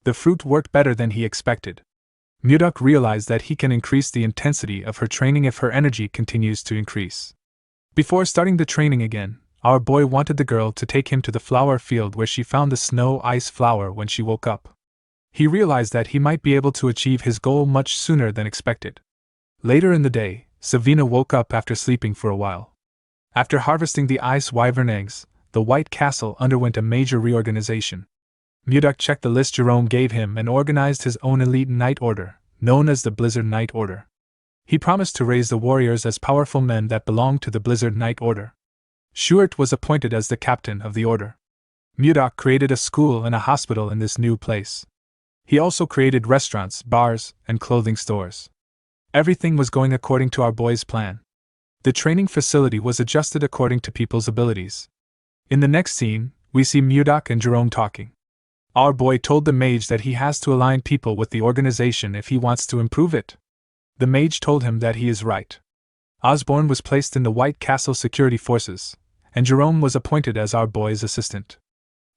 The fruit worked better than he expected. Mudok realized that he can increase the intensity of her training if her energy continues to increase. Before starting the training again, our boy wanted the girl to take him to the flower field where she found the snow ice flower when she woke up. He realized that he might be able to achieve his goal much sooner than expected. Later in the day, Savina woke up after sleeping for a while. After harvesting the ice wyvern eggs, the White Castle underwent a major reorganization. Mudok checked the list Jerome gave him and organized his own elite knight order, known as the Blizzard Knight Order. He promised to raise the warriors as powerful men that belonged to the Blizzard Knight Order. Schuert was appointed as the captain of the order. Mudok created a school and a hospital in this new place. He also created restaurants, bars, and clothing stores. Everything was going according to our boy's plan. The training facility was adjusted according to people's abilities. In the next scene, we see Mudok and Jerome talking. Our boy told the mage that he has to align people with the organization if he wants to improve it. The mage told him that he is right. Osborne was placed in the White Castle security forces, and Jerome was appointed as our boy's assistant.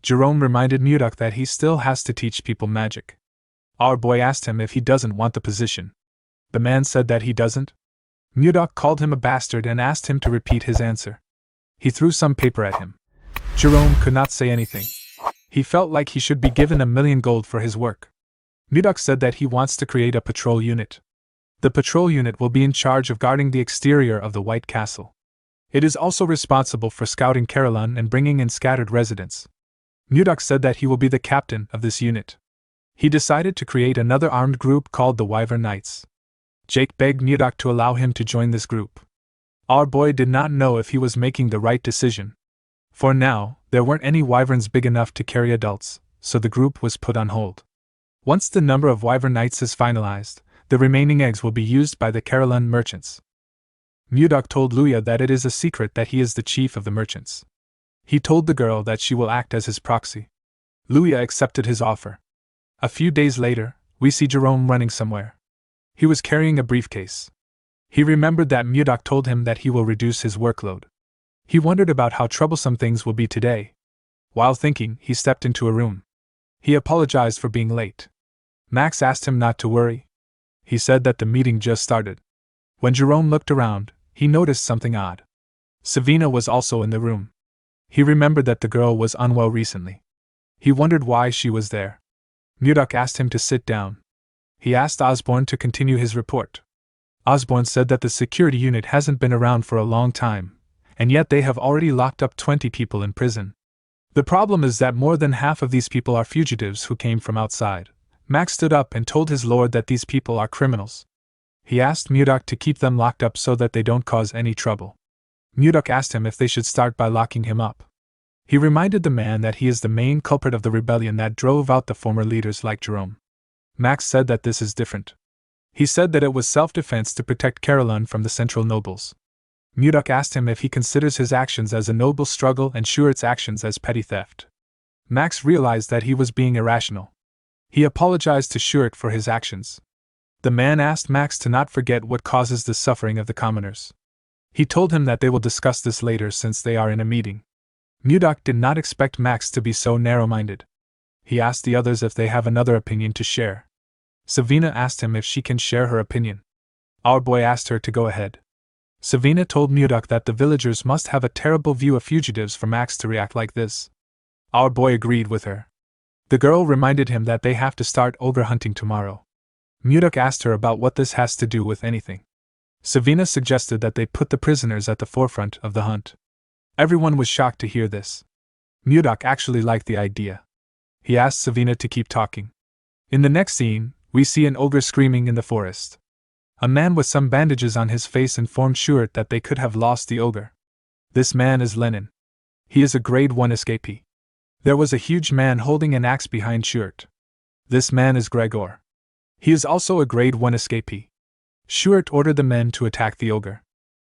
Jerome reminded Mudok that he still has to teach people magic. Our boy asked him if he doesn't want the position. The man said that he doesn't. Mudok called him a bastard and asked him to repeat his answer. He threw some paper at him. Jerome could not say anything. He felt like he should be given 1,000,000 gold for his work. Mudok said that he wants to create a patrol unit. The patrol unit will be in charge of guarding the exterior of the White Castle. It is also responsible for scouting Carolyn and bringing in scattered residents. Mudok said that he will be the captain of this unit. He decided to create another armed group called the Wyvern Knights. Jake begged Mudok to allow him to join this group. Our boy did not know if he was making the right decision. For now, there weren't any wyverns big enough to carry adults, so the group was put on hold. Once the number of Wyvern Knights is finalized, the remaining eggs will be used by the Carolyn merchants. Mudok told Luya that it is a secret that he is the chief of the merchants. He told the girl that she will act as his proxy. Luya accepted his offer. A few days later, we see Jerome running somewhere. He was carrying a briefcase. He remembered that Mudok told him that he will reduce his workload. He wondered about how troublesome things will be today. While thinking, he stepped into a room. He apologized for being late. Max asked him not to worry. He said that the meeting just started. When Jerome looked around, he noticed something odd. Savina was also in the room. He remembered that the girl was unwell recently. He wondered why she was there. Mudok asked him to sit down. He asked Osborne to continue his report. Osborne said that the security unit hasn't been around for a long time, and yet they have already locked up 20 people in prison. The problem is that more than half of these people are fugitives who came from outside. Max stood up and told his lord that these people are criminals. He asked Mudok to keep them locked up so that they don't cause any trouble. Mudok asked him if they should start by locking him up. He reminded the man that he is the main culprit of the rebellion that drove out the former leaders like Jerome. Max said that this is different. He said that it was self-defense to protect Carolyn from the central nobles. Mudok asked him if he considers his actions as a noble struggle and Schuert's actions as petty theft. Max realized that he was being irrational. He apologized to Schuert for his actions. The man asked Max to not forget what causes the suffering of the commoners. He told him that they will discuss this later since they are in a meeting. Mudok did not expect Max to be so narrow-minded. He asked the others if they have another opinion to share. Savina asked him if she can share her opinion. Our boy asked her to go ahead. Savina told Mudok that the villagers must have a terrible view of fugitives for Max to react like this. Our boy agreed with her. The girl reminded him that they have to start ogre hunting tomorrow. Mudok asked her about what this has to do with anything. Savina suggested that they put the prisoners at the forefront of the hunt. Everyone was shocked to hear this. Mudok actually liked the idea. He asked Savina to keep talking. In the next scene, we see an ogre screaming in the forest. A man with some bandages on his face informed Schuert that they could have lost the ogre. This man is Lenin. He is a grade 1 escapee. There was a huge man holding an axe behind Schuert. This man is Gregor. He is also a grade 1 escapee. Schuert ordered the men to attack the ogre.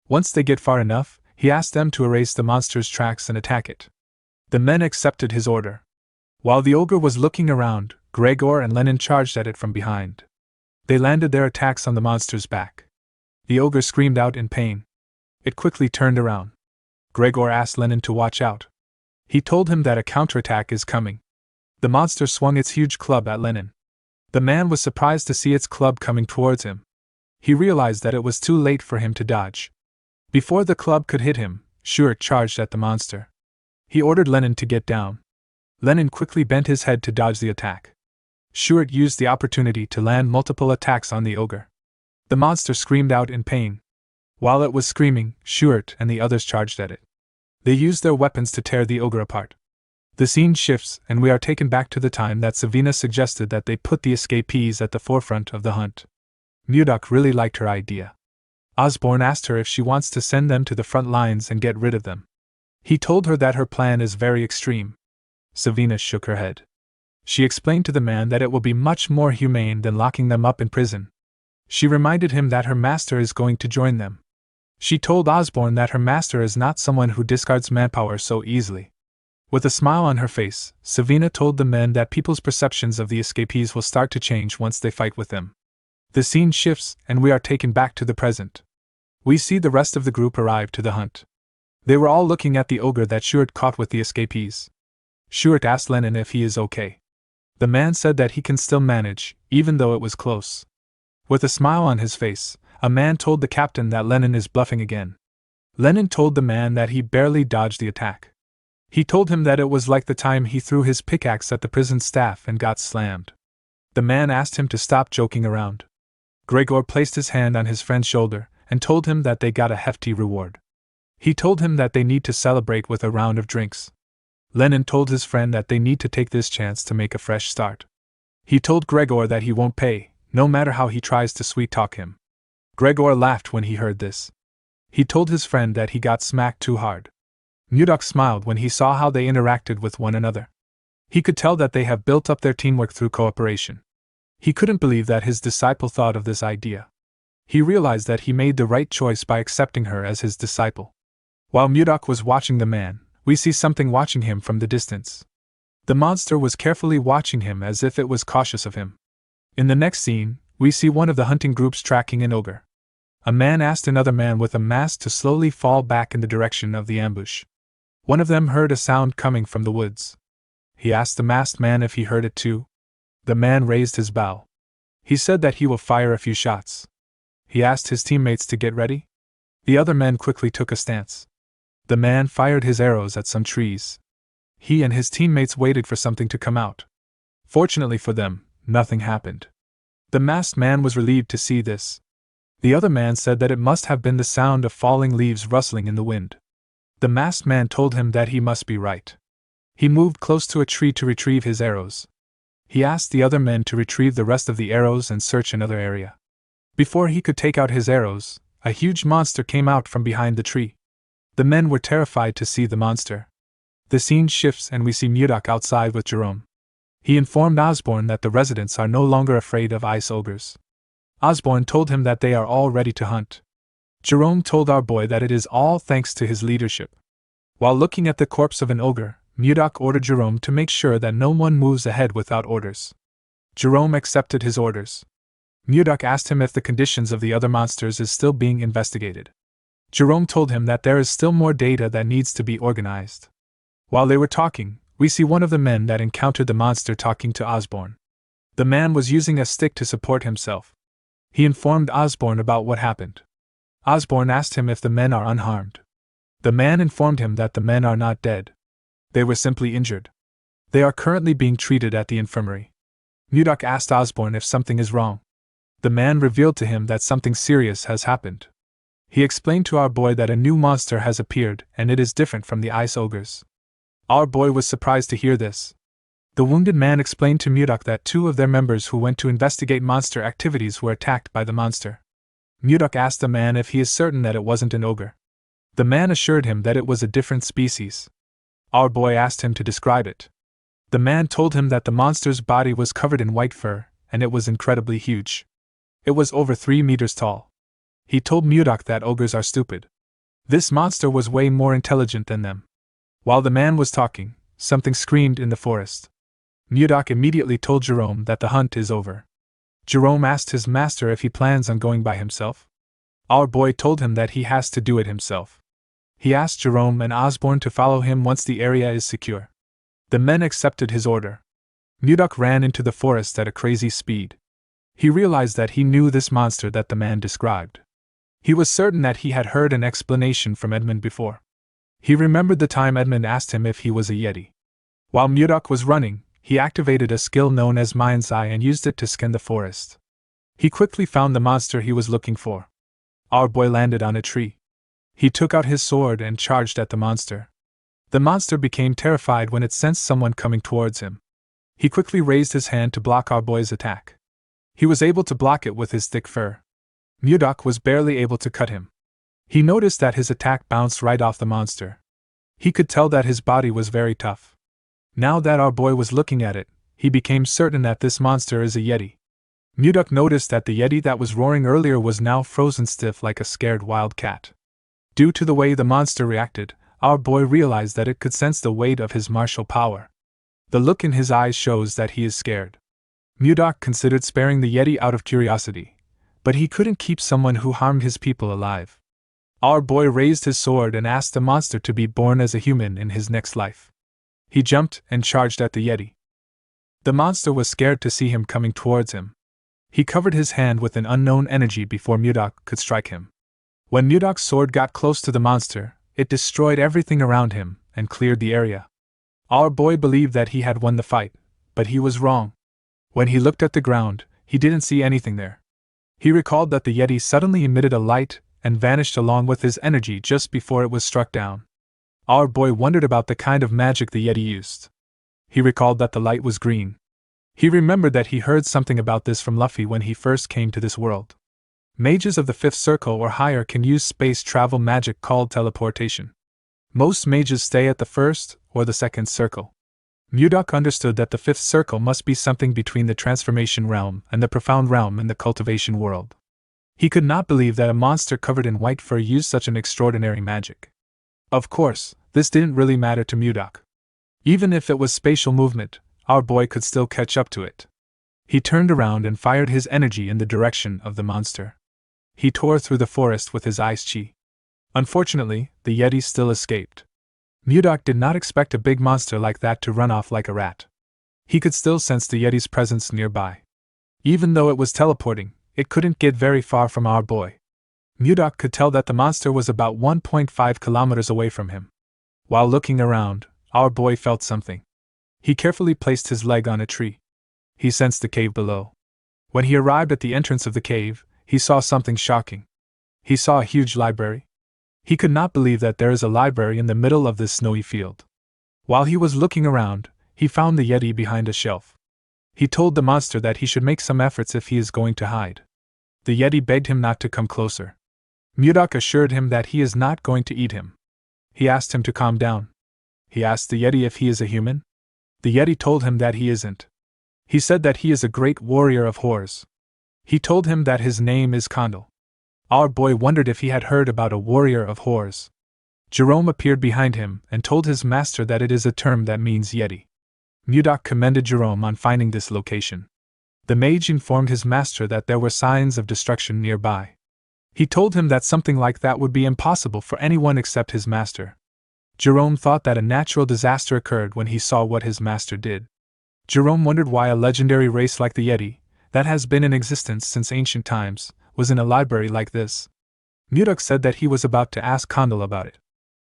Once they get far enough, he asked them to erase the monster's tracks and attack it. The men accepted his order. While the ogre was looking around, Gregor and Lenin charged at it from behind. They landed their attacks on the monster's back. The ogre screamed out in pain. It quickly turned around. Gregor asked Lenin to watch out. He told him that a counterattack is coming. The monster swung its huge club at Lenin. The man was surprised to see its club coming towards him. He realized that it was too late for him to dodge. Before the club could hit him, Schuert charged at the monster. He ordered Lenin to get down. Lenin quickly bent his head to dodge the attack. Schuert used the opportunity to land multiple attacks on the ogre. The monster screamed out in pain. While it was screaming, Schuert and the others charged at it. They used their weapons to tear the ogre apart. The scene shifts, and we are taken back to the time that Savina suggested that they put the escapees at the forefront of the hunt. Mudok really liked her idea. Osborne asked her if she wants to send them to the front lines and get rid of them. He told her that her plan is very extreme. Savina shook her head. She explained to the man that it will be much more humane than locking them up in prison. She reminded him that her master is going to join them. She told Osborne that her master is not someone who discards manpower so easily. With a smile on her face, Savina told the men that people's perceptions of the escapees will start to change once they fight with them. The scene shifts, and we are taken back to the present. We see the rest of the group arrive to the hunt. They were all looking at the ogre that Schuert caught with the escapees. Schuert asked Lenin if he is okay. The man said that he can still manage, even though it was close. With a smile on his face, a man told the captain that Lenin is bluffing again. Lenin told the man that he barely dodged the attack. He told him that it was like the time he threw his pickaxe at the prison staff and got slammed. The man asked him to stop joking around. Gregor placed his hand on his friend's shoulder and told him that they got a hefty reward. He told him that they need to celebrate with a round of drinks. Lenin told his friend that they need to take this chance to make a fresh start. He told Gregor that he won't pay, no matter how he tries to sweet-talk him. Gregor laughed when he heard this. He told his friend that he got smacked too hard. Mudok smiled when he saw how they interacted with one another. He could tell that they have built up their teamwork through cooperation. He couldn't believe that his disciple thought of this idea. He realized that he made the right choice by accepting her as his disciple. While Mudok was watching the man, we see something watching him from the distance. The monster was carefully watching him as if it was cautious of him. In the next scene, we see one of the hunting groups tracking an ogre. A man asked another man with a mask to slowly fall back in the direction of the ambush. One of them heard a sound coming from the woods. He asked the masked man if he heard it too. The man raised his bow. He said that he will fire a few shots. He asked his teammates to get ready. The other men quickly took a stance. The man fired his arrows at some trees. He and his teammates waited for something to come out. Fortunately for them, nothing happened. The masked man was relieved to see this. The other man said that it must have been the sound of falling leaves rustling in the wind. The masked man told him that he must be right. He moved close to a tree to retrieve his arrows. He asked the other men to retrieve the rest of the arrows and search another area. Before he could take out his arrows, a huge monster came out from behind the tree. The men were terrified to see the monster. The scene shifts and we see Mudok outside with Jerome. He informed Osborne that the residents are no longer afraid of ice ogres. Osborne told him that they are all ready to hunt. Jerome told our boy that it is all thanks to his leadership. While looking at the corpse of an ogre, Mudok ordered Jerome to make sure that no one moves ahead without orders. Jerome accepted his orders. Mudok asked him if the conditions of the other monsters is still being investigated. Jerome told him that there is still more data that needs to be organized. While they were talking, we see one of the men that encountered the monster talking to Osborne. The man was using a stick to support himself. He informed Osborne about what happened. Osborne asked him if the men are unharmed. The man informed him that the men are not dead. They were simply injured. They are currently being treated at the infirmary. Mudok asked Osborne if something is wrong. The man revealed to him that something serious has happened. He explained to our boy that a new monster has appeared and it is different from the ice ogres. Our boy was surprised to hear this. The wounded man explained to Mudok that two of their members who went to investigate monster activities were attacked by the monster. Mudok asked the man if he is certain that it wasn't an ogre. The man assured him that it was a different species. Our boy asked him to describe it. The man told him that the monster's body was covered in white fur, and it was incredibly huge. It was over 3 meters tall. He told Mudok that ogres are stupid. This monster was way more intelligent than them. While the man was talking, something screamed in the forest. Mudok immediately told Jerome that the hunt is over. Jerome asked his master if he plans on going by himself. Our boy told him that he has to do it himself. He asked Jerome and Osborne to follow him once the area is secure. The men accepted his order. Mudok ran into the forest at a crazy speed. He realized that he knew this monster that the man described. He was certain that he had heard an explanation from Edmund before. He remembered the time Edmund asked him if he was a yeti. While Mudok was running, he activated a skill known as Mind's Eye and used it to scan the forest. He quickly found the monster he was looking for. Our boy landed on a tree. He took out his sword and charged at the monster. The monster became terrified when it sensed someone coming towards him. He quickly raised his hand to block our boy's attack. He was able to block it with his thick fur. Mudok was barely able to cut him. He noticed that his attack bounced right off the monster. He could tell that his body was very tough. Now that our boy was looking at it, he became certain that this monster is a yeti. Mudok noticed that the yeti that was roaring earlier was now frozen stiff like a scared wild cat. Due to the way the monster reacted, our boy realized that it could sense the weight of his martial power. The look in his eyes shows that he is scared. Mudok considered sparing the yeti out of curiosity, but he couldn't keep someone who harmed his people alive. Our boy raised his sword and asked the monster to be born as a human in his next life. He jumped and charged at the yeti. The monster was scared to see him coming towards him. He covered his hand with an unknown energy before Mudok could strike him. When Mudok's sword got close to the monster, it destroyed everything around him and cleared the area. Our boy believed that he had won the fight, but he was wrong. When he looked at the ground, he didn't see anything there. He recalled that the yeti suddenly emitted a light and vanished along with his energy just before it was struck down. Our boy wondered about the kind of magic the yeti used. He recalled that the light was green. He remembered that he heard something about this from Luffy when he first came to this world. Mages of the 5th circle or higher can use space travel magic called teleportation. Most mages stay at the 1st or the 2nd circle. Mudok understood that the 5th circle must be something between the transformation realm and the profound realm in the cultivation world. He could not believe that a monster covered in white fur used such an extraordinary magic. Of course, this didn't really matter to Mudok. Even if it was spatial movement, our boy could still catch up to it. He turned around and fired his energy in the direction of the monster. He tore through the forest with his ice chi. Unfortunately, the yeti still escaped. Mudok did not expect a big monster like that to run off like a rat. He could still sense the yeti's presence nearby. Even though it was teleporting, it couldn't get very far from our boy. Mudok could tell that the monster was about 1.5 kilometers away from him. While looking around, our boy felt something. He carefully placed his leg on a tree. He sensed the cave below. When he arrived at the entrance of the cave, he saw something shocking. He saw a huge library. He could not believe that there is a library in the middle of this snowy field. While he was looking around, he found the yeti behind a shelf. He told the monster that he should make some efforts if he is going to hide. The yeti begged him not to come closer. Mudok assured him that he is not going to eat him. He asked him to calm down. He asked the yeti if he is a human. The yeti told him that he isn't. He said that he is a great warrior of horrors. He told him that his name is Condal. Our boy wondered if he had heard about a warrior of horrors. Jerome appeared behind him and told his master that it is a term that means yeti. Mudok commended Jerome on finding this location. The mage informed his master that there were signs of destruction nearby. He told him that something like that would be impossible for anyone except his master. Jerome thought that a natural disaster occurred when he saw what his master did. Jerome wondered why a legendary race like the Yeti, that has been in existence since ancient times, was in a library like this. Mudok said that he was about to ask Condal about it.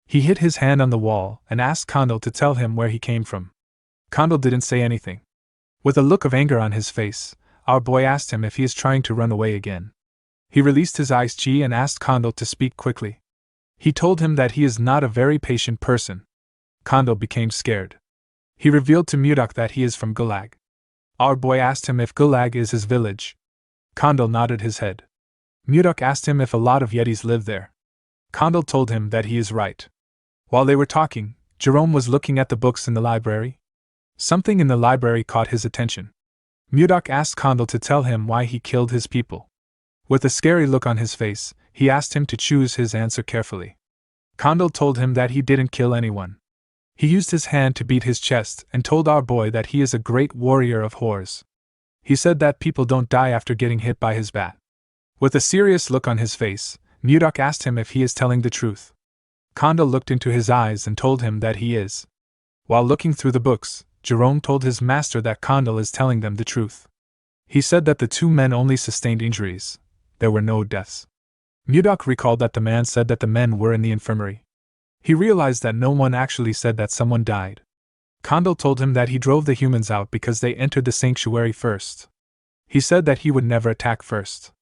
He hit his hand on the wall and asked Condal to tell him where he came from. Condal didn't say anything. With a look of anger on his face, our boy asked him if he is trying to run away again. He released his ice chi and asked Condal to speak quickly. He told him that he is not a very patient person. Condal became scared. He revealed to Mudok that he is from Gulag. Our boy asked him if Gulag is his village. Condal nodded his head. Mudok asked him if a lot of Yetis live there. Condal told him that he is right. While they were talking, Jerome was looking at the books in the library. Something in the library caught his attention. Mudok asked Condell to tell him why he killed his people. With a scary look on his face, he asked him to choose his answer carefully. Condell told him that he didn't kill anyone. He used his hand to beat his chest and told our boy that he is a great warrior of horrors. He said that people don't die after getting hit by his bat. With a serious look on his face, Mudok asked him if he is telling the truth. Condell looked into his eyes and told him that he is. While looking through the books, Jerome told his master that Condell is telling them the truth. He said that the two men only sustained injuries. There were no deaths. Mudok recalled that the man said that the men were in the infirmary. He realized that no one actually said that someone died. Condell told him that he drove the humans out because they entered the sanctuary first. He said that he would never attack first.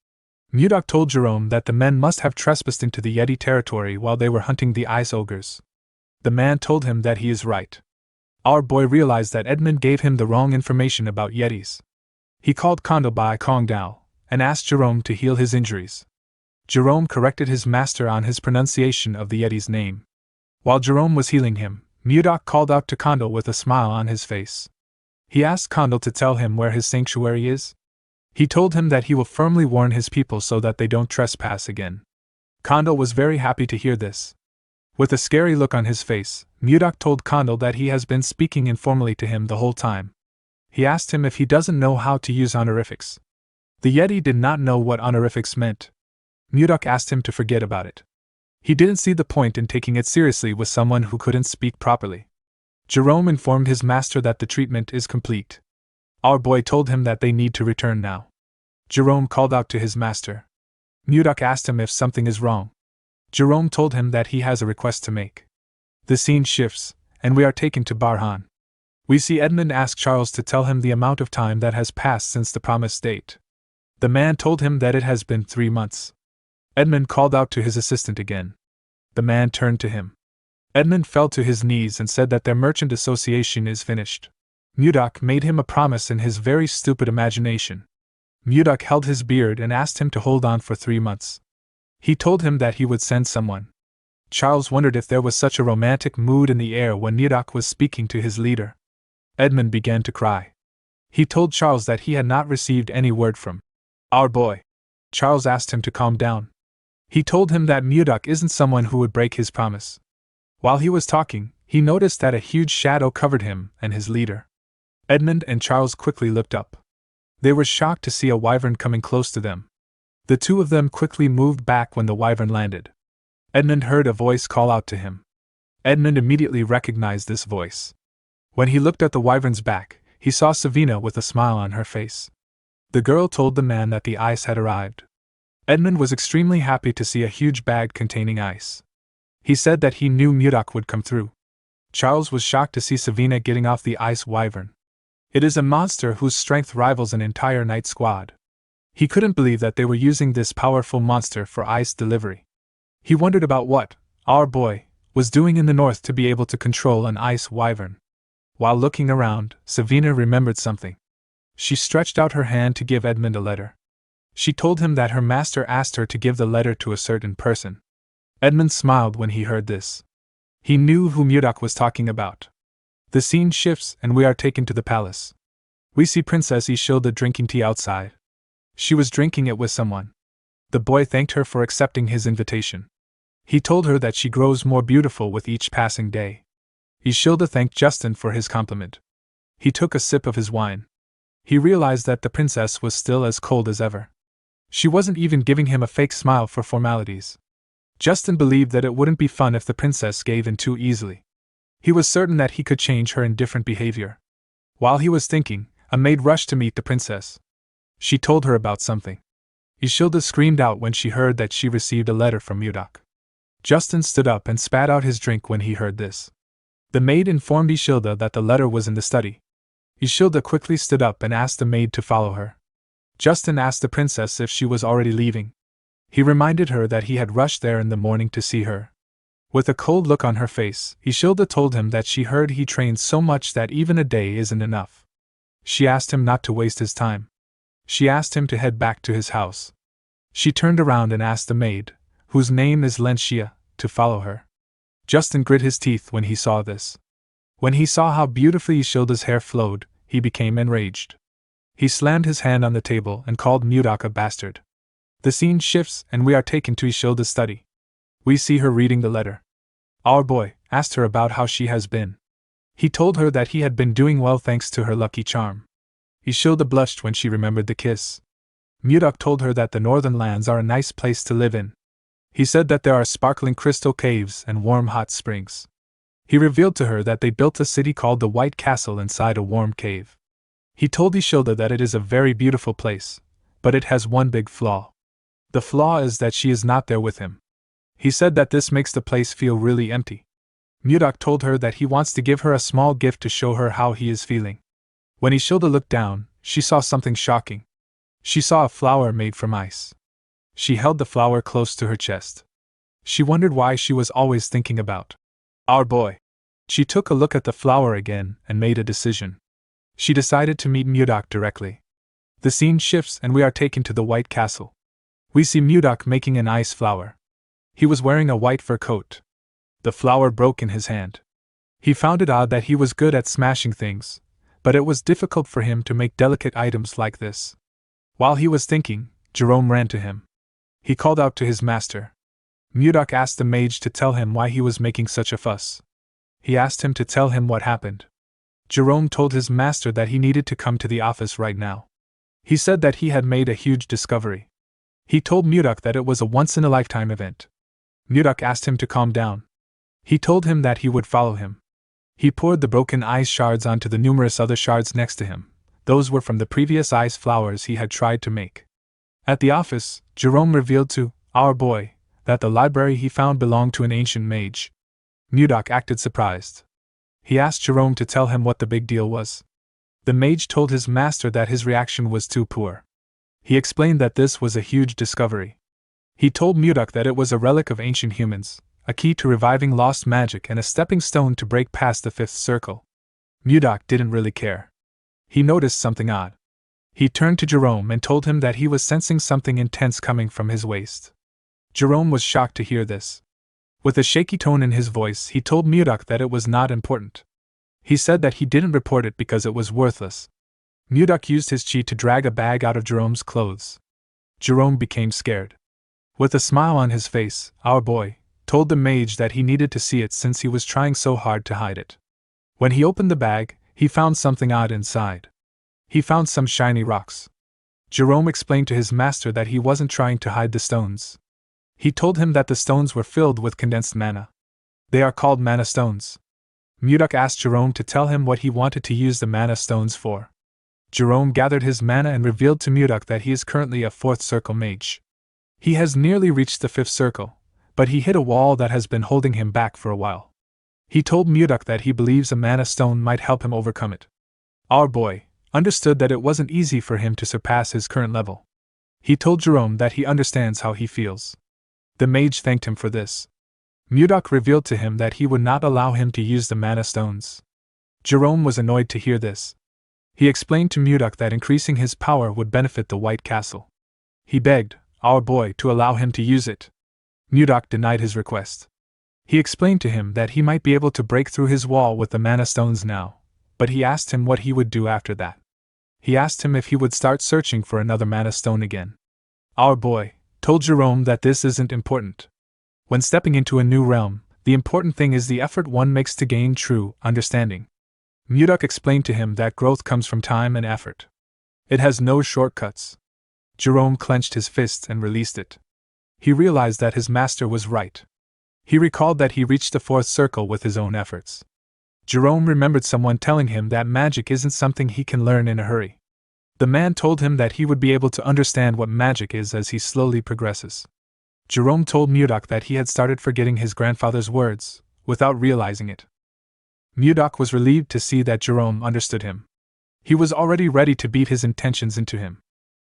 Mudok told Jerome that the men must have trespassed into the Yeti territory while they were hunting the ice ogres. The man told him that he is right. Our boy realized that Edmund gave him the wrong information about Yetis. He called Condell by Kong Dao and asked Jerome to heal his injuries. Jerome corrected his master on his pronunciation of the Yeti's name. While Jerome was healing him, Mudok called out to Condell with a smile on his face. He asked Condell to tell him where his sanctuary is. He told him that he will firmly warn his people so that they don't trespass again. Condell was very happy to hear this. With a scary look on his face, Mudok told Condell that he has been speaking informally to him the whole time. He asked him if he doesn't know how to use honorifics. The Yeti did not know what honorifics meant. Mudok asked him to forget about it. He didn't see the point in taking it seriously with someone who couldn't speak properly. Jerome informed his master that the treatment is complete. Our boy told him that they need to return now. Jerome called out to his master. Mudok asked him if something is wrong. Jerome told him that he has a request to make. The scene shifts, and we are taken to Barhan. We see Edmund ask Charles to tell him the amount of time that has passed since the promised date. The man told him that it has been 3 months. Edmund called out to his assistant again. The man turned to him. Edmund fell to his knees and said that their merchant association is finished. Mudok made him a promise in his very stupid imagination. Mudok held his beard and asked him to hold on for 3 months. He told him that he would send someone. Charles wondered if there was such a romantic mood in the air when Mudok was speaking to his leader. Edmund began to cry. He told Charles that he had not received any word from our boy. Charles asked him to calm down. He told him that Mudok isn't someone who would break his promise. While he was talking, he noticed that a huge shadow covered him and his leader. Edmund and Charles quickly looked up. They were shocked to see a wyvern coming close to them. The two of them quickly moved back when the wyvern landed. Edmund heard a voice call out to him. Edmund immediately recognized this voice. When he looked at the wyvern's back, he saw Savina with a smile on her face. The girl told the man that the ice had arrived. Edmund was extremely happy to see a huge bag containing ice. He said that he knew Mudok would come through. Charles was shocked to see Savina getting off the ice wyvern. It is a monster whose strength rivals an entire night squad. He couldn't believe that they were using this powerful monster for ice delivery. He wondered about what our boy was doing in the north to be able to control an ice wyvern. While looking around, Savina remembered something. She stretched out her hand to give Edmund a letter. She told him that her master asked her to give the letter to a certain person. Edmund smiled when he heard this. He knew who Mudok was talking about. The scene shifts and we are taken to the palace. We see Princess Ishilda drinking tea outside. She was drinking it with someone. The boy thanked her for accepting his invitation. He told her that she grows more beautiful with each passing day. Ishilda thanked Justin for his compliment. He took a sip of his wine. He realized that the princess was still as cold as ever. She wasn't even giving him a fake smile for formalities. Justin believed that it wouldn't be fun if the princess gave in too easily. He was certain that he could change her indifferent behavior. While he was thinking, a maid rushed to meet the princess. She told her about something. Ishilda screamed out when she heard that she received a letter from Mudok. Justin stood up and spat out his drink when he heard this. The maid informed Ishilda that the letter was in the study. Ishilda quickly stood up and asked the maid to follow her. Justin asked the princess if she was already leaving. He reminded her that he had rushed there in the morning to see her. With a cold look on her face, Ishilda told him that she heard he trains so much that even a day isn't enough. She asked him not to waste his time. She asked him to head back to his house. She turned around and asked the maid, whose name is Lenshia, to follow her. Justin grit his teeth when he saw this. When he saw how beautifully Ishilda's hair flowed, he became enraged. He slammed his hand on the table and called Mudok a bastard. The scene shifts and we are taken to Ishilda's study. We see her reading the letter. Our boy asked her about how she has been. He told her that he had been doing well thanks to her lucky charm. Ishilda blushed when she remembered the kiss. Mudok told her that the northern lands are a nice place to live in. He said that there are sparkling crystal caves and warm hot springs. He revealed to her that they built a city called the White Castle inside a warm cave. He told Ishilda that it is a very beautiful place, but it has one big flaw. The flaw is that she is not there with him. He said that this makes the place feel really empty. Mudok told her that he wants to give her a small gift to show her how he is feeling. When Ishilda looked down, she saw something shocking. She saw a flower made from ice. She held the flower close to her chest. She wondered why she was always thinking about our boy. She took a look at the flower again and made a decision. She decided to meet Mudok directly. The scene shifts and we are taken to the White Castle. We see Mudok making an ice flower. He was wearing a white fur coat. The flower broke in his hand. He found it odd that he was good at smashing things, but it was difficult for him to make delicate items like this. While he was thinking, Jerome ran to him. He called out to his master. Mudok asked the mage to tell him why he was making such a fuss. He asked him to tell him what happened. Jerome told his master that he needed to come to the office right now. He said that he had made a huge discovery. He told Mudok that it was a once-in-a-lifetime event. Mudok asked him to calm down. He told him that he would follow him. He poured the broken ice shards onto the numerous other shards next to him. Those were from the previous ice flowers he had tried to make. At the office, Jerome revealed to our boy that the library he found belonged to an ancient mage. Mudok acted surprised. He asked Jerome to tell him what the big deal was. The mage told his master that his reaction was too poor. He explained that this was a huge discovery. He told Mudok that it was a relic of ancient humans, a key to reviving lost magic and a stepping stone to break past the fifth circle. Mudok didn't really care. He noticed something odd. He turned to Jerome and told him that he was sensing something intense coming from his waist. Jerome was shocked to hear this. With a shaky tone in his voice, he told Mudok that it was not important. He said that he didn't report it because it was worthless. Mudok used his chi to drag a bag out of Jerome's clothes. Jerome became scared. With a smile on his face, our boy told the mage that he needed to see it since he was trying so hard to hide it. When he opened the bag, he found something odd inside. He found some shiny rocks. Jerome explained to his master that he wasn't trying to hide the stones. He told him that the stones were filled with condensed mana. They are called mana stones. Mudok asked Jerome to tell him what he wanted to use the mana stones for. Jerome gathered his mana and revealed to Mudok that he is currently a fourth circle mage. He has nearly reached the fifth circle, but he hit a wall that has been holding him back for a while. He told Mudok that he believes a mana stone might help him overcome it. Our boy understood that it wasn't easy for him to surpass his current level. He told Jerome that he understands how he feels. The mage thanked him for this. Mudok revealed to him that he would not allow him to use the mana stones. Jerome was annoyed to hear this. He explained to Mudok that increasing his power would benefit the White Castle. He begged our boy to allow him to use it. Mudok denied his request. He explained to him that he might be able to break through his wall with the mana stones now, but he asked him what he would do after that. He asked him if he would start searching for another mana stone again. Our boy told Jerome that this isn't important. When stepping into a new realm, the important thing is the effort one makes to gain true understanding. Mudok explained to him that growth comes from time and effort. It has no shortcuts. Jerome clenched his fist and released it. He realized that his master was right. He recalled that he reached the fourth circle with his own efforts. Jerome remembered someone telling him that magic isn't something he can learn in a hurry. The man told him that he would be able to understand what magic is as he slowly progresses. Jerome told Mudok that he had started forgetting his grandfather's words, without realizing it. Mudok was relieved to see that Jerome understood him. He was already ready to beat his intentions into him.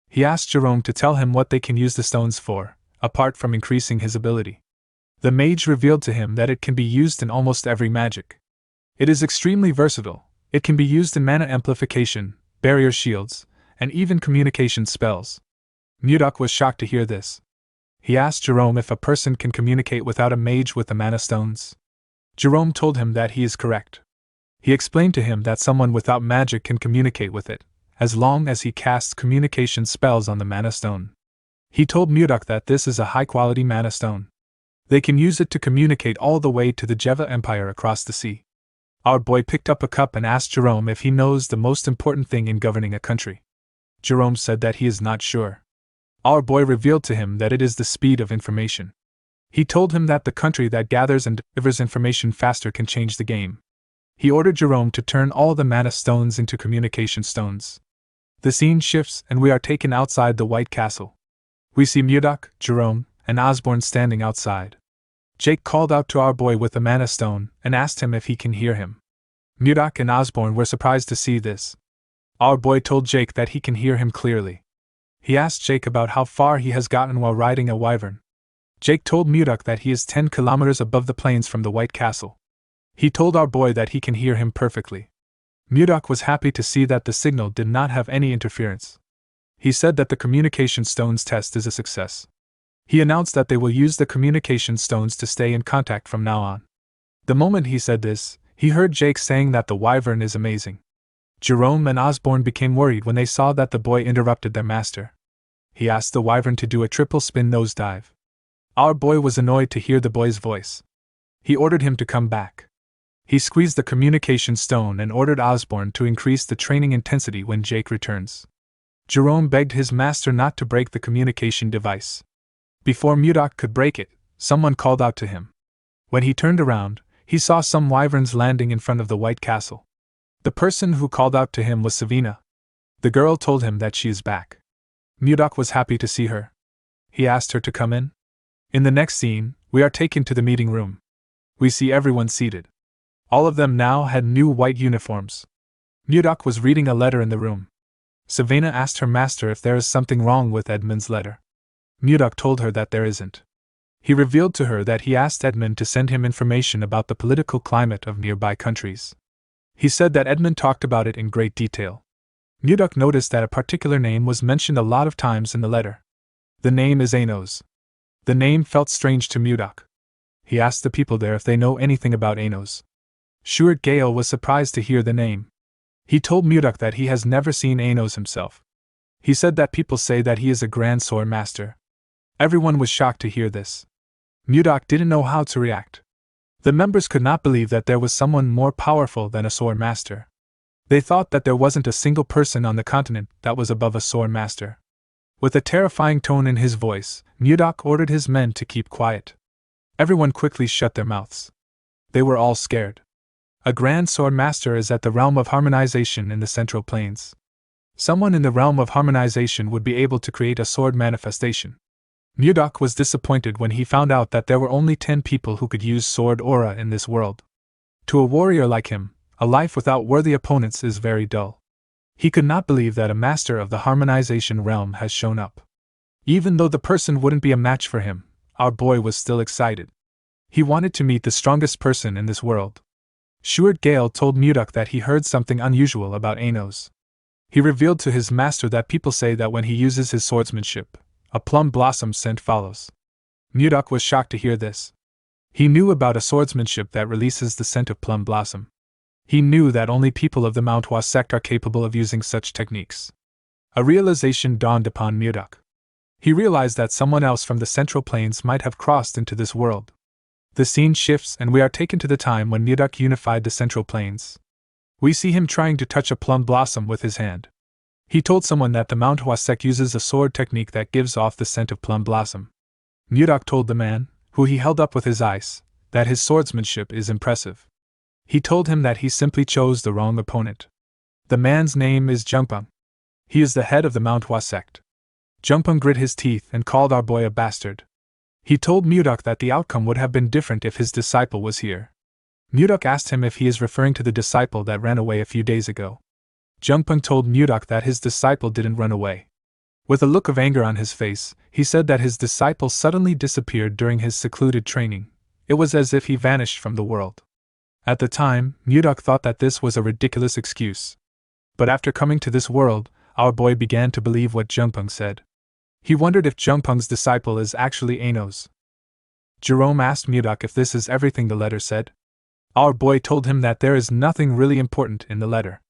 He asked Jerome to tell him what they can use the stones for, apart from increasing his ability. The mage revealed to him that it can be used in almost every magic. It is extremely versatile. It can be used in mana amplification, barrier shields, and even communication spells. Mudok was shocked to hear this. He asked Jerome if a person can communicate without a mage with the mana stones. Jerome told him that he is correct. He explained to him that someone without magic can communicate with it, as long as he casts communication spells on the mana stone. He told Mudok that this is a high-quality mana stone. They can use it to communicate all the way to the Jeva Empire across the sea. Our boy picked up a cup and asked Jerome if he knows the most important thing in governing a country. Jerome said that he is not sure. Our boy revealed to him that it is the speed of information. He told him that the country that gathers and delivers information faster can change the game. He ordered Jerome to turn all the mana stones into communication stones. The scene shifts and we are taken outside the White Castle. We see Mudok, Jerome, and Osborne standing outside. Jake called out to our boy with the mana stone and asked him if he can hear him. Mudok and Osborne were surprised to see this. Our boy told Jake that he can hear him clearly. He asked Jake about how far he has gotten while riding a wyvern. Jake told Mudok that he is 10 kilometers above the plains from the White Castle. He told our boy that he can hear him perfectly. Mudok was happy to see that the signal did not have any interference. He said that the communication stones test is a success. He announced that they will use the communication stones to stay in contact from now on. The moment he said this, he heard Jake saying that the wyvern is amazing. Jerome and Osborne became worried when they saw that the boy interrupted their master. He asked the wyvern to do a triple spin nosedive. Our boy was annoyed to hear the boy's voice. He ordered him to come back. He squeezed the communication stone and ordered Osborne to increase the training intensity when Jake returns. Jerome begged his master not to break the communication device. Before Mudok could break it, someone called out to him. When he turned around, he saw some wyverns landing in front of the White Castle. The person who called out to him was Savina. The girl told him that she is back. Mudok was happy to see her. He asked her to come in. In the next scene, we are taken to the meeting room. We see everyone seated. All of them now had new white uniforms. Mudok was reading a letter in the room. Savina asked her master if there is something wrong with Edmund's letter. Mudok told her that there isn't. He revealed to her that he asked Edmund to send him information about the political climate of nearby countries. He said that Edmund talked about it in great detail. Mudok noticed that a particular name was mentioned a lot of times in the letter. The name is Anos. The name felt strange to Mudok. He asked the people there if they know anything about Anos. Stuart Gale was surprised to hear the name. He told Mudok that he has never seen Anos himself. He said that people say that he is a grand sword master. Everyone was shocked to hear this. Mudok didn't know how to react. The members could not believe that there was someone more powerful than a sword master. They thought that there wasn't a single person on the continent that was above a sword master. With a terrifying tone in his voice, Mudok ordered his men to keep quiet. Everyone quickly shut their mouths. They were all scared. A grand sword master is at the realm of harmonization in the Central Plains. Someone in the realm of harmonization would be able to create a sword manifestation. Mudok was disappointed when he found out that there were only 10 people who could use sword aura in this world. To a warrior like him, a life without worthy opponents is very dull. He could not believe that a master of the harmonization realm has shown up. Even though the person wouldn't be a match for him, our boy was still excited. He wanted to meet the strongest person in this world. Stuart Gale told Mudok that he heard something unusual about Anos. He revealed to his master that people say that when he uses his swordsmanship, a plum blossom scent follows. Mudok was shocked to hear this. He knew about a swordsmanship that releases the scent of plum blossom. He knew that only people of the Manhwa sect are capable of using such techniques. A realization dawned upon Mudok. He realized that someone else from the Central Plains might have crossed into this world. The scene shifts and we are taken to the time when Mudok unified the Central Plains. We see him trying to touch a plum blossom with his hand. He told someone that the Manhwa sect uses a sword technique that gives off the scent of plum blossom. Mudok told the man, who he held up with his eyes, that his swordsmanship is impressive. He told him that he simply chose the wrong opponent. The man's name is Jungpung. He is the head of the Manhwa sect. Jungpung grit his teeth and called our boy a bastard. He told Mudok that the outcome would have been different if his disciple was here. Mudok asked him if he is referring to the disciple that ran away a few days ago. Jungpung told Mudok that his disciple didn't run away. With a look of anger on his face, he said that his disciple suddenly disappeared during his secluded training. It was as if he vanished from the world. At the time, Mudok thought that this was a ridiculous excuse. But after coming to this world, our boy began to believe what Jungpung said. He wondered if Jungpung's disciple is actually Anos. Jerome asked Mudok if this is everything the letter said. Our boy told him that there is nothing really important in the letter.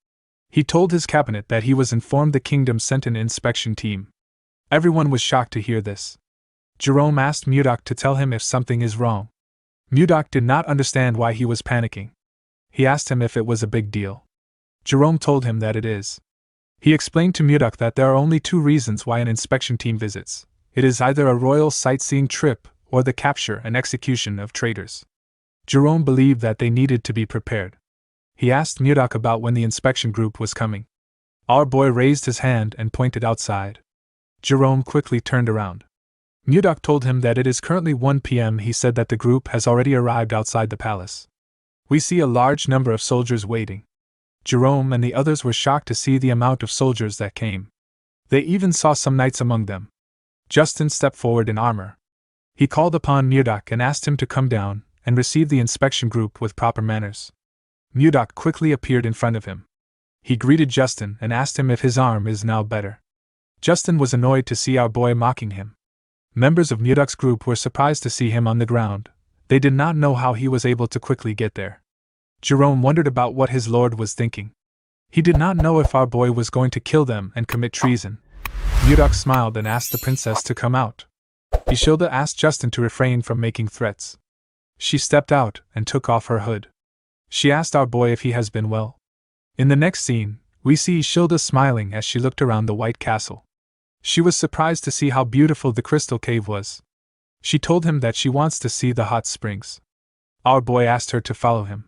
He told his cabinet that he was informed the kingdom sent an inspection team. Everyone was shocked to hear this. Jerome asked Mudok to tell him if something is wrong. Mudok did not understand why he was panicking. He asked him if it was a big deal. Jerome told him that it is. He explained to Mudok that there are only two reasons why an inspection team visits. It is either a royal sightseeing trip or the capture and execution of traitors. Jerome believed that they needed to be prepared. He asked Mudok about when the inspection group was coming. Our boy raised his hand and pointed outside. Jerome quickly turned around. Mudok told him that it is currently 1 p.m. He said that the group has already arrived outside the palace. We see a large number of soldiers waiting. Jerome and the others were shocked to see the amount of soldiers that came. They even saw some knights among them. Justin stepped forward in armor. He called upon Mudok and asked him to come down and receive the inspection group with proper manners. Mudok quickly appeared in front of him. He greeted Justin and asked him if his arm is now better. Justin was annoyed to see our boy mocking him. Members of Mudok's group were surprised to see him on the ground. They did not know how he was able to quickly get there. Jerome wondered about what his lord was thinking. He did not know if our boy was going to kill them and commit treason. Mudok smiled and asked the princess to come out. Ishilda asked Justin to refrain from making threats. She stepped out and took off her hood. She asked our boy if he has been well. In the next scene, we see Ishilda smiling as she looked around the White Castle. She was surprised to see how beautiful the crystal cave was. She told him that she wants to see the hot springs. Our boy asked her to follow him.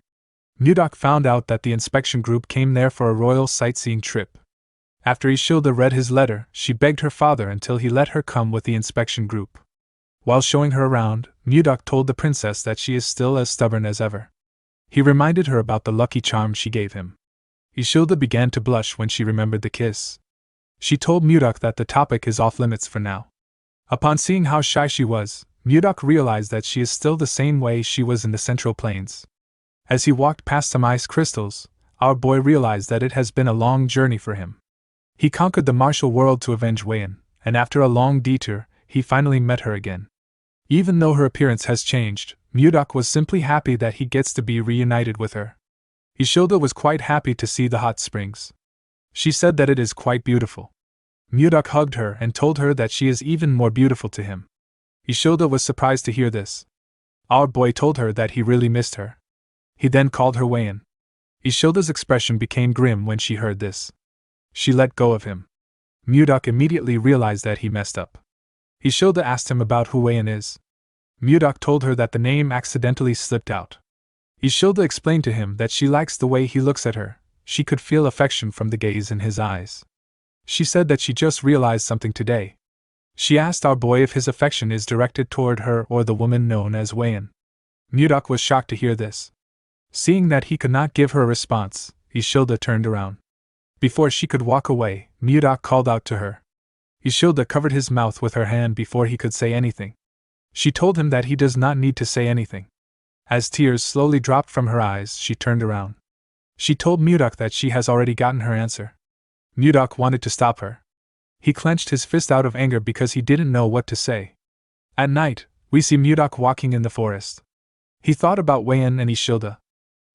Mudok found out that the inspection group came there for a royal sightseeing trip. After Ishilda read his letter, she begged her father until he let her come with the inspection group. While showing her around, Mudok told the princess that she is still as stubborn as ever. He reminded her about the lucky charm she gave him. Ishilda began to blush when she remembered the kiss. She told Mudok that the topic is off limits for now. Upon seeing how shy she was, Mudok realized that she is still the same way she was in the Central Plains. As he walked past some ice crystals, our boy realized that it has been a long journey for him. He conquered the martial world to avenge Wayan, and after a long detour, he finally met her again. Even though her appearance has changed, Mudok was simply happy that he gets to be reunited with her. Ishilda was quite happy to see the hot springs. She said that it is quite beautiful. Mudok hugged her and told her that she is even more beautiful to him. Ishilda was surprised to hear this. Our boy told her that he really missed her. He then called her Wayan. Ishilda's expression became grim when she heard this. She let go of him. Mudok immediately realized that he messed up. Ishilda asked him about who Wayan is. Mudok told her that the name accidentally slipped out. Ishilda explained to him that she likes the way he looks at her. She could feel affection from the gaze in his eyes. She said that she just realized something today. She asked our boy if his affection is directed toward her or the woman known as Wayan. Mudok was shocked to hear this. Seeing that he could not give her a response, Ishilda turned around. Before she could walk away, Mudok called out to her. Ishilda covered his mouth with her hand before he could say anything. She told him that he does not need to say anything. As tears slowly dropped from her eyes, she turned around. She told Mudok that she has already gotten her answer. Mudok wanted to stop her. He clenched his fist out of anger because he didn't know what to say. At night, we see Mudok walking in the forest. He thought about Wayan and Ishilda.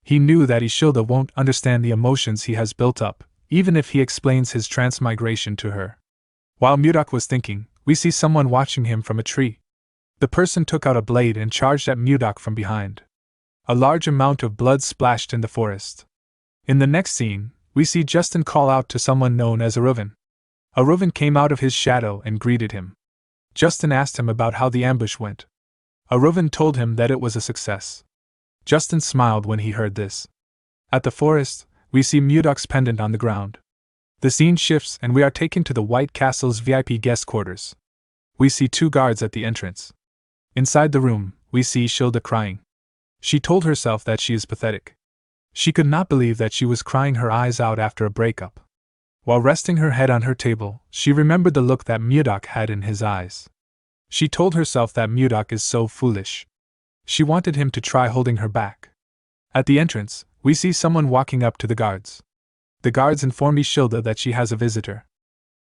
He knew that Ishilda won't understand the emotions he has built up, even if he explains his transmigration to her. While Mudok was thinking, we see someone watching him from a tree. The person took out a blade and charged at Mudok from behind. A large amount of blood splashed in the forest. In the next scene, we see Justin call out to someone known as Aruvan. Aruvan came out of his shadow and greeted him. Justin asked him about how the ambush went. Aruvan told him that it was a success. Justin smiled when he heard this. At the forest, we see Mudok's pendant on the ground. The scene shifts and we are taken to the White Castle's VIP guest quarters. We see two guards at the entrance. Inside the room, we see Ishilda crying. She told herself that she is pathetic. She could not believe that she was crying her eyes out after a breakup. While resting her head on her table, she remembered the look that Mudok had in his eyes. She told herself that Mudok is so foolish. She wanted him to try holding her back. At the entrance, we see someone walking up to the guards. The guards inform Ishilda that she has a visitor.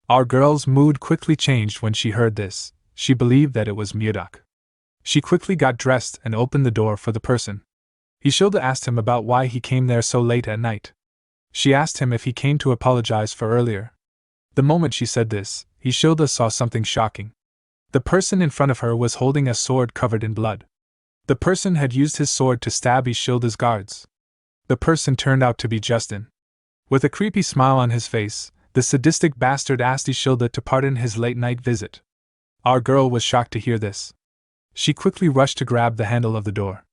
Our girl's mood quickly changed when she heard this. She believed that it was Mudok. She quickly got dressed and opened the door for the person. Ishilda asked him about why he came there so late at night. She asked him if he came to apologize for earlier. The moment she said this, Ishilda saw something shocking. The person in front of her was holding a sword covered in blood. The person had used his sword to stab Ishilda's guards. The person turned out to be Justin. With a creepy smile on his face, the sadistic bastard asked Ishilda to pardon his late-night visit. Our girl was shocked to hear this. She quickly rushed to grab the handle of the door.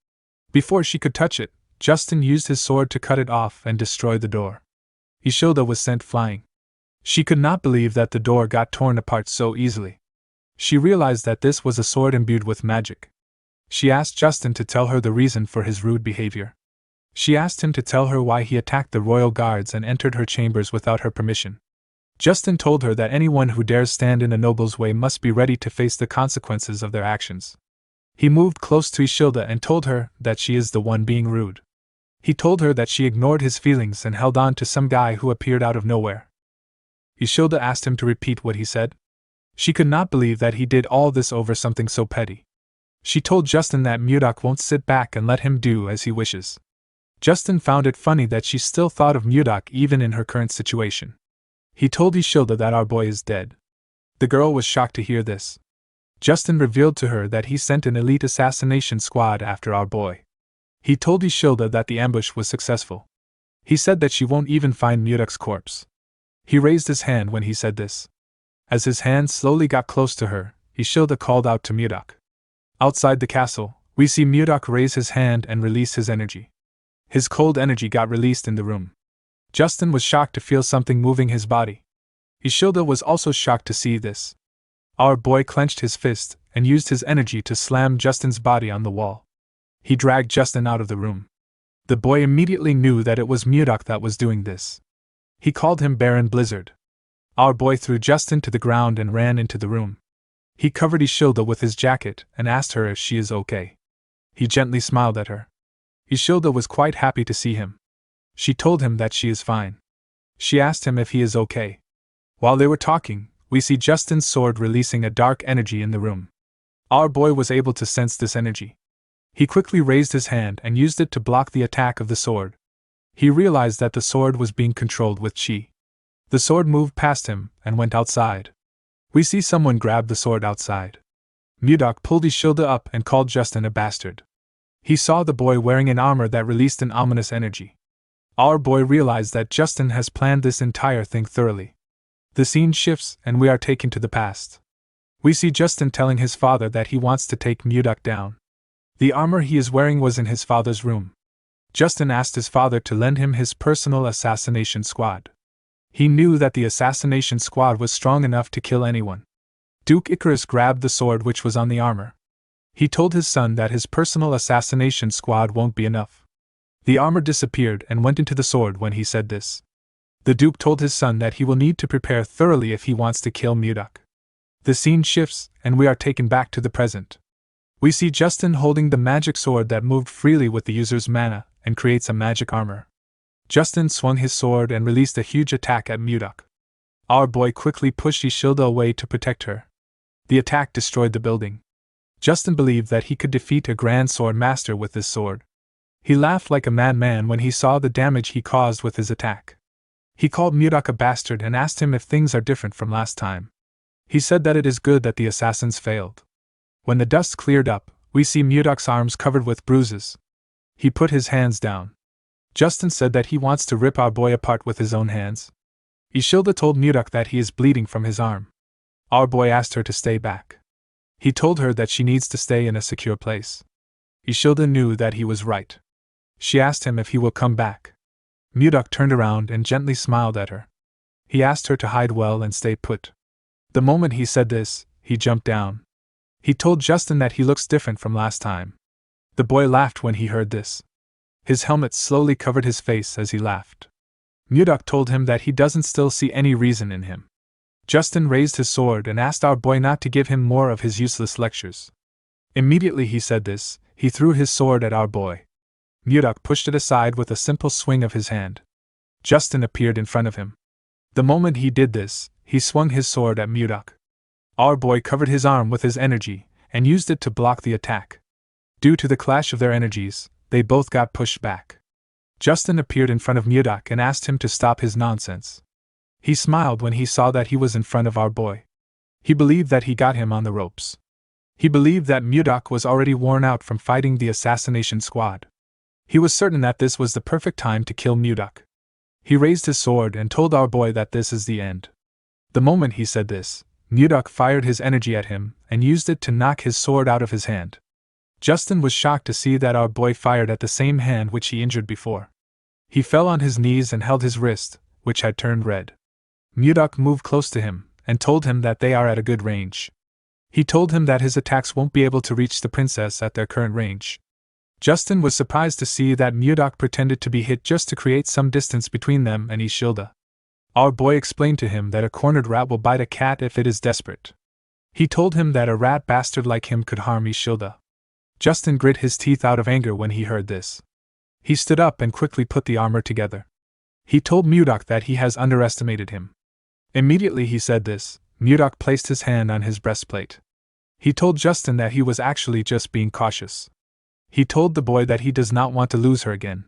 Before she could touch it, Justin used his sword to cut it off and destroy the door. Ishilda was sent flying. She could not believe that the door got torn apart so easily. She realized that this was a sword imbued with magic. She asked Justin to tell her the reason for his rude behavior. She asked him to tell her why he attacked the royal guards and entered her chambers without her permission. Justin told her that anyone who dares stand in a noble's way must be ready to face the consequences of their actions. He moved close to Ishilda and told her that she is the one being rude. He told her that she ignored his feelings and held on to some guy who appeared out of nowhere. Ishilda asked him to repeat what he said. She could not believe that he did all this over something so petty. She told Justin that Mudok won't sit back and let him do as he wishes. Justin found it funny that she still thought of Mudok even in her current situation. He told Ishilda that our boy is dead. The girl was shocked to hear this. Justin revealed to her that he sent an elite assassination squad after our boy. He told Ishilda that the ambush was successful. He said that she won't even find Mudok's corpse. He raised his hand when he said this. As his hand slowly got close to her, Ishilda called out to Mudok. Outside the castle, we see Mudok raise his hand and release his energy. His cold energy got released in the room. Justin was shocked to feel something moving his body. Ishilda was also shocked to see this. Our boy clenched his fist and used his energy to slam Justin's body on the wall. He dragged Justin out of the room. The boy immediately knew that it was Mudok that was doing this. He called him Baron Blizzard. Our boy threw Justin to the ground and ran into the room. He covered Ishilda with his jacket and asked her if she is okay. He gently smiled at her. Ishilda was quite happy to see him. She told him that she is fine. She asked him if he is okay. While they were talking, we see Justin's sword releasing a dark energy in the room. Our boy was able to sense this energy. He quickly raised his hand and used it to block the attack of the sword. He realized that the sword was being controlled with chi. The sword moved past him and went outside. We see someone grab the sword outside. Mudok pulled Ishilda up and called Justin a bastard. He saw the boy wearing an armor that released an ominous energy. Our boy realized that Justin has planned this entire thing thoroughly. The scene shifts and we are taken to the past. We see Justin telling his father that he wants to take Mudok down. The armor he is wearing was in his father's room. Justin asked his father to lend him his personal assassination squad. He knew that the assassination squad was strong enough to kill anyone. Duke Icarus grabbed the sword which was on the armor. He told his son that his personal assassination squad won't be enough. The armor disappeared and went into the sword when he said this. The Duke told his son that he will need to prepare thoroughly if he wants to kill Mudok. The scene shifts and we are taken back to the present. We see Justin holding the magic sword that moved freely with the user's mana and creates a magic armor. Justin swung his sword and released a huge attack at Mudok. Our boy quickly pushed Ishilda away to protect her. The attack destroyed the building. Justin believed that he could defeat a grand sword master with this sword. He laughed like a madman when he saw the damage he caused with his attack. He called Mudok a bastard and asked him if things are different from last time. He said that it is good that the assassins failed. When the dust cleared up, we see Mudok's arms covered with bruises. He put his hands down. Justin said that he wants to rip our boy apart with his own hands. Ishilda told Mudok that he is bleeding from his arm. Our boy asked her to stay back. He told her that she needs to stay in a secure place. Ishilda knew that he was right. She asked him if he will come back. Mudok turned around and gently smiled at her. He asked her to hide well and stay put. The moment he said this, he jumped down. He told Justin that he looks different from last time. The boy laughed when he heard this. His helmet slowly covered his face as he laughed. Mudok told him that he doesn't still see any reason in him. Justin raised his sword and asked our boy not to give him more of his useless lectures. Immediately he said this, he threw his sword at our boy. Mudok pushed it aside with a simple swing of his hand. Justin appeared in front of him. The moment he did this, he swung his sword at Mudok. Our boy covered his arm with his energy and used it to block the attack. Due to the clash of their energies, they both got pushed back. Justin appeared in front of Mudok and asked him to stop his nonsense. He smiled when he saw that he was in front of our boy. He believed that he got him on the ropes. He believed that Mudok was already worn out from fighting the assassination squad. He was certain that this was the perfect time to kill Mudok. He raised his sword and told our boy that this is the end. The moment he said this, Mudok fired his energy at him and used it to knock his sword out of his hand. Justin was shocked to see that our boy fired at the same hand which he injured before. He fell on his knees and held his wrist, which had turned red. Mudok moved close to him and told him that they are at a good range. He told him that his attacks won't be able to reach the princess at their current range. Justin was surprised to see that Mudok pretended to be hit just to create some distance between them and Ishilda. Our boy explained to him that a cornered rat will bite a cat if it is desperate. He told him that a rat bastard like him could harm Ishilda. Justin grit his teeth out of anger when he heard this. He stood up and quickly put the armor together. He told Mudok that he has underestimated him. Immediately he said this, Mudok placed his hand on his breastplate. He told Justin that he was actually just being cautious. He told the boy that he does not want to lose her again.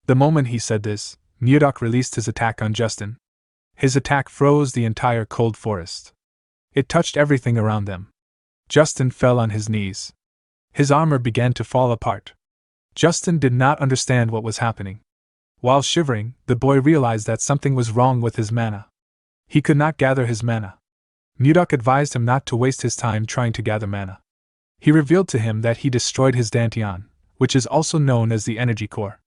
The moment he said this, Mudok released his attack on Justin. His attack froze the entire cold forest. It touched everything around them. Justin fell on his knees. His armor began to fall apart. Justin did not understand what was happening. While shivering, the boy realized that something was wrong with his mana. He could not gather his mana. Mudok advised him not to waste his time trying to gather mana. He revealed to him that he destroyed his dantian, which is also known as the energy core.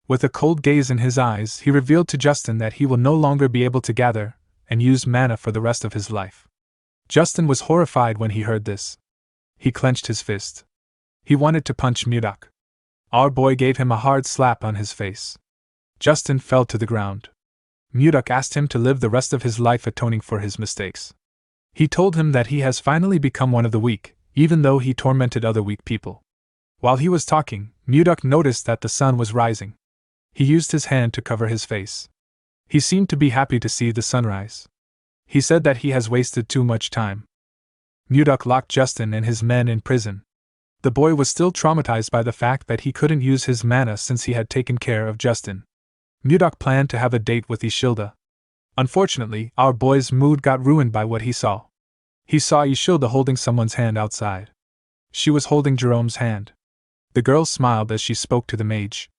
With a cold gaze in his eyes, he revealed to Justin that he will no longer be able to gather and use mana for the rest of his life. Justin was horrified when he heard this. He clenched his fist. He wanted to punch Mudok. Our boy gave him a hard slap on his face. Justin fell to the ground. Mudok asked him to live the rest of his life atoning for his mistakes. He told him that he has finally become one of the weak, even though he tormented other weak people. While he was talking, Mudok noticed that the sun was rising. He used his hand to cover his face. He seemed to be happy to see the sunrise. He said that he has wasted too much time. Mudok locked Justin and his men in prison. The boy was still traumatized by the fact that he couldn't use his mana since he had taken care of Justin. Mudok planned to have a date with Ishilda. Unfortunately, our boy's mood got ruined by what he saw. He saw Ishilda holding someone's hand outside. She was holding Jerome's hand. The girl smiled as she spoke to the mage.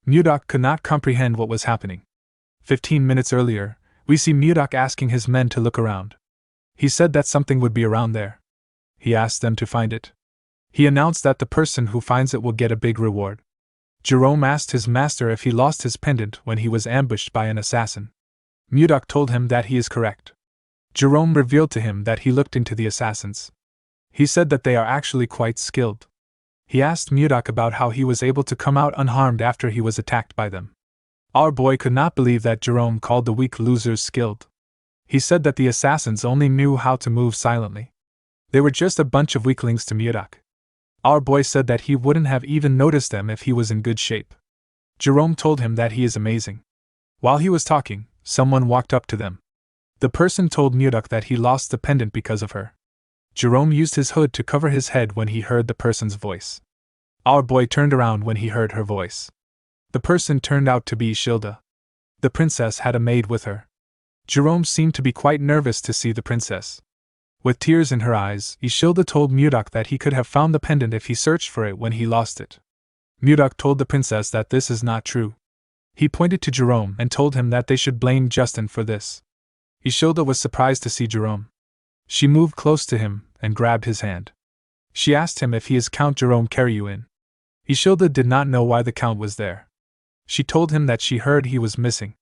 Mudok could not comprehend what was happening. 15 minutes earlier, we see Mudok asking his men to look around. He said that something would be around there. He asked them to find it. He announced that the person who finds it will get a big reward. Jerome asked his master if he lost his pendant when he was ambushed by an assassin. Mudok told him that he is correct. Jerome revealed to him that he looked into the assassins. He said that they are actually quite skilled. He asked Mudok about how he was able to come out unharmed after he was attacked by them. Our boy could not believe that Jerome called the weak losers skilled. He said that the assassins only knew how to move silently. They were just a bunch of weaklings to Mudok. Our boy said that he wouldn't have even noticed them if he was in good shape. Jerome told him that he is amazing. While he was talking, someone walked up to them. The person told Mudok that he lost the pendant because of her. Jerome used his hood to cover his head when he heard the person's voice. Our boy turned around when he heard her voice. The person turned out to be Ishilda. The princess had a maid with her. Jerome seemed to be quite nervous to see the princess. With tears in her eyes, Ishilda told Mudok that he could have found the pendant if he searched for it when he lost it. Mudok told the princess that this is not true. He pointed to Jerome and told him that they should blame Justin for this. Ishilda was surprised to see Jerome. She moved close to him and grabbed his hand. She asked him if he is Count Jerome Karyuin. Ishilda did not know why the count was there. She told him that she heard he was missing.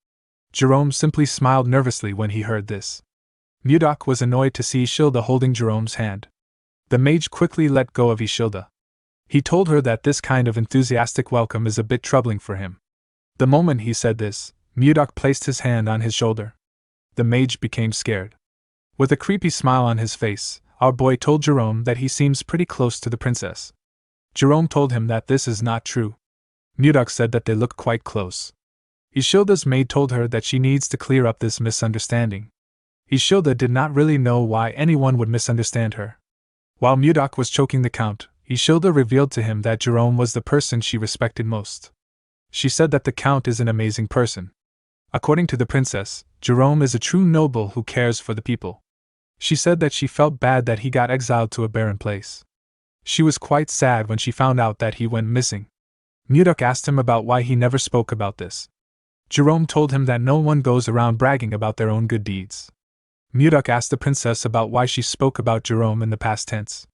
Jerome simply smiled nervously when he heard this. Mudok was annoyed to see Ishilda holding Jerome's hand. The mage quickly let go of Ishilda. He told her that this kind of enthusiastic welcome is a bit troubling for him. The moment he said this, Mudok placed his hand on his shoulder. The mage became scared. With a creepy smile on his face, our boy told Jerome that he seems pretty close to the princess. Jerome told him that this is not true. Mudok said that they look quite close. Ishilda's maid told her that she needs to clear up this misunderstanding. Ishilda did not really know why anyone would misunderstand her. While Mudok was choking the count, Isilda revealed to him that Jerome was the person she respected most. She said that the Count is an amazing person. According to the princess, Jerome is a true noble who cares for the people. She said that she felt bad that he got exiled to a barren place. She was quite sad when she found out that he went missing. Mudok asked him about why he never spoke about this. Jerome told him that no one goes around bragging about their own good deeds. Mudok asked the princess about why she spoke about Jerome in the past tense.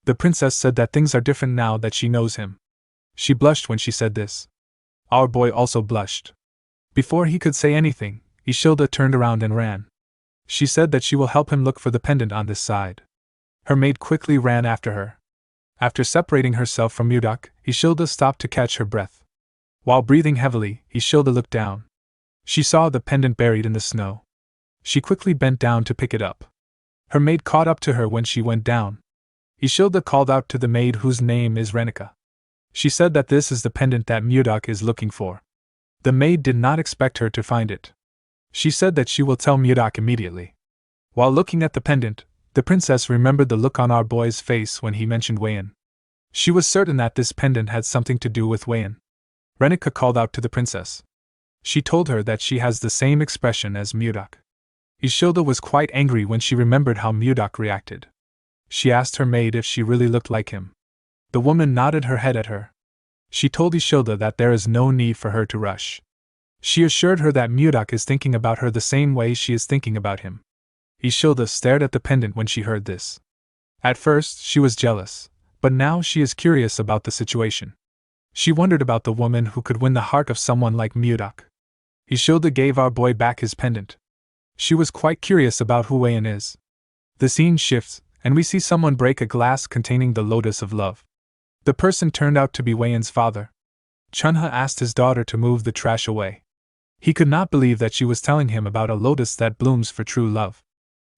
The princess said that things are different now that she knows him. She blushed when she said this. Our boy also blushed. Before he could say anything, Isilda turned around and ran. She said that she will help him look for the pendant on this side. Her maid quickly ran after her. After separating herself from Mudok, Isilda stopped to catch her breath. While breathing heavily, Isilda looked down. She saw the pendant buried in the snow. She quickly bent down to pick it up. Her maid caught up to her when she went down. Isilda called out to the maid whose name is Renica. She said that this is the pendant that Mudok is looking for. The maid did not expect her to find it. She said that she will tell Mudok immediately. While looking at the pendant, the princess remembered the look on our boy's face when he mentioned Wayan. She was certain that this pendant had something to do with Wayan. Renica called out to the princess. She told her that she has the same expression as Mudok. Isilda was quite angry when she remembered how Mudok reacted. She asked her maid if she really looked like him. The woman nodded her head at her. She told Isilda that there is no need for her to rush. She assured her that Mudok is thinking about her the same way she is thinking about him. Isilda stared at the pendant when she heard this. At first, she was jealous, but now she is curious about the situation. She wondered about the woman who could win the heart of someone like Mudok. Isilda gave our boy back his pendant. She was quite curious about who Wayan is. The scene shifts, and we see someone break a glass containing the lotus of love. The person turned out to be Wayan's father. Chunha asked his daughter to move the trash away. He could not believe that she was telling him about a lotus that blooms for true love.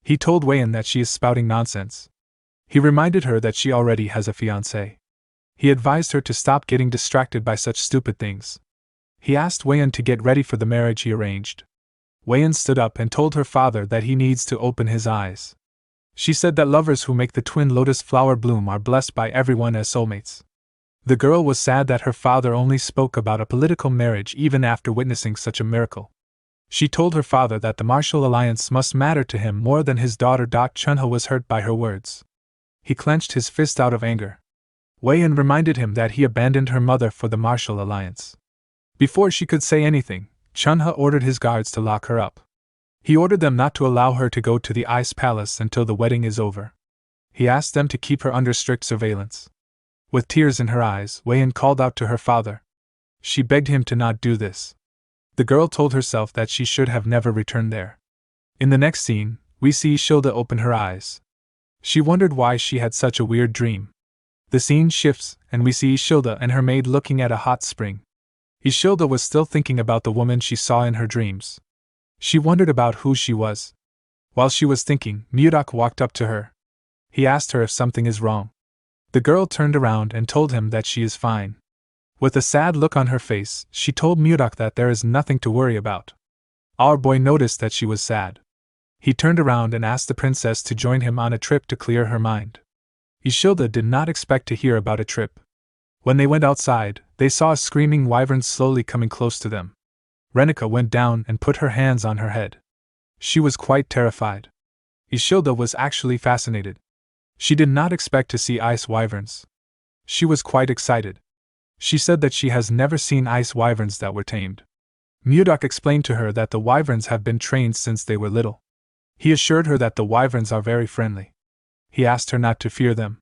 He told Wayan that she is spouting nonsense. He reminded her that she already has a fiancé. He advised her to stop getting distracted by such stupid things. He asked Wayan to get ready for the marriage he arranged. Wayan stood up and told her father that he needs to open his eyes. She said that lovers who make the twin lotus flower bloom are blessed by everyone as soulmates. The girl was sad that her father only spoke about a political marriage even after witnessing such a miracle. She told her father that the martial alliance must matter to him more than his daughter. Chunha was hurt by her words. He clenched his fist out of anger. Wayan reminded him that he abandoned her mother for the martial alliance. Before she could say anything, Chunha ordered his guards to lock her up. He ordered them not to allow her to go to the ice palace until the wedding is over. He asked them to keep her under strict surveillance. With tears in her eyes, Wayan called out to her father. She begged him to not do this. The girl told herself that she should have never returned there. In the next scene, we see Isilda open her eyes. She wondered why she had such a weird dream. The scene shifts, and we see Isilda and her maid looking at a hot spring. Isilda was still thinking about the woman she saw in her dreams. She wondered about who she was. While she was thinking, Mudok walked up to her. He asked her if something is wrong. The girl turned around and told him that she is fine. With a sad look on her face, she told Mudok that there is nothing to worry about. Our boy noticed that she was sad. He turned around and asked the princess to join him on a trip to clear her mind. Isilda did not expect to hear about a trip. When they went outside, they saw a screaming wyvern slowly coming close to them. Renica went down and put her hands on her head. She was quite terrified. Isilda was actually fascinated. She did not expect to see ice wyverns. She was quite excited. She said that she has never seen ice wyverns that were tamed. Mudok explained to her that the wyverns have been trained since they were little. He assured her that the wyverns are very friendly. He asked her not to fear them.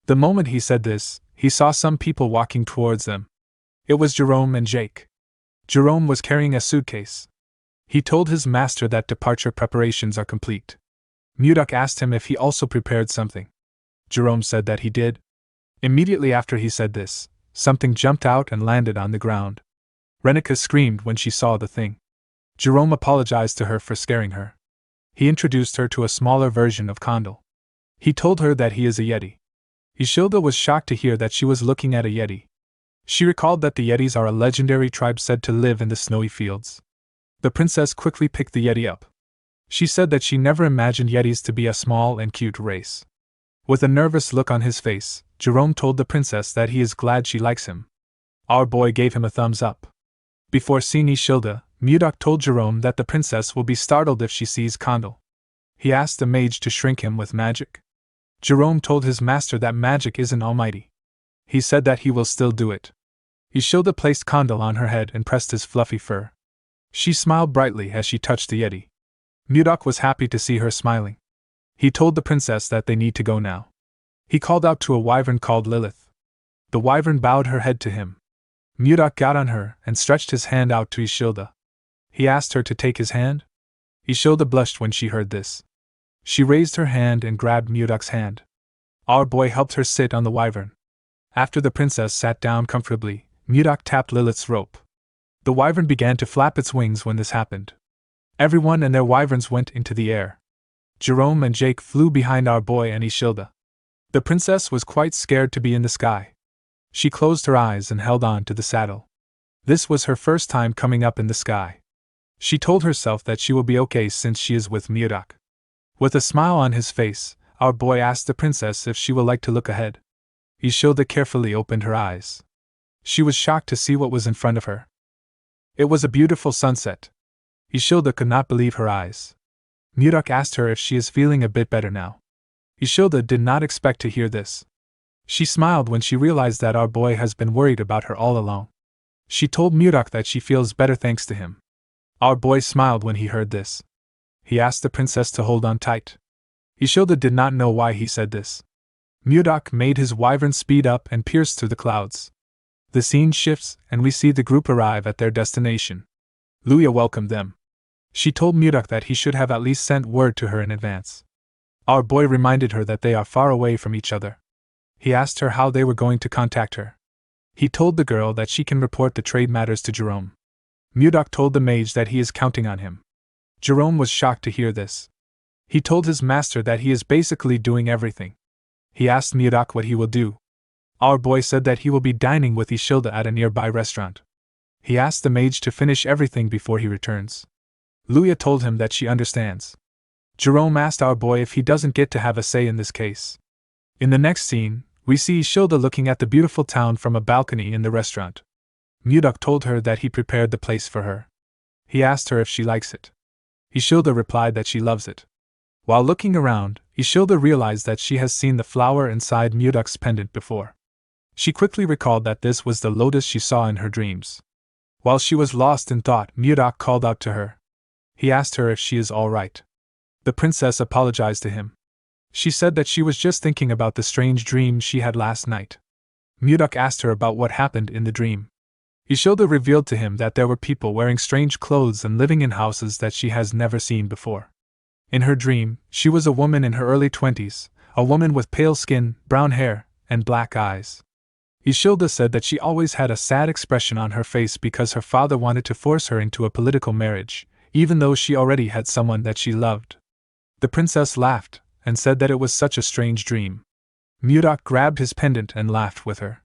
The moment he said this, he saw some people walking towards them. It was Jerome and Jake. Jerome was carrying a suitcase. He told his master that departure preparations are complete. Mudok asked him if he also prepared something. Jerome said that he did. Immediately after he said this, something jumped out and landed on the ground. Renica screamed when she saw the thing. Jerome apologized to her for scaring her. He introduced her to a smaller version of Condal. He told her that he is a yeti. Isilda was shocked to hear that she was looking at a yeti. She recalled that the yetis are a legendary tribe said to live in the snowy fields. The princess quickly picked the yeti up. She said that she never imagined yetis to be a small and cute race. With a nervous look on his face, Jerome told the princess that he is glad she likes him. Our boy gave him a thumbs up. Before seeing Ishilda, Mudok told Jerome that the princess will be startled if she sees Condal. He asked the mage to shrink him with magic. Jerome told his master that magic isn't almighty. He said that he will still do it. Ishilda placed Condal on her head and pressed his fluffy fur. She smiled brightly as she touched the yeti. Mudok was happy to see her smiling. He told the princess that they need to go now. He called out to a wyvern called Lilith. The wyvern bowed her head to him. Mudok got on her and stretched his hand out to Ishilda. He asked her to take his hand. Ishilda blushed when she heard this. She raised her hand and grabbed Mudok's hand. Our boy helped her sit on the wyvern. After the princess sat down comfortably, Mudok tapped Lilith's rope. The wyvern began to flap its wings when this happened. Everyone and their wyverns went into the air. Jerome and Jake flew behind our boy and Ishilda. The princess was quite scared to be in the sky. She closed her eyes and held on to the saddle. This was her first time coming up in the sky. She told herself that she will be okay since she is with Mudok. With a smile on his face, our boy asked the princess if she would like to look ahead. Ishilda carefully opened her eyes. She was shocked to see what was in front of her. It was a beautiful sunset. Ishilda could not believe her eyes. Mudok asked her if she is feeling a bit better now. Ishilda did not expect to hear this. She smiled when she realized that our boy has been worried about her all along. She told Mudok that she feels better thanks to him. Our boy smiled when he heard this. He asked the princess to hold on tight. Ishilda did not know why he said this. Mudok made his wyvern speed up and pierce through the clouds. The scene shifts and we see the group arrive at their destination. Luya welcomed them. She told Mudok that he should have at least sent word to her in advance. Our boy reminded her that they are far away from each other. He asked her how they were going to contact her. He told the girl that she can report the trade matters to Jerome. Mudok told the mage that he is counting on him. Jerome was shocked to hear this. He told his master that he is basically doing everything. He asked Mudok what he will do. Our boy said that he will be dining with Ishilda at a nearby restaurant. He asked the mage to finish everything before he returns. Luya told him that she understands. Jerome asked our boy if he doesn't get to have a say in this case. In the next scene, we see Ishilda looking at the beautiful town from a balcony in the restaurant. Mudok told her that he prepared the place for her. He asked her if she likes it. Ishilda replied that she loves it. While looking around, Ishilda realized that she has seen the flower inside Mudok's pendant before. She quickly recalled that this was the lotus she saw in her dreams. While she was lost in thought, Mudok called out to her. He asked her if she is all right. The princess apologized to him. She said that she was just thinking about the strange dream she had last night. Mudok asked her about what happened in the dream. Ishilda revealed to him that there were people wearing strange clothes and living in houses that she has never seen before. In her dream, she was a woman in her early 20s, a woman with pale skin, brown hair, and black eyes. Ishilda said that she always had a sad expression on her face because her father wanted to force her into a political marriage, even though she already had someone that she loved. The princess laughed and said that it was such a strange dream. Mudok grabbed his pendant and laughed with her.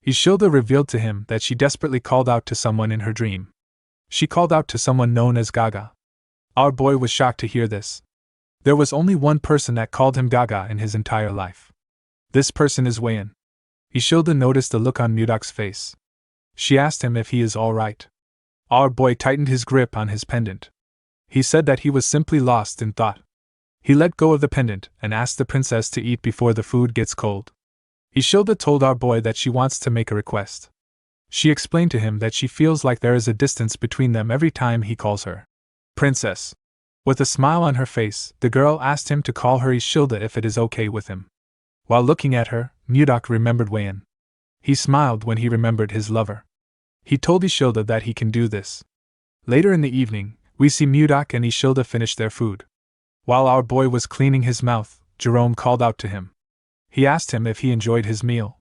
Ishilda revealed to him that she desperately called out to someone in her dream. She called out to someone known as Gaga. Our boy was shocked to hear this. There was only one person that called him Gaga in his entire life. This person is Wayan. Ishilda noticed the look on Mudok's face. She asked him if he is all right. Our boy tightened his grip on his pendant. He said that he was simply lost in thought. He let go of the pendant and asked the princess to eat before the food gets cold. Ishilda told our boy that she wants to make a request. She explained to him that she feels like there is a distance between them every time he calls her princess. With a smile on her face, the girl asked him to call her Ishilda if it is okay with him. While looking at her, Mudok remembered Wayan. He smiled when he remembered his lover. He told Ishilda that he can do this. Later in the evening, we see Mudok and Ishilda finish their food. While our boy was cleaning his mouth, Jerome called out to him. He asked him if he enjoyed his meal.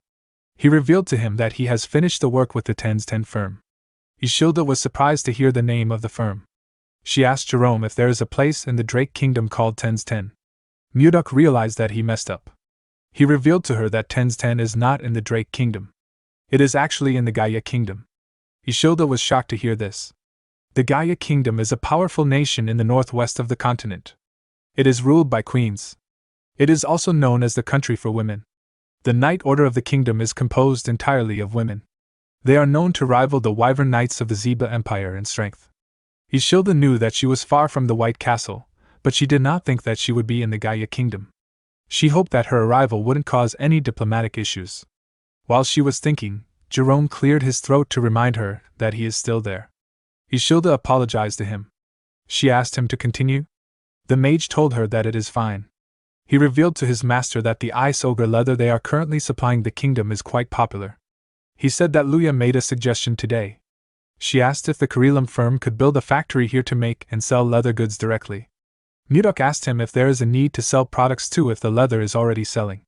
He revealed to him that he has finished the work with the 10s10 firm. Ishilda was surprised to hear the name of the firm. She asked Jerome if there is a place in the Drake Kingdom called 10s10. Mudok realized that he messed up. He revealed to her that 10s10 is not in the Drake Kingdom. It is actually in the Gaia Kingdom. Ishilda was shocked to hear this. The Gaia Kingdom is a powerful nation in the northwest of the continent. It is ruled by queens. It is also known as the country for women. The Knight Order of the Kingdom is composed entirely of women. They are known to rival the Wyvern Knights of the Zeba Empire in strength. Ishilda knew that she was far from the White Castle, but she did not think that she would be in the Gaia Kingdom. She hoped that her arrival wouldn't cause any diplomatic issues. While she was thinking, Jerome cleared his throat to remind her that he is still there. Ishilda apologized to him. She asked him to continue. The mage told her that it is fine. He revealed to his master that the ice ogre leather they are currently supplying the kingdom is quite popular. He said that Luya made a suggestion today. She asked if the Karelim firm could build a factory here to make and sell leather goods directly. Mudok asked him if there is a need to sell products too if the leather is already selling.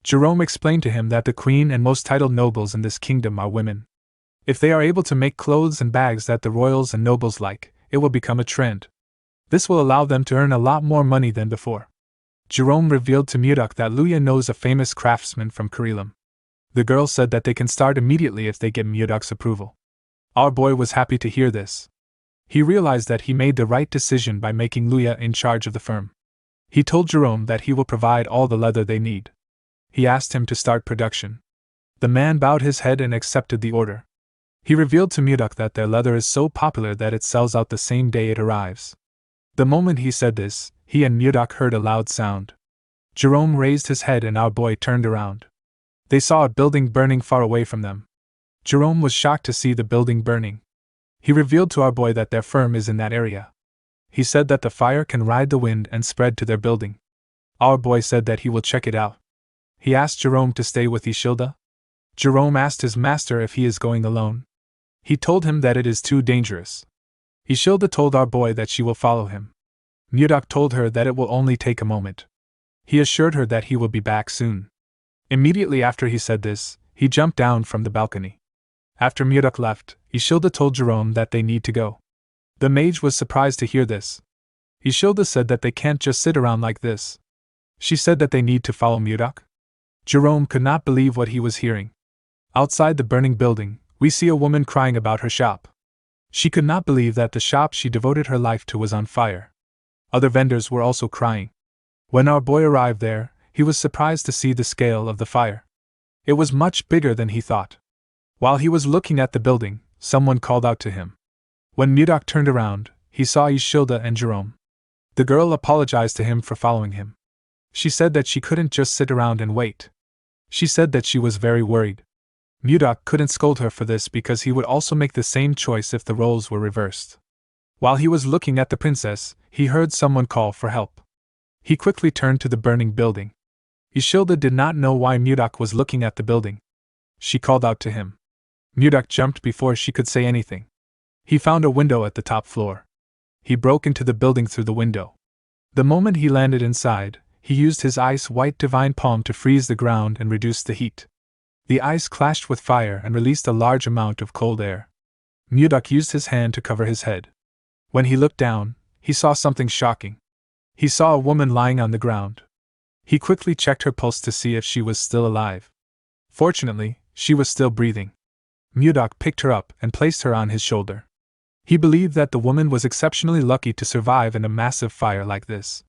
Jerome explained to him that the queen and most titled nobles in this kingdom are women. If they are able to make clothes and bags that the royals and nobles like, it will become a trend. This will allow them to earn a lot more money than before. Jerome revealed to Mudok that Luya knows a famous craftsman from Karelim. The girl said that they can start immediately if they get Mudok's approval. Our boy was happy to hear this. He realized that he made the right decision by making Luya in charge of the firm. He told Jerome that he will provide all the leather they need. He asked him to start production. The man bowed his head and accepted the order. He revealed to Mudok that their leather is so popular that it sells out the same day it arrives. The moment he said this, he and Mudok heard a loud sound. Jerome raised his head and our boy turned around. They saw a building burning far away from them. Jerome was shocked to see the building burning. He revealed to our boy that their firm is in that area. He said that the fire can ride the wind and spread to their building. Our boy said that he will check it out. He asked Jerome to stay with Ishilda. Jerome asked his master if he is going alone. He told him that it is too dangerous. Ishilda told our boy that she will follow him. Mudok told her that it will only take a moment. He assured her that he will be back soon. Immediately after he said this, he jumped down from the balcony. After Mudok left, Ishilda told Jerome that they need to go. The mage was surprised to hear this. Ishilda said that they can't just sit around like this. She said that they need to follow Mudok. Jerome could not believe what he was hearing. Outside the burning building, we see a woman crying about her shop. She could not believe that the shop she devoted her life to was on fire. Other vendors were also crying. When our boy arrived there, he was surprised to see the scale of the fire. It was much bigger than he thought. While he was looking at the building, someone called out to him. When Mudok turned around, he saw Ishilda and Jerome. The girl apologized to him for following him. She said that she couldn't just sit around and wait. She said that she was very worried. Mudok couldn't scold her for this because he would also make the same choice if the roles were reversed. While he was looking at the princess, he heard someone call for help. He quickly turned to the burning building. Ishilda did not know why Mudok was looking at the building. She called out to him. Mudok jumped before she could say anything. He found a window at the top floor. He broke into the building through the window. The moment he landed inside, he used his ice-white divine palm to freeze the ground and reduce the heat. The ice clashed with fire and released a large amount of cold air. Mudok used his hand to cover his head. When he looked down, he saw something shocking. He saw a woman lying on the ground. He quickly checked her pulse to see if she was still alive. Fortunately, she was still breathing. Mudok picked her up and placed her on his shoulder. He believed that the woman was exceptionally lucky to survive in a massive fire like this.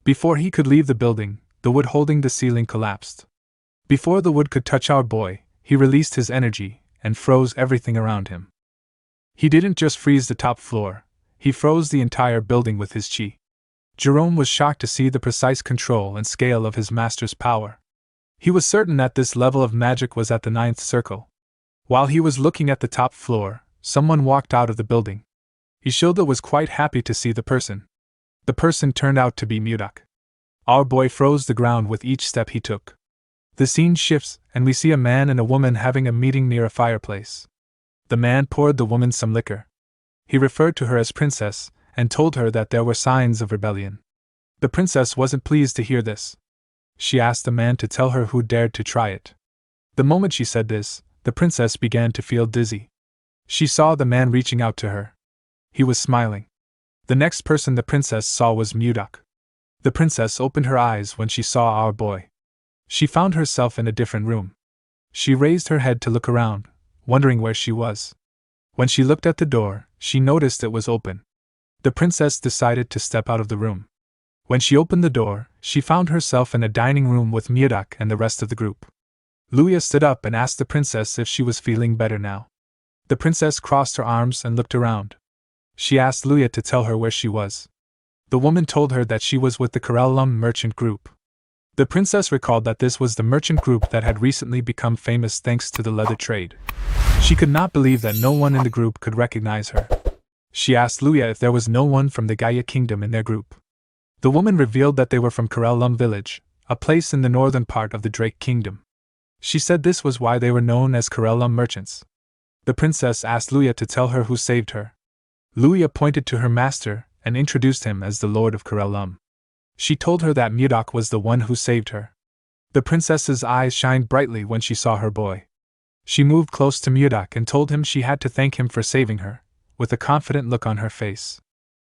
Before he could leave the building, the wood holding the ceiling collapsed. Before the wood could touch our boy, he released his energy and froze everything around him. He didn't just freeze the top floor, he froze the entire building with his chi. Jerome was shocked to see the precise control and scale of his master's power. He was certain that this level of magic was at the 9th circle. While he was looking at the top floor, someone walked out of the building. Ishilda was quite happy to see the person. The person turned out to be Mudok. Our boy froze the ground with each step he took. The scene shifts, and we see a man and a woman having a meeting near a fireplace. The man poured the woman some liquor. He referred to her as princess, and told her that there were signs of rebellion. The princess wasn't pleased to hear this. She asked the man to tell her who dared to try it. The moment she said this, the princess began to feel dizzy. She saw the man reaching out to her. He was smiling. The next person the princess saw was Mudok. The princess opened her eyes when she saw our boy. She found herself in a different room. She raised her head to look around, wondering where she was. When she looked at the door, she noticed it was open. The princess decided to step out of the room. When she opened the door, she found herself in a dining room with Mudok and the rest of the group. Luya stood up and asked the princess if she was feeling better now. The princess crossed her arms and looked around. She asked Luya to tell her where she was. The woman told her that she was with the Karellum merchant group. The princess recalled that this was the merchant group that had recently become famous thanks to the leather trade. She could not believe that no one in the group could recognize her. She asked Luya if there was no one from the Gaia kingdom in their group. The woman revealed that they were from Karellum village, a place in the northern part of the Drake kingdom. She said this was why they were known as Karellum merchants. The princess asked Luya to tell her who saved her. Luya pointed to her master and introduced him as the Lord of Karellum. She told her that Mudok was the one who saved her. The princess's eyes shined brightly when she saw her boy. She moved close to Mudok and told him she had to thank him for saving her, with a confident look on her face.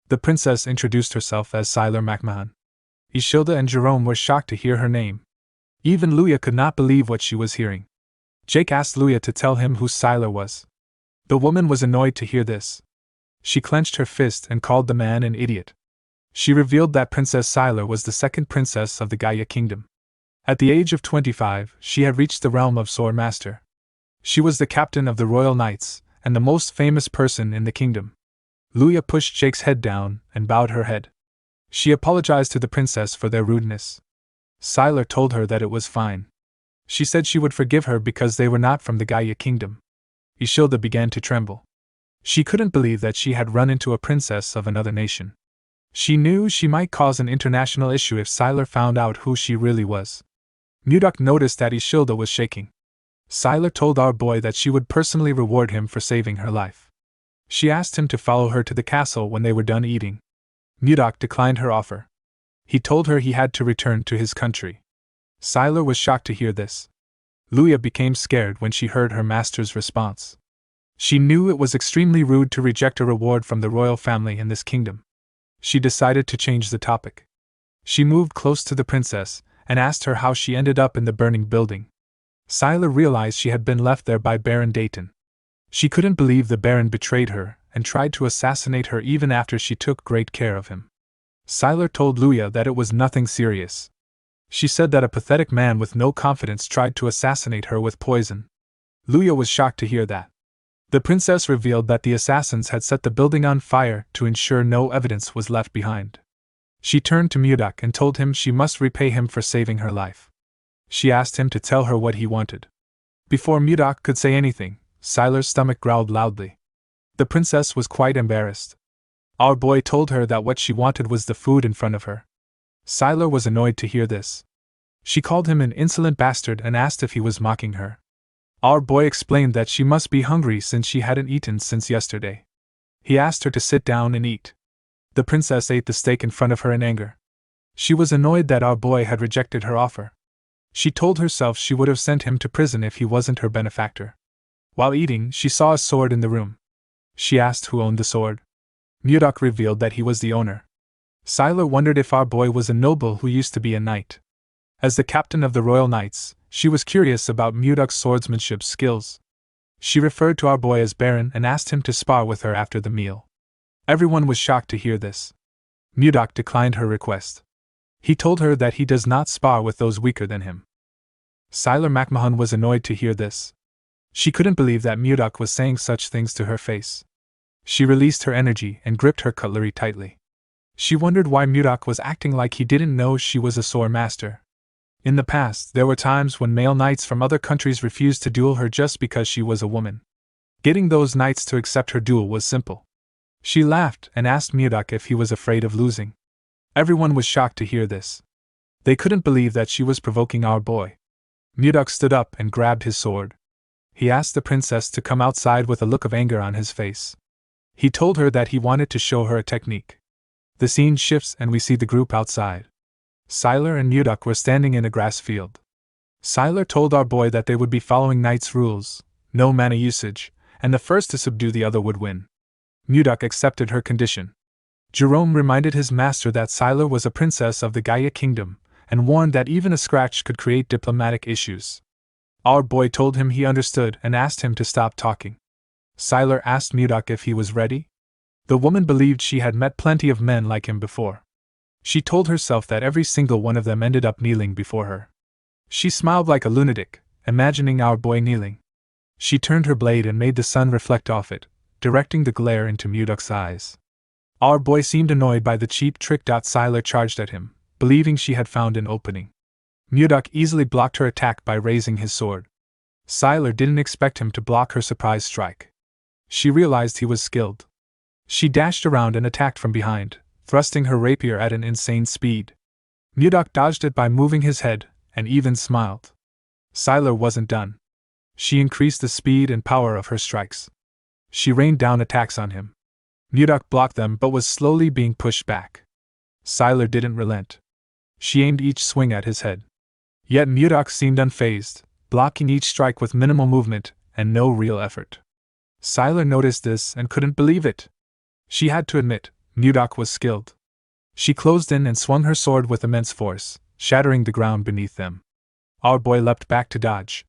The princess introduced herself as Seol Mudok. Ishilda and Jerome were shocked to hear her name. Even Luya could not believe what she was hearing. Jake asked Luya to tell him who Seol was. The woman was annoyed to hear this. She clenched her fist and called the man an idiot. She revealed that Princess Seol was the second princess of the Gaia kingdom. At the age of 25, she had reached the realm of Sword Master. She was the captain of the Royal Knights, and the most famous person in the kingdom. Luya pushed Jake's head down and bowed her head. She apologized to the princess for their rudeness. Seol told her that it was fine. She said she would forgive her because they were not from the Gaia kingdom. Ishilda began to tremble. She couldn't believe that she had run into a princess of another nation. She knew she might cause an international issue if Seol found out who she really was. Mudok noticed that Ishilda was shaking. Seol told our boy that she would personally reward him for saving her life. She asked him to follow her to the castle when they were done eating. Mudok declined her offer. He told her he had to return to his country. Seol was shocked to hear this. Luya became scared when she heard her master's response. She knew it was extremely rude to reject a reward from the royal family in this kingdom. She decided to change the topic. She moved close to the princess and asked her how she ended up in the burning building. Seol realized she had been left there by Baron Dayton. She couldn't believe the Baron betrayed her and tried to assassinate her even after she took great care of him. Seol told Luya that it was nothing serious. She said that a pathetic man with no confidence tried to assassinate her with poison. Luya was shocked to hear that. The princess revealed that the assassins had set the building on fire to ensure no evidence was left behind. She turned to Mudok and told him she must repay him for saving her life. She asked him to tell her what he wanted. Before Mudok could say anything, Seol's stomach growled loudly. The princess was quite embarrassed. Our boy told her that what she wanted was the food in front of her. Seol was annoyed to hear this. She called him an insolent bastard and asked if he was mocking her. Our boy explained that she must be hungry since she hadn't eaten since yesterday. He asked her to sit down and eat. The princess ate the steak in front of her in anger. She was annoyed that our boy had rejected her offer. She told herself she would have sent him to prison if he wasn't her benefactor. While eating, she saw a sword in the room. She asked who owned the sword. Mudok revealed that he was the owner. Seol wondered if our boy was a noble who used to be a knight. As the captain of the Royal Knights, she was curious about Mudok's swordsmanship skills. She referred to our boy as Baron and asked him to spar with her after the meal. Everyone was shocked to hear this. Mudok declined her request. He told her that he does not spar with those weaker than him. Seol Mudok was annoyed to hear this. She couldn't believe that Mudok was saying such things to her face. She released her energy and gripped her cutlery tightly. She wondered why Mudok was acting like he didn't know she was a sword master. In the past, there were times when male knights from other countries refused to duel her just because she was a woman. Getting those knights to accept her duel was simple. She laughed and asked Mudok if he was afraid of losing. Everyone was shocked to hear this. They couldn't believe that she was provoking our boy. Mudok stood up and grabbed his sword. He asked the princess to come outside with a look of anger on his face. He told her that he wanted to show her a technique. The scene shifts and we see the group outside. Seol and Mudok were standing in a grass field. Seol told our boy that they would be following Knight's rules, no mana usage, and the first to subdue the other would win. Mudok accepted her condition. Jerome reminded his master that Seol was a princess of the Gaia kingdom, and warned that even a scratch could create diplomatic issues. Our boy told him he understood and asked him to stop talking. Seol asked Mudok if he was ready. The woman believed she had met plenty of men like him before. She told herself that every single one of them ended up kneeling before her. She smiled like a lunatic, imagining our boy kneeling. She turned her blade and made the sun reflect off it, directing the glare into Mudok's eyes. Our boy seemed annoyed by the cheap trick. Siler charged at him, believing she had found an opening. Mudok easily blocked her attack by raising his sword. Siler didn't expect him to block her surprise strike. She realized he was skilled. She dashed around and attacked from behind, thrusting her rapier at an insane speed. Mudok dodged it by moving his head, and even smiled. Siler wasn't done. She increased the speed and power of her strikes. She rained down attacks on him. Mudok blocked them but was slowly being pushed back. Siler didn't relent. She aimed each swing at his head. Yet Mudok seemed unfazed, blocking each strike with minimal movement and no real effort. Siler noticed this and couldn't believe it. She had to admit, Mudok was skilled. She closed in and swung her sword with immense force, shattering the ground beneath them. Our boy leapt back to dodge.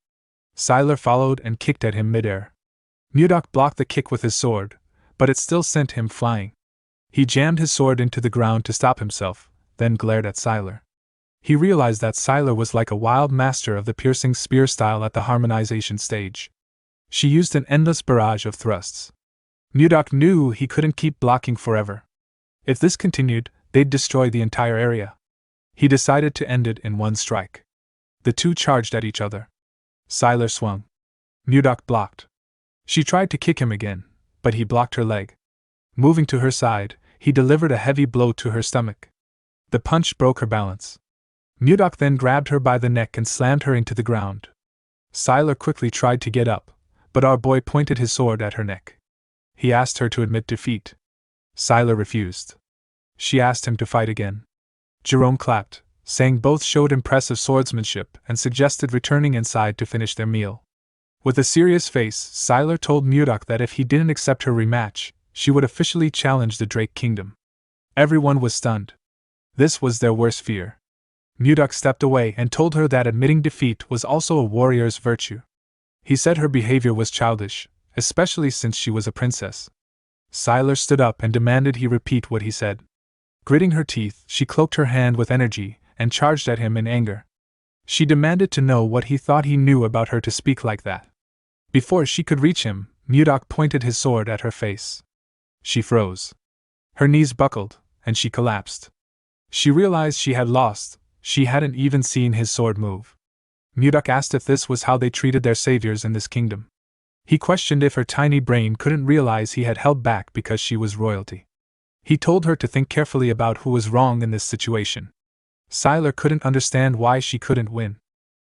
Siler followed and kicked at him midair. Mudok blocked the kick with his sword, but it still sent him flying. He jammed his sword into the ground to stop himself, then glared at Siler. He realized that Siler was like a wild master of the piercing spear style at the harmonization stage. She used an endless barrage of thrusts. Mudok knew he couldn't keep blocking forever. If this continued, they'd destroy the entire area. He decided to end it in one strike. The two charged at each other. Siler swung. Mudok blocked. She tried to kick him again, but he blocked her leg. Moving to her side, he delivered a heavy blow to her stomach. The punch broke her balance. Mudok then grabbed her by the neck and slammed her into the ground. Siler quickly tried to get up, but our boy pointed his sword at her neck. He asked her to admit defeat. Siler refused. She asked him to fight again. Jerome clapped, saying both showed impressive swordsmanship and suggested returning inside to finish their meal. With a serious face, Siler told Mudok that if he didn't accept her rematch, she would officially challenge the Drake Kingdom. Everyone was stunned. This was their worst fear. Mudok stepped away and told her that admitting defeat was also a warrior's virtue. He said her behavior was childish, especially since she was a princess. Siler stood up and demanded he repeat what he said. Gritting her teeth, she cloaked her hand with energy and charged at him in anger. She demanded to know what he thought he knew about her to speak like that. Before she could reach him, Mudok pointed his sword at her face. She froze. Her knees buckled, and she collapsed. She realized she had lost. She hadn't even seen his sword move. Mudok asked if this was how they treated their saviors in this kingdom. He questioned if her tiny brain couldn't realize he had held back because she was royalty. He told her to think carefully about who was wrong in this situation. Siler couldn't understand why she couldn't win.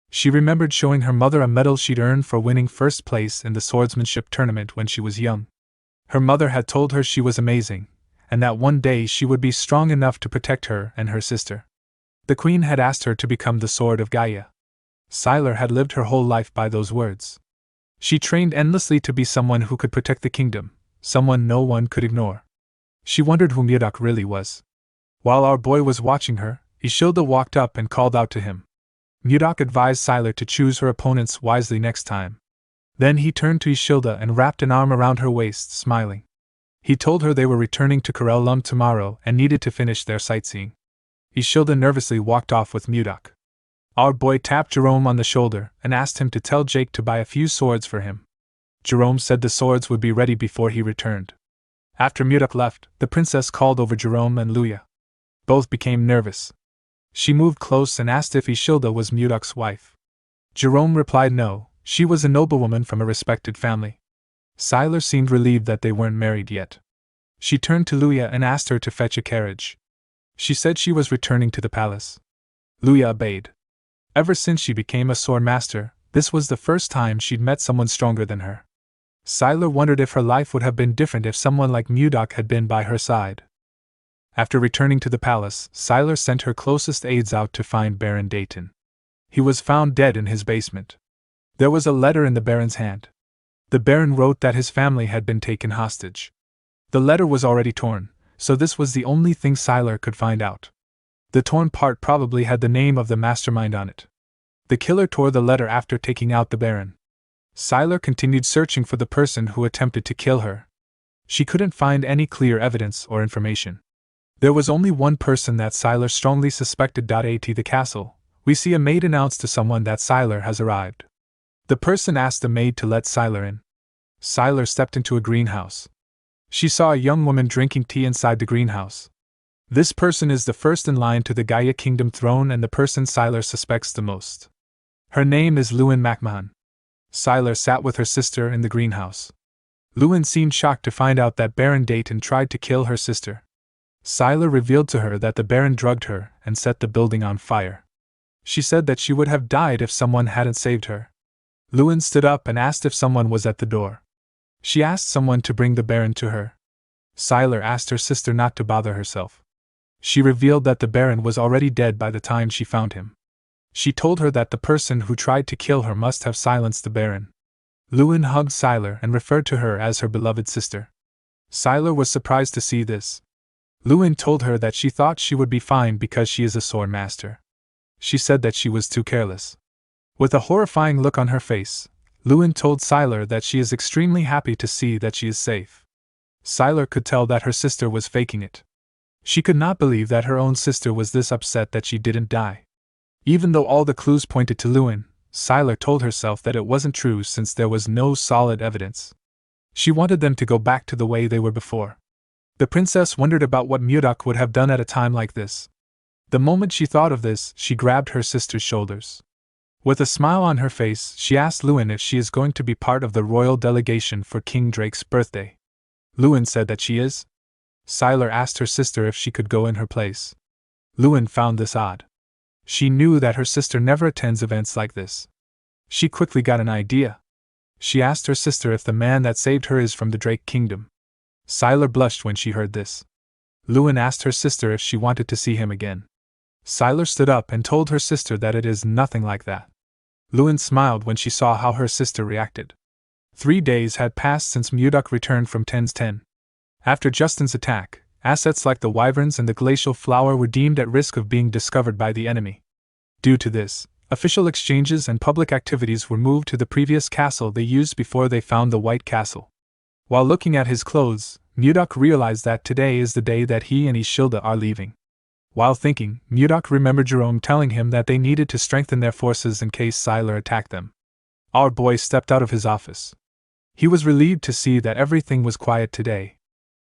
She remembered showing her mother a medal she'd earned for winning first place in the swordsmanship tournament when she was young. Her mother had told her she was amazing, and that one day she would be strong enough to protect her and her sister. The queen had asked her to become the Sword of Gaia. Siler had lived her whole life by those words. She trained endlessly to be someone who could protect the kingdom, someone no one could ignore. She wondered who Mudok really was. While our boy was watching her, Ishilda walked up and called out to him. Mudok advised Siler to choose her opponents wisely next time. Then he turned to Ishilda and wrapped an arm around her waist, smiling. He told her they were returning to Karel tomorrow and needed to finish their sightseeing. Ishilda nervously walked off with Mudok. Our boy tapped Jerome on the shoulder and asked him to tell Jake to buy a few swords for him. Jerome said the swords would be ready before he returned. After Mudok left, the princess called over Jerome and Luya. Both became nervous. She moved close and asked if Ishilda was Mudok's wife. Jerome replied no, she was a noblewoman from a respected family. Siler seemed relieved that they weren't married yet. She turned to Luya and asked her to fetch a carriage. She said she was returning to the palace. Luya obeyed. Ever since she became a sword master, this was the first time she'd met someone stronger than her. Siler wondered if her life would have been different if someone like Mudok had been by her side. After returning to the palace, Siler sent her closest aides out to find Baron Dayton. He was found dead in his basement. There was a letter in the Baron's hand. The Baron wrote that his family had been taken hostage. The letter was already torn, so this was the only thing Siler could find out. The torn part probably had the name of the mastermind on it. The killer tore the letter after taking out the Baron. Siler continued searching for the person who attempted to kill her. She couldn't find any clear evidence or information. There was only one person that Siler strongly suspected. At the castle, we see a maid announce to someone that Siler has arrived. The person asked the maid to let Siler in. Siler stepped into a greenhouse. She saw a young woman drinking tea inside the greenhouse. This person is the first in line to the Gaia Kingdom throne and the person Siler suspects the most. Her name is Lewin McMahon. Siler sat with her sister in the greenhouse. Lewin seemed shocked to find out that Baron Dayton tried to kill her sister. Siler revealed to her that the Baron drugged her and set the building on fire. She said that she would have died if someone hadn't saved her. Lewin stood up and asked if someone was at the door. She asked someone to bring the Baron to her. Siler asked her sister not to bother herself. She revealed that the Baron was already dead by the time she found him. She told her that the person who tried to kill her must have silenced the Baron. Lewin hugged Siler and referred to her as her beloved sister. Siler was surprised to see this. Lewin told her that she thought she would be fine because she is a sword master. She said that she was too careless. With a horrifying look on her face, Lewin told Siler that she is extremely happy to see that she is safe. Siler could tell that her sister was faking it. She could not believe that her own sister was this upset that she didn't die. Even though all the clues pointed to Lewin, Siler told herself that it wasn't true since there was no solid evidence. She wanted them to go back to the way they were before. The princess wondered about what Mudok would have done at a time like this. The moment she thought of this, she grabbed her sister's shoulders. With a smile on her face, she asked Lewin if she is going to be part of the royal delegation for King Drake's birthday. Lewin said that she is. Siler asked her sister if she could go in her place. Lewin found this odd. She knew that her sister never attends events like this. She quickly got an idea. She asked her sister if the man that saved her is from the Drake Kingdom. Siler blushed when she heard this. Lewin asked her sister if she wanted to see him again. Siler stood up and told her sister that it is nothing like that. Lewin smiled when she saw how her sister reacted. 3 days had passed since Mudok returned from Ten's 10. After Justin's attack, assets like the wyverns and the glacial flower were deemed at risk of being discovered by the enemy. Due to this, official exchanges and public activities were moved to the previous castle they used before they found the White Castle. While looking at his clothes, Mudok realized that today is the day that he and Ishilda are leaving. While thinking, Mudok remembered Jerome telling him that they needed to strengthen their forces in case Siler attacked them. Our boy stepped out of his office. He was relieved to see that everything was quiet today.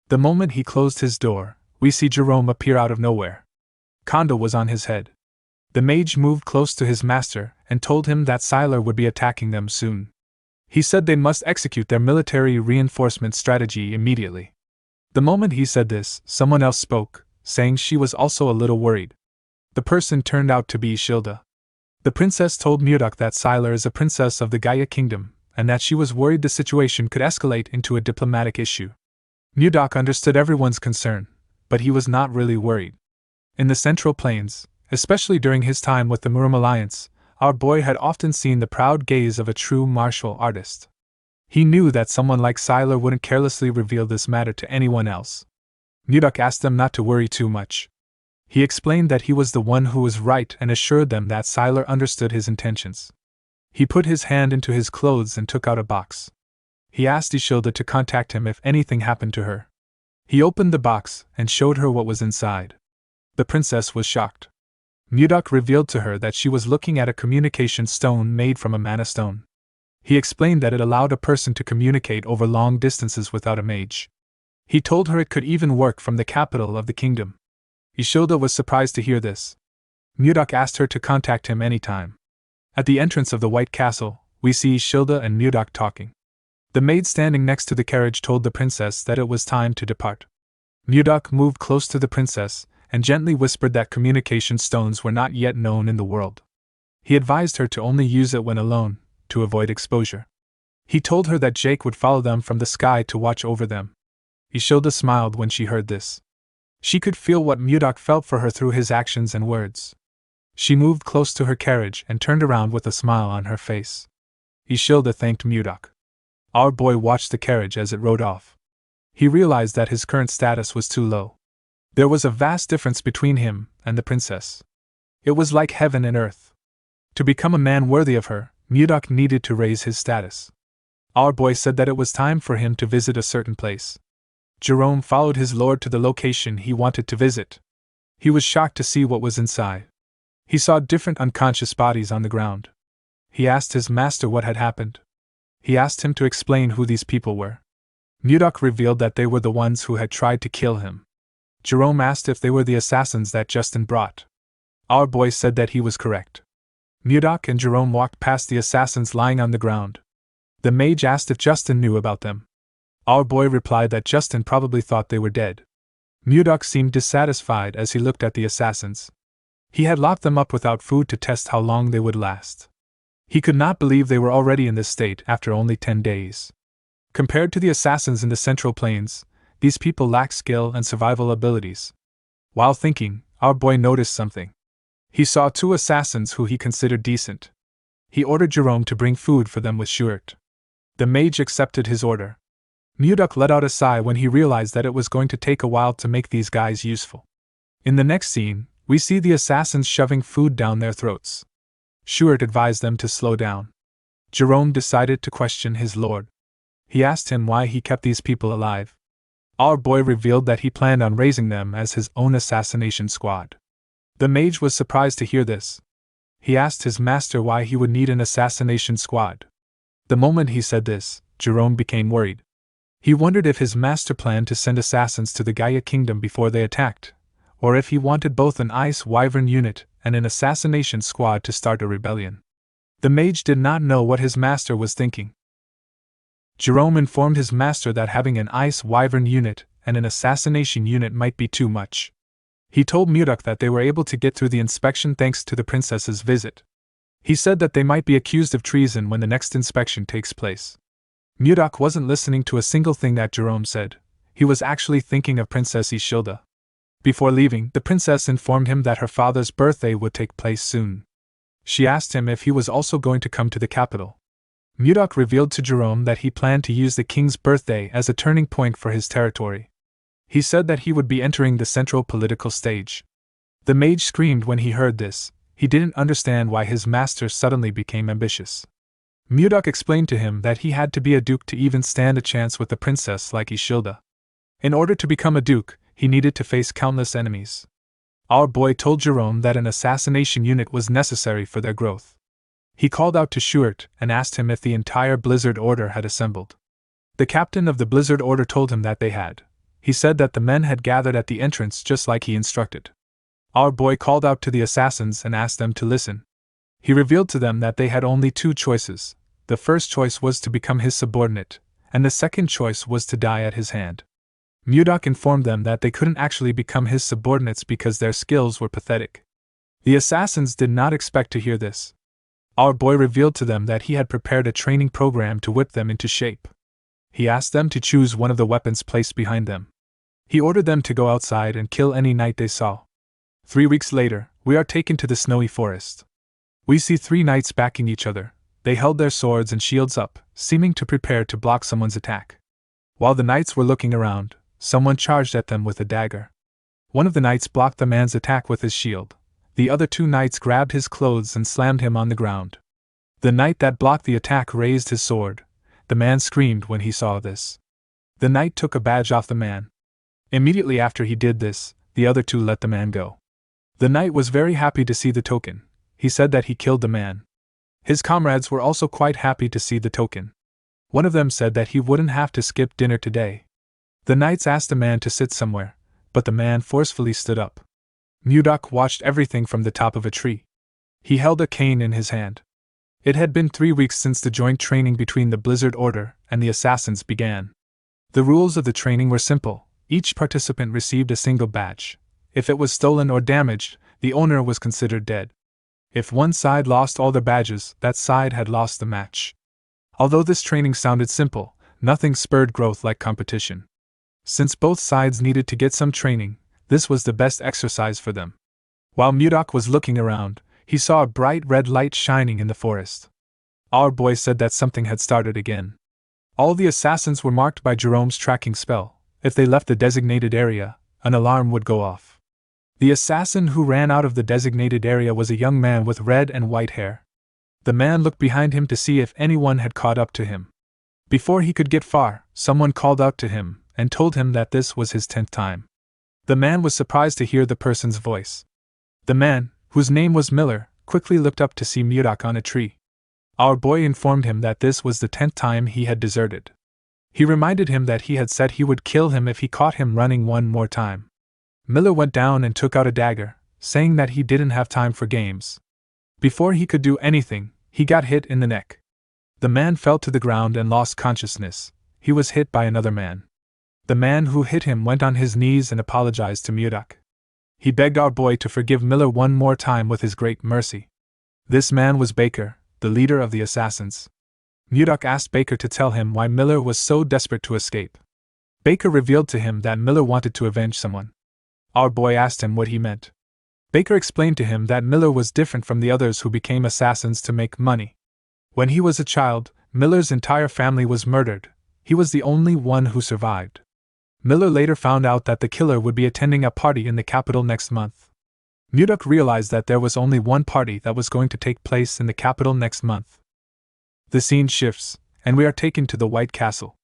The moment he closed his door, we see Jerome appear out of nowhere. Kondo was on his head. The mage moved close to his master and told him that Siler would be attacking them soon. He said they must execute their military reinforcement strategy immediately. The moment he said this, someone else spoke, saying she was also a little worried. The person turned out to be Ishilda. The princess told Mudok that Siler is a princess of the Gaia Kingdom, and that she was worried the situation could escalate into a diplomatic issue. Mudok understood everyone's concern, but he was not really worried. In the Central Plains, especially during his time with the Murim Alliance, our boy had often seen the proud gaze of a true martial artist. He knew that someone like Siler wouldn't carelessly reveal this matter to anyone else. Mudok asked them not to worry too much. He explained that he was the one who was right and assured them that Siler understood his intentions. He put his hand into his clothes and took out a box. He asked Ishilda to contact him if anything happened to her. He opened the box and showed her what was inside. The princess was shocked. Mudok revealed to her that she was looking at a communication stone made from a mana stone. He explained that it allowed a person to communicate over long distances without a mage. He told her it could even work from the capital of the kingdom. Ishilda was surprised to hear this. Mudok asked her to contact him anytime. At the entrance of the White Castle, we see Ishilda and Mudok talking. The maid standing next to the carriage told the princess that it was time to depart. Mudok moved close to the princess and gently whispered that communication stones were not yet known in the world. He advised her to only use it when alone, to avoid exposure. He told her that Jake would follow them from the sky to watch over them. Ishilda smiled when she heard this. She could feel what Mudok felt for her through his actions and words. She moved close to her carriage and turned around with a smile on her face. Ishilda thanked Mudok. Our boy watched the carriage as it rode off. He realized that his current status was too low. There was a vast difference between him and the princess. It was like heaven and earth. To become a man worthy of her, Mudok needed to raise his status. Our boy said that it was time for him to visit a certain place. Jerome followed his lord to the location he wanted to visit. He was shocked to see what was inside. He saw different unconscious bodies on the ground. He asked his master what had happened. He asked him to explain who these people were. Mudok revealed that they were the ones who had tried to kill him. Jerome asked if they were the assassins that Justin brought. Our boy said that he was correct. Mudok and Jerome walked past the assassins lying on the ground. The mage asked if Justin knew about them. Our boy replied that Justin probably thought they were dead. Mudok seemed dissatisfied as he looked at the assassins. He had locked them up without food to test how long they would last. He could not believe they were already in this state after only 10 days. Compared to the assassins in the Central Plains, these people lacked skill and survival abilities. While thinking, our boy noticed something. He saw 2 assassins who he considered decent. He ordered Jerome to bring food for them with Shuert. The mage accepted his order. Mudok let out a sigh when he realized that it was going to take a while to make these guys useful. In the next scene, we see the assassins shoving food down their throats. Shuert advised them to slow down. Jerome decided to question his lord. He asked him why he kept these people alive. Our boy revealed that he planned on raising them as his own assassination squad. The mage was surprised to hear this. He asked his master why he would need an assassination squad. The moment he said this, Jerome became worried. He wondered if his master planned to send assassins to the Gaia kingdom before they attacked, or if he wanted both an ice wyvern unit and an assassination squad to start a rebellion. The mage did not know what his master was thinking. Jerome informed his master that having an ice wyvern unit and an assassination unit might be too much. He told Mudok that they were able to get through the inspection thanks to the princess's visit. He said that they might be accused of treason when the next inspection takes place. Mudok wasn't listening to a single thing that Jerome said. He was actually thinking of Princess Ishilda. Before leaving, the princess informed him that her father's birthday would take place soon. She asked him if he was also going to come to the capital. Mudok revealed to Jerome that he planned to use the king's birthday as a turning point for his territory. He said that he would be entering the central political stage. The mage screamed when he heard this. He didn't understand why his master suddenly became ambitious. Mudok explained to him that he had to be a duke to even stand a chance with a princess like Ishilda. In order to become a duke, he needed to face countless enemies. Our boy told Jerome that an assassination unit was necessary for their growth. He called out to Shuert and asked him if the entire Blizzard Order had assembled. The captain of the Blizzard Order told him that they had. He said that the men had gathered at the entrance just like he instructed. Our boy called out to the assassins and asked them to listen. He revealed to them that they had only 2 choices. The first choice was to become his subordinate, and the second choice was to die at his hand. Mudok informed them that they couldn't actually become his subordinates because their skills were pathetic. The assassins did not expect to hear this. Our boy revealed to them that he had prepared a training program to whip them into shape. He asked them to choose one of the weapons placed behind them. He ordered them to go outside and kill any knight they saw. 3 weeks later, we are taken to the snowy forest. We see 3 knights backing each other. They held their swords and shields up, seeming to prepare to block someone's attack. While the knights were looking around, someone charged at them with a dagger. One of the knights blocked the man's attack with his shield. The other 2 knights grabbed his clothes and slammed him on the ground. The knight that blocked the attack raised his sword. The man screamed when he saw this. The knight took a badge off the man. Immediately after he did this, the other 2 let the man go. The knight was very happy to see the token. He said that he killed the man. His comrades were also quite happy to see the token. One of them said that he wouldn't have to skip dinner today. The knights asked the man to sit somewhere, but the man forcefully stood up. Mudok watched everything from the top of a tree. He held a cane in his hand. It had been 3 weeks since the joint training between the Blizzard Order and the assassins began. The rules of the training were simple. Each participant received a single badge. If it was stolen or damaged, the owner was considered dead. If one side lost all the badges, that side had lost the match. Although this training sounded simple, nothing spurred growth like competition. Since both sides needed to get some training, this was the best exercise for them. While Mudok was looking around, he saw a bright red light shining in the forest. Our boy said that something had started again. All the assassins were marked by Jerome's tracking spell. If they left the designated area, an alarm would go off. The assassin who ran out of the designated area was a young man with red and white hair. The man looked behind him to see if anyone had caught up to him. Before he could get far, someone called out to him and told him that this was his 10th time. The man was surprised to hear the person's voice. The man, whose name was Miller, quickly looked up to see Mudok on a tree. Our boy informed him that this was the 10th time he had deserted. He reminded him that he had said he would kill him if he caught him running one more time. Miller went down and took out a dagger, saying that he didn't have time for games. Before he could do anything, he got hit in the neck. The man fell to the ground and lost consciousness. He was hit by another man. The man who hit him went on his knees and apologized to Mudok. He begged our boy to forgive Miller one more time with his great mercy. This man was Baker, the leader of the assassins. Mudok asked Baker to tell him why Miller was so desperate to escape. Baker revealed to him that Miller wanted to avenge someone. Our boy asked him what he meant. Baker explained to him that Miller was different from the others who became assassins to make money. When he was a child, Miller's entire family was murdered. He was the only one who survived. Miller later found out that the killer would be attending a party in the capital next month. Mudok realized that there was only one party that was going to take place in the capital next month. The scene shifts, and we are taken to the White Castle.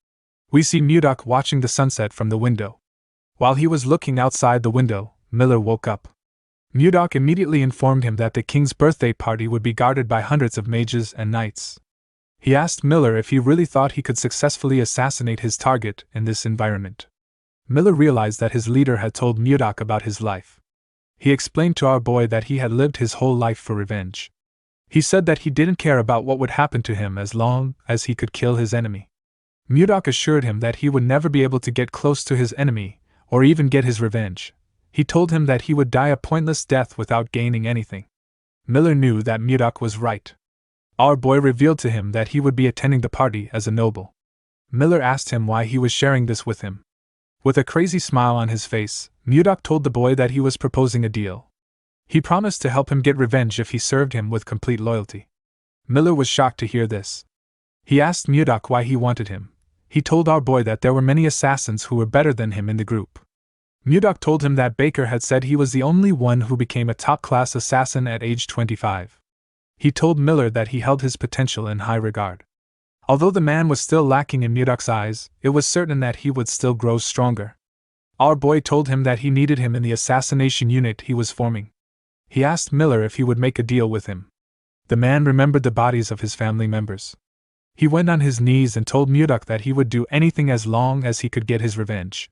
We see Mudok watching the sunset from the window. While he was looking outside the window, Miller woke up. Mudok immediately informed him that the king's birthday party would be guarded by hundreds of mages and knights. He asked Miller if he really thought he could successfully assassinate his target in this environment. Miller realized that his leader had told Mudok about his life. He explained to our boy that he had lived his whole life for revenge. He said that he didn't care about what would happen to him as long as he could kill his enemy. Mudok assured him that he would never be able to get close to his enemy, or even get his revenge. He told him that he would die a pointless death without gaining anything. Miller knew that Mudok was right. Our boy revealed to him that he would be attending the party as a noble. Miller asked him why he was sharing this with him. With a crazy smile on his face, Mudok told the boy that he was proposing a deal. He promised to help him get revenge if he served him with complete loyalty. Miller was shocked to hear this. He asked Mudok why he wanted him. He told our boy that there were many assassins who were better than him in the group. Mudok told him that Baker had said he was the only one who became a top-class assassin at age 25. He told Miller that he held his potential in high regard. Although the man was still lacking in Mudok's eyes, it was certain that he would still grow stronger. Our boy told him that he needed him in the assassination unit he was forming. He asked Miller if he would make a deal with him. The man remembered the bodies of his family members. He went on his knees and told Mudok that he would do anything as long as he could get his revenge.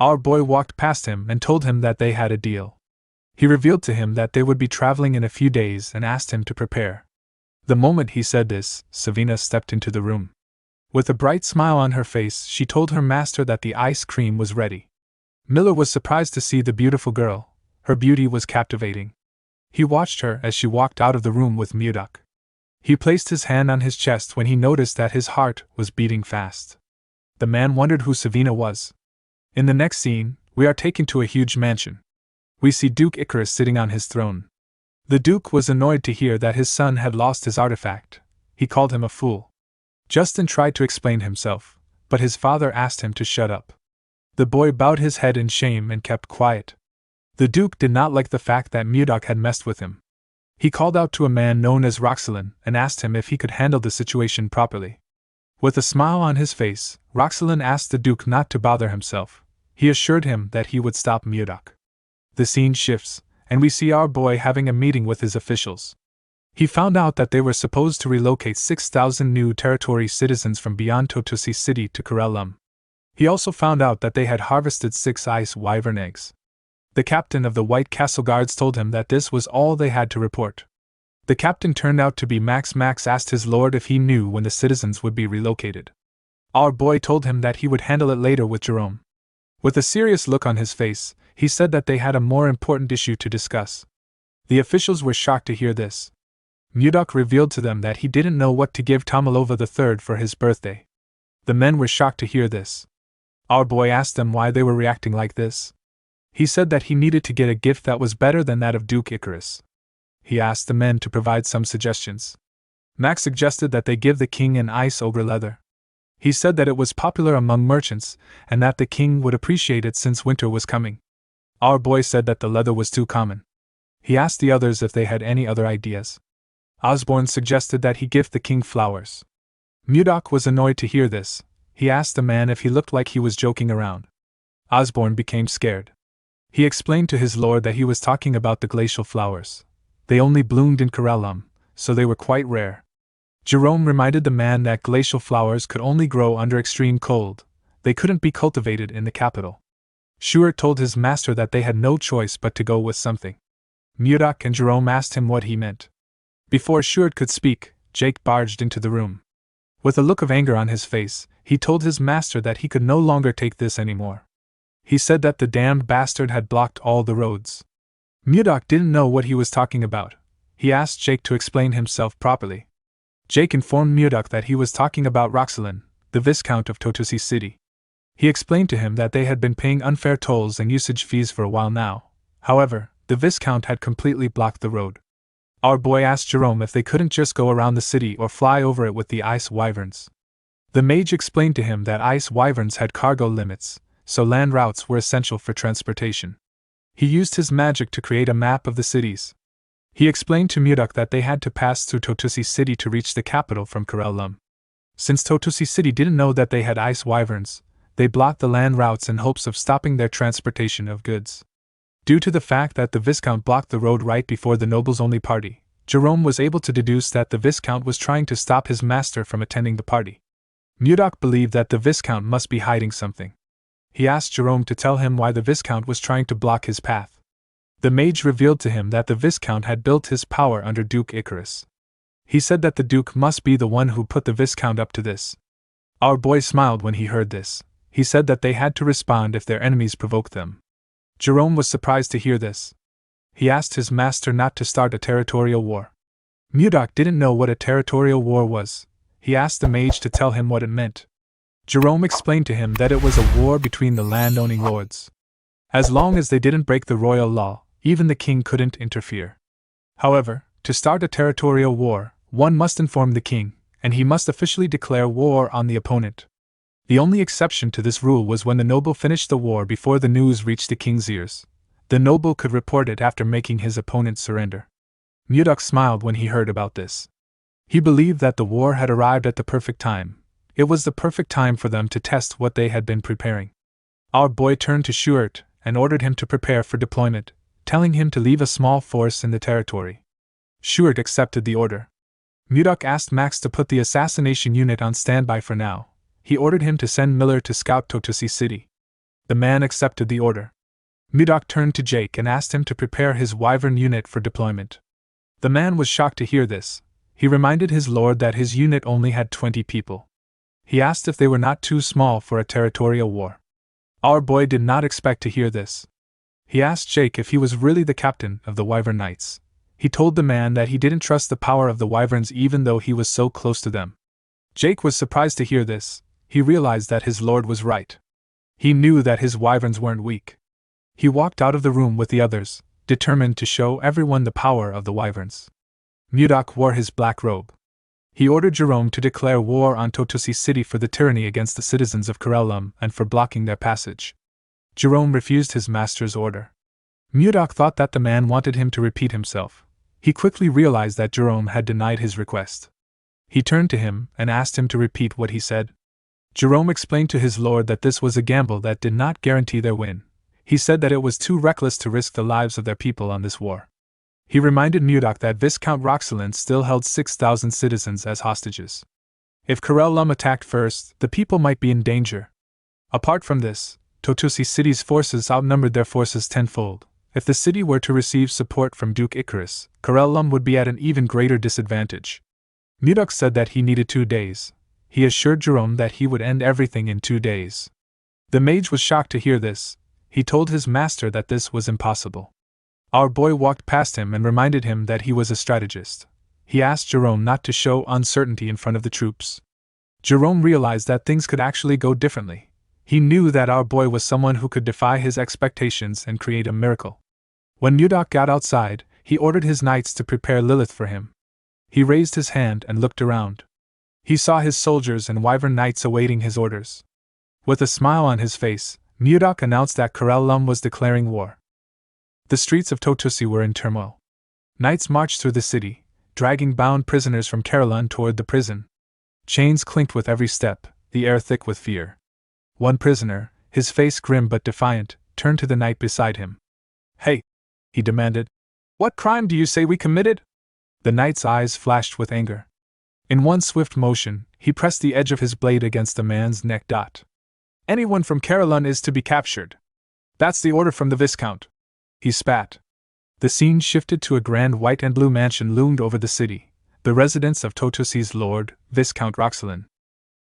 Our boy walked past him and told him that they had a deal. He revealed to him that they would be traveling in a few days and asked him to prepare. The moment he said this, Savina stepped into the room. With a bright smile on her face, she told her master that the ice cream was ready. Miller was surprised to see the beautiful girl. Her beauty was captivating. He watched her as she walked out of the room with Mudok. He placed his hand on his chest when he noticed that his heart was beating fast. The man wondered who Savina was. In the next scene, we are taken to a huge mansion. We see Duke Icarus sitting on his throne. The Duke was annoyed to hear that his son had lost his artifact. He called him a fool. Justin tried to explain himself, but his father asked him to shut up. The boy bowed his head in shame and kept quiet. The Duke did not like the fact that Mudok had messed with him. He called out to a man known as Roxelin and asked him if he could handle the situation properly. With a smile on his face, Roxelin asked the Duke not to bother himself. He assured him that he would stop Mudok. The scene shifts, and we see our boy having a meeting with his officials. He found out that they were supposed to relocate 6,000 new territory citizens from beyond Totosi City to Karelum. He also found out that they had harvested 6 ice wyvern eggs. The captain of the White Castle Guards told him that this was all they had to report. The captain turned out to be Max. Max asked his lord if he knew when the citizens would be relocated. Our boy told him that he would handle it later with Jerome. With a serious look on his face, he said that they had a more important issue to discuss. The officials were shocked to hear this. Mudok revealed to them that he didn't know what to give Tomalova III for his birthday. The men were shocked to hear this. Our boy asked them why they were reacting like this. He said that he needed to get a gift that was better than that of Duke Icarus. He asked the men to provide some suggestions. Max suggested that they give the king an ice ogre leather. He said that it was popular among merchants, and that the king would appreciate it since winter was coming. Our boy said that the leather was too common. He asked the others if they had any other ideas. Osborne suggested that he gift the king flowers. Mudok was annoyed to hear this. He asked the man if he looked like he was joking around. Osborne became scared. He explained to his lord that he was talking about the glacial flowers. They only bloomed in Karelum, so they were quite rare. Jerome reminded the man that glacial flowers could only grow under extreme cold. They couldn't be cultivated in the capital. Shuert told his master that they had no choice but to go with something. Mudok and Jerome asked him what he meant. Before Shuert could speak, Jake barged into the room. With a look of anger on his face, he told his master that he could no longer take this anymore. He said that the damned bastard had blocked all the roads. Mudok didn't know what he was talking about. He asked Jake to explain himself properly. Jake informed Mudok that he was talking about Roxelin, the Viscount of Totosi City. He explained to him that they had been paying unfair tolls and usage fees for a while now. However, the Viscount had completely blocked the road. Our boy asked Jerome if they couldn't just go around the city or fly over it with the ice wyverns. The mage explained to him that ice wyverns had cargo limits, so land routes were essential for transportation. He used his magic to create a map of the cities. He explained to Mudok that they had to pass through Totosi City to reach the capital from Karellum. Since Totosi City didn't know that they had ice wyverns, they blocked the land routes in hopes of stopping their transportation of goods. Due to the fact that the Viscount blocked the road right before the nobles-only party, Jerome was able to deduce that the Viscount was trying to stop his master from attending the party. Mudok believed that the Viscount must be hiding something. He asked Jerome to tell him why the Viscount was trying to block his path. The mage revealed to him that the Viscount had built his power under Duke Icarus. He said that the Duke must be the one who put the Viscount up to this. Our boy smiled when he heard this. He said that they had to respond if their enemies provoked them. Jerome was surprised to hear this. He asked his master not to start a territorial war. Mudok didn't know what a territorial war was. He asked the mage to tell him what it meant. Jerome explained to him that it was a war between the land-owning lords. As long as they didn't break the royal law, even the king couldn't interfere. However, to start a territorial war, one must inform the king, and he must officially declare war on the opponent. The only exception to this rule was when the noble finished the war before the news reached the king's ears. The noble could report it after making his opponent surrender. Mudok smiled when he heard about this. He believed that the war had arrived at the perfect time. It was the perfect time for them to test what they had been preparing. Our boy turned to Shuert and ordered him to prepare for deployment, telling him to leave a small force in the territory. Shuert accepted the order. Mudok asked Max to put the assassination unit on standby for now. He ordered him to send Miller to scout Totosi City. The man accepted the order. Mudok turned to Jake and asked him to prepare his wyvern unit for deployment. The man was shocked to hear this. He reminded his lord that his unit only had 20 people. He asked if they were not too small for a territorial war. Our boy did not expect to hear this. He asked Jake if he was really the captain of the Wyvern Knights. He told the man that he didn't trust the power of the wyverns even though he was so close to them. Jake was surprised to hear this. He realized that his lord was right. He knew that his wyverns weren't weak. He walked out of the room with the others, determined to show everyone the power of the wyverns. Mudok wore his black robe. He ordered Jerome to declare war on Totosi City for the tyranny against the citizens of Karellum and for blocking their passage. Jerome refused his master's order. Mudok thought that the man wanted him to repeat himself. He quickly realized that Jerome had denied his request. He turned to him and asked him to repeat what he said. Jerome explained to his lord that this was a gamble that did not guarantee their win. He said that it was too reckless to risk the lives of their people on this war. He reminded Mudok that Viscount Roxelin still held 6,000 citizens as hostages. If Karellum attacked first, the people might be in danger. Apart from this, Totosi City's forces outnumbered their forces tenfold. If the city were to receive support from Duke Icarus, Karellum would be at an even greater disadvantage. Mudok said that he needed 2 days. He assured Jerome that he would end everything in 2 days. The mage was shocked to hear this. He told his master that this was impossible. Our boy walked past him and reminded him that he was a strategist. He asked Jerome not to show uncertainty in front of the troops. Jerome realized that things could actually go differently. He knew that our boy was someone who could defy his expectations and create a miracle. When Mudok got outside, he ordered his knights to prepare Lilith for him. He raised his hand and looked around. He saw his soldiers and wyvern knights awaiting his orders. With a smile on his face, Mudok announced that Karellum was declaring war. The streets of Totosi were in turmoil. Knights marched through the city, dragging bound prisoners from Karellum toward the prison. Chains clinked with every step, the air thick with fear. One prisoner, his face grim but defiant, turned to the knight beside him. "Hey," he demanded. "What crime do you say we committed?" The knight's eyes flashed with anger. In one swift motion, he pressed the edge of his blade against the man's neck. Anyone from Caroline is to be captured. That's the order from the Viscount. He spat. The scene shifted to a grand white and blue mansion loomed over the city, the residence of Totosi's Lord, Viscount Roxelin.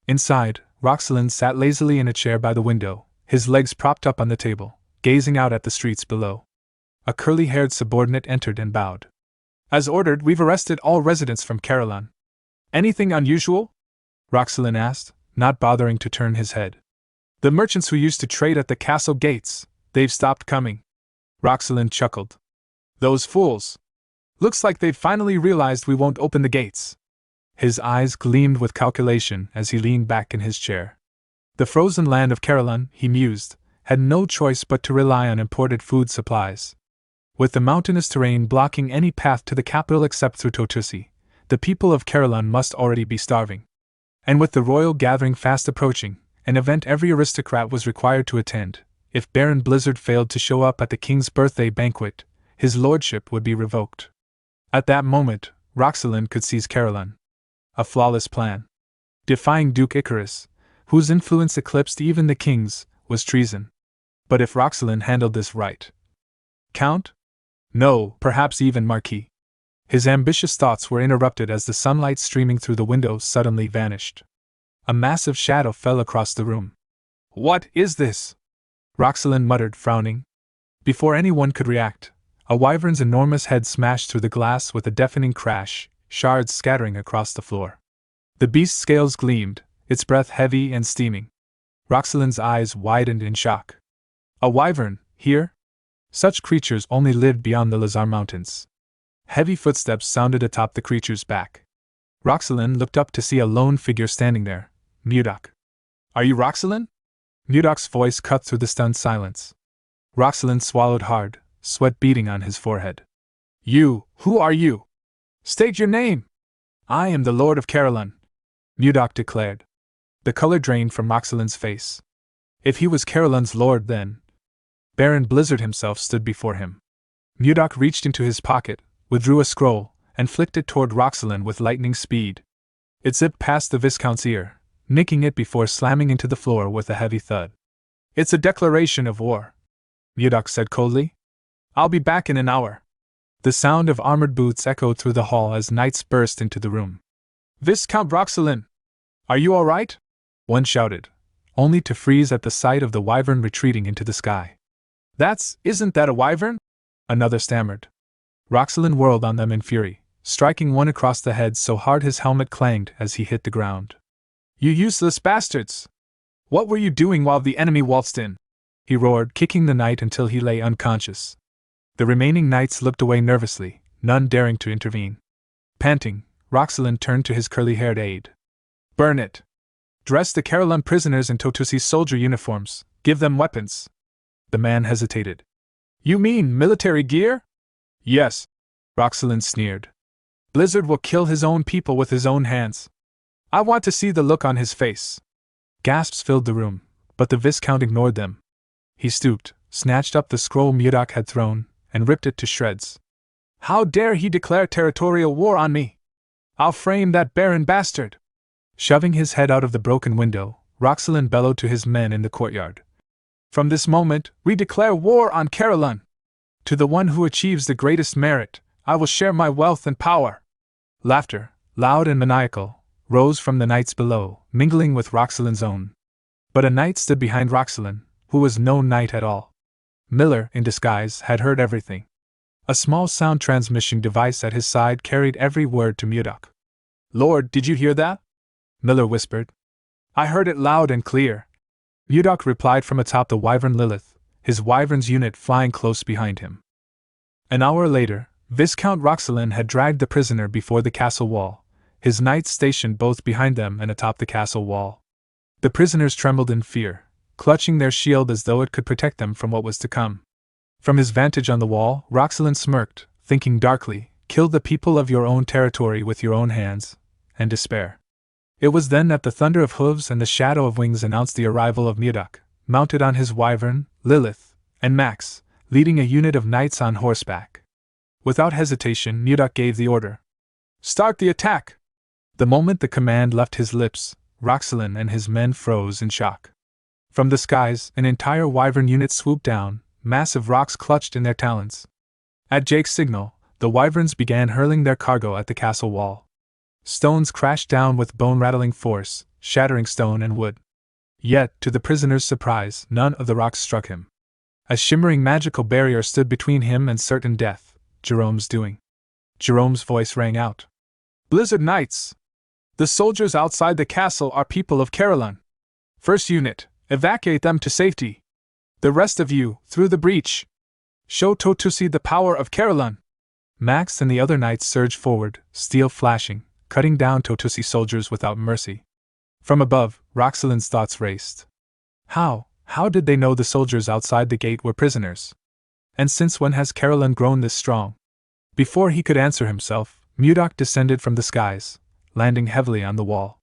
Inside, Roxelin sat lazily in a chair by the window, his legs propped up on the table, gazing out at the streets below. A curly-haired subordinate entered and bowed. As ordered, we've arrested all residents from Caroline. Anything unusual? Roxelin asked, not bothering to turn his head. The merchants who used to trade at the castle gates, they've stopped coming. Roxelin chuckled. Those fools! Looks like they've finally realized we won't open the gates. His eyes gleamed with calculation as he leaned back in his chair. The frozen land of Caroline, he mused, had no choice but to rely on imported food supplies. With the mountainous terrain blocking any path to the capital except through Totosi, the people of Caroline must already be starving. And with the royal gathering fast approaching, an event every aristocrat was required to attend, if Baron Blizzard failed to show up at the king's birthday banquet, his lordship would be revoked. At that moment, Roxelin could seize Caroline. A flawless plan. Defying Duke Icarus, whose influence eclipsed even the king's, was treason. But if Roxelin handled this right. Count? No, perhaps even Marquis. His ambitious thoughts were interrupted as the sunlight streaming through the window suddenly vanished. A massive shadow fell across the room. What is this? Roxelin muttered, frowning. Before anyone could react, a wyvern's enormous head smashed through the glass with a deafening crash, shards scattering across the floor. The beast's scales gleamed, its breath heavy and steaming. Roxelin's eyes widened in shock. A wyvern, here? Such creatures only lived beyond the Lazar Mountains. Heavy footsteps sounded atop the creature's back. Roxelin looked up to see a lone figure standing there, Mudok. Are you Roxelin? Mudok's voice cut through the stunned silence. Roxelin swallowed hard, sweat beading on his forehead. Who are you? State your name! I am the Lord of Caroline, Mudok declared. The color drained from Roxelin's face. If he was Caroline's lord, then Baron Blizzard himself stood before him. Mudok reached into his pocket, withdrew a scroll, and flicked it toward Roxelin with lightning speed. It zipped past the Viscount's ear, nicking it before slamming into the floor with a heavy thud. It's a declaration of war, Mudok said coldly. I'll be back in an hour. The sound of armored boots echoed through the hall as knights burst into the room. Viscount Roxelin! Are you all right? One shouted, only to freeze at the sight of the wyvern retreating into the sky. Isn't that a wyvern? Another stammered. Roxelin whirled on them in fury, striking one across the head so hard his helmet clanged as he hit the ground. You useless bastards! What were you doing while the enemy waltzed in? He roared, kicking the knight until he lay unconscious. The remaining knights looked away nervously, none daring to intervene. Panting, Roxelin turned to his curly-haired aide. Burn it! Dress the Caroline prisoners in Totosi's soldier uniforms, give them weapons. The man hesitated. You mean military gear? Yes, Roxelin sneered. Blizzard will kill his own people with his own hands. I want to see the look on his face. Gasps filled the room, but the Viscount ignored them. He stooped, snatched up the scroll Mudok had thrown, and ripped it to shreds. How dare he declare territorial war on me? I'll frame that barren bastard! Shoving his head out of the broken window, Roxelin bellowed to his men in the courtyard. From this moment, we declare war on Caroline. To the one who achieves the greatest merit, I will share my wealth and power. Laughter, loud and maniacal, rose from the knights below, mingling with Roxelin's own. But a knight stood behind Roxelin, who was no knight at all. Miller, in disguise, had heard everything. A small sound transmission device at his side carried every word to Mudok. Lord, did you hear that? Miller whispered. I heard it loud and clear. Mudok replied from atop the wyvern Lilith, his wyvern's unit flying close behind him. An hour later, Viscount Roxelin had dragged the prisoner before the castle wall, his knights stationed both behind them and atop the castle wall. The prisoners trembled in fear, clutching their shield as though it could protect them from what was to come. From his vantage on the wall, Roxelin smirked, thinking darkly, kill the people of your own territory with your own hands, and despair. It was then that the thunder of hooves and the shadow of wings announced the arrival of Mudok, mounted on his wyvern, Lilith, and Max, leading a unit of knights on horseback. Without hesitation, Mudok gave the order. Start the attack! The moment the command left his lips, Roxelin and his men froze in shock. From the skies, an entire wyvern unit swooped down, massive rocks clutched in their talons. At Jake's signal, the wyverns began hurling their cargo at the castle wall. Stones crashed down with bone-rattling force, shattering stone and wood. Yet, to the prisoner's surprise, none of the rocks struck him. A shimmering magical barrier stood between him and certain death, Jerome's doing. Jerome's voice rang out. "Blizzard Knights! The soldiers outside the castle are people of Caroline. First unit, evacuate them to safety. The rest of you, through the breach. Show Totusi the power of Caroline." Max and the other knights surged forward, steel flashing, cutting down Totusi soldiers without mercy. From above, Roxelin's thoughts raced. How did they know the soldiers outside the gate were prisoners? And since when has Caroline grown this strong? Before he could answer himself, Mudok descended from the skies, landing heavily on the wall.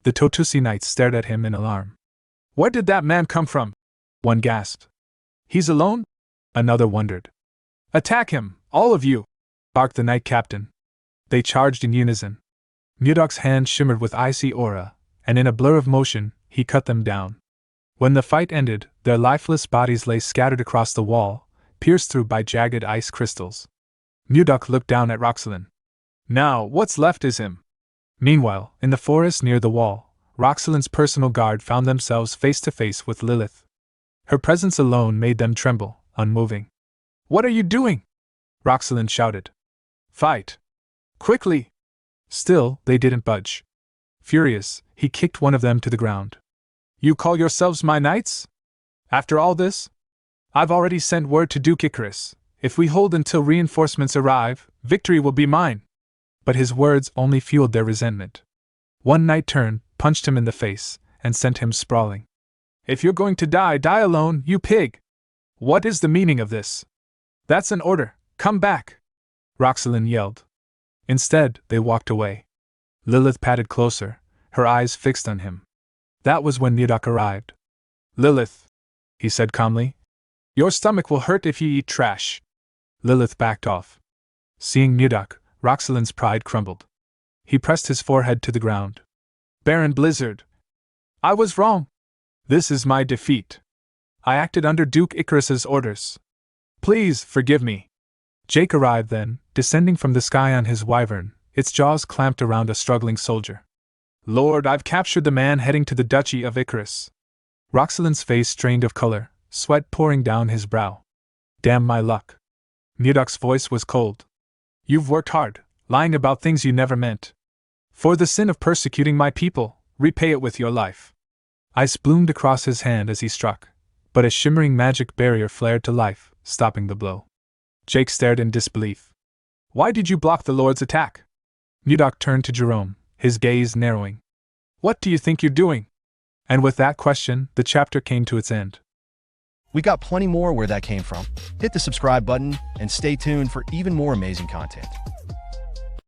The Totusi knights stared at him in alarm. "Where did that man come from?" one gasped. "He's alone?" another wondered. "Attack him, all of you!" barked the knight captain. They charged in unison. Mudok's hand shimmered with icy aura, and in a blur of motion, he cut them down. When the fight ended, their lifeless bodies lay scattered across the wall, pierced through by jagged ice crystals. Mudok looked down at Roxelin. "Now, what's left is him." Meanwhile, in the forest near the wall, Roxelin's personal guard found themselves face to face with Lilith. Her presence alone made them tremble, unmoving. "What are you doing?" Roxelin shouted. "Fight! Quickly!" Still, they didn't budge. Furious, he kicked one of them to the ground. "You call yourselves my knights? After all this? I've already sent word to Duke Icarus. If we hold until reinforcements arrive, victory will be mine." But his words only fueled their resentment. One knight turned, punched him in the face, and sent him sprawling. "If you're going to die, die alone, you pig! What is the meaning of this?" "That's an order, come back!" Roxelin yelled. Instead, they walked away. Lilith padded closer, her eyes fixed on him. That was when Mudok arrived. "Lilith," he said calmly, "your stomach will hurt if you eat trash." Lilith backed off. Seeing Mudok, Roxelin's pride crumbled. He pressed his forehead to the ground. "Baron Blizzard, I was wrong. This is my defeat. I acted under Duke Icarus's orders. Please forgive me." Jake arrived then, descending from the sky on his wyvern, its jaws clamped around a struggling soldier. "Lord, I've captured the man heading to the Duchy of Icarus." Roxelin's face strained of color, sweat pouring down his brow. "Damn my luck." Mudok's voice was cold. "You've worked hard, lying about things you never meant. For the sin of persecuting my people, repay it with your life." Ice bloomed across his hand as he struck, but a shimmering magic barrier flared to life, stopping the blow. Jake stared in disbelief. "Why did you block the Lord's attack?" Mudok turned to Jerome, his gaze narrowing. "What do you think you're doing?" And with that question, the chapter came to its end. We got plenty more where that came from. Hit the subscribe button and stay tuned for even more amazing content.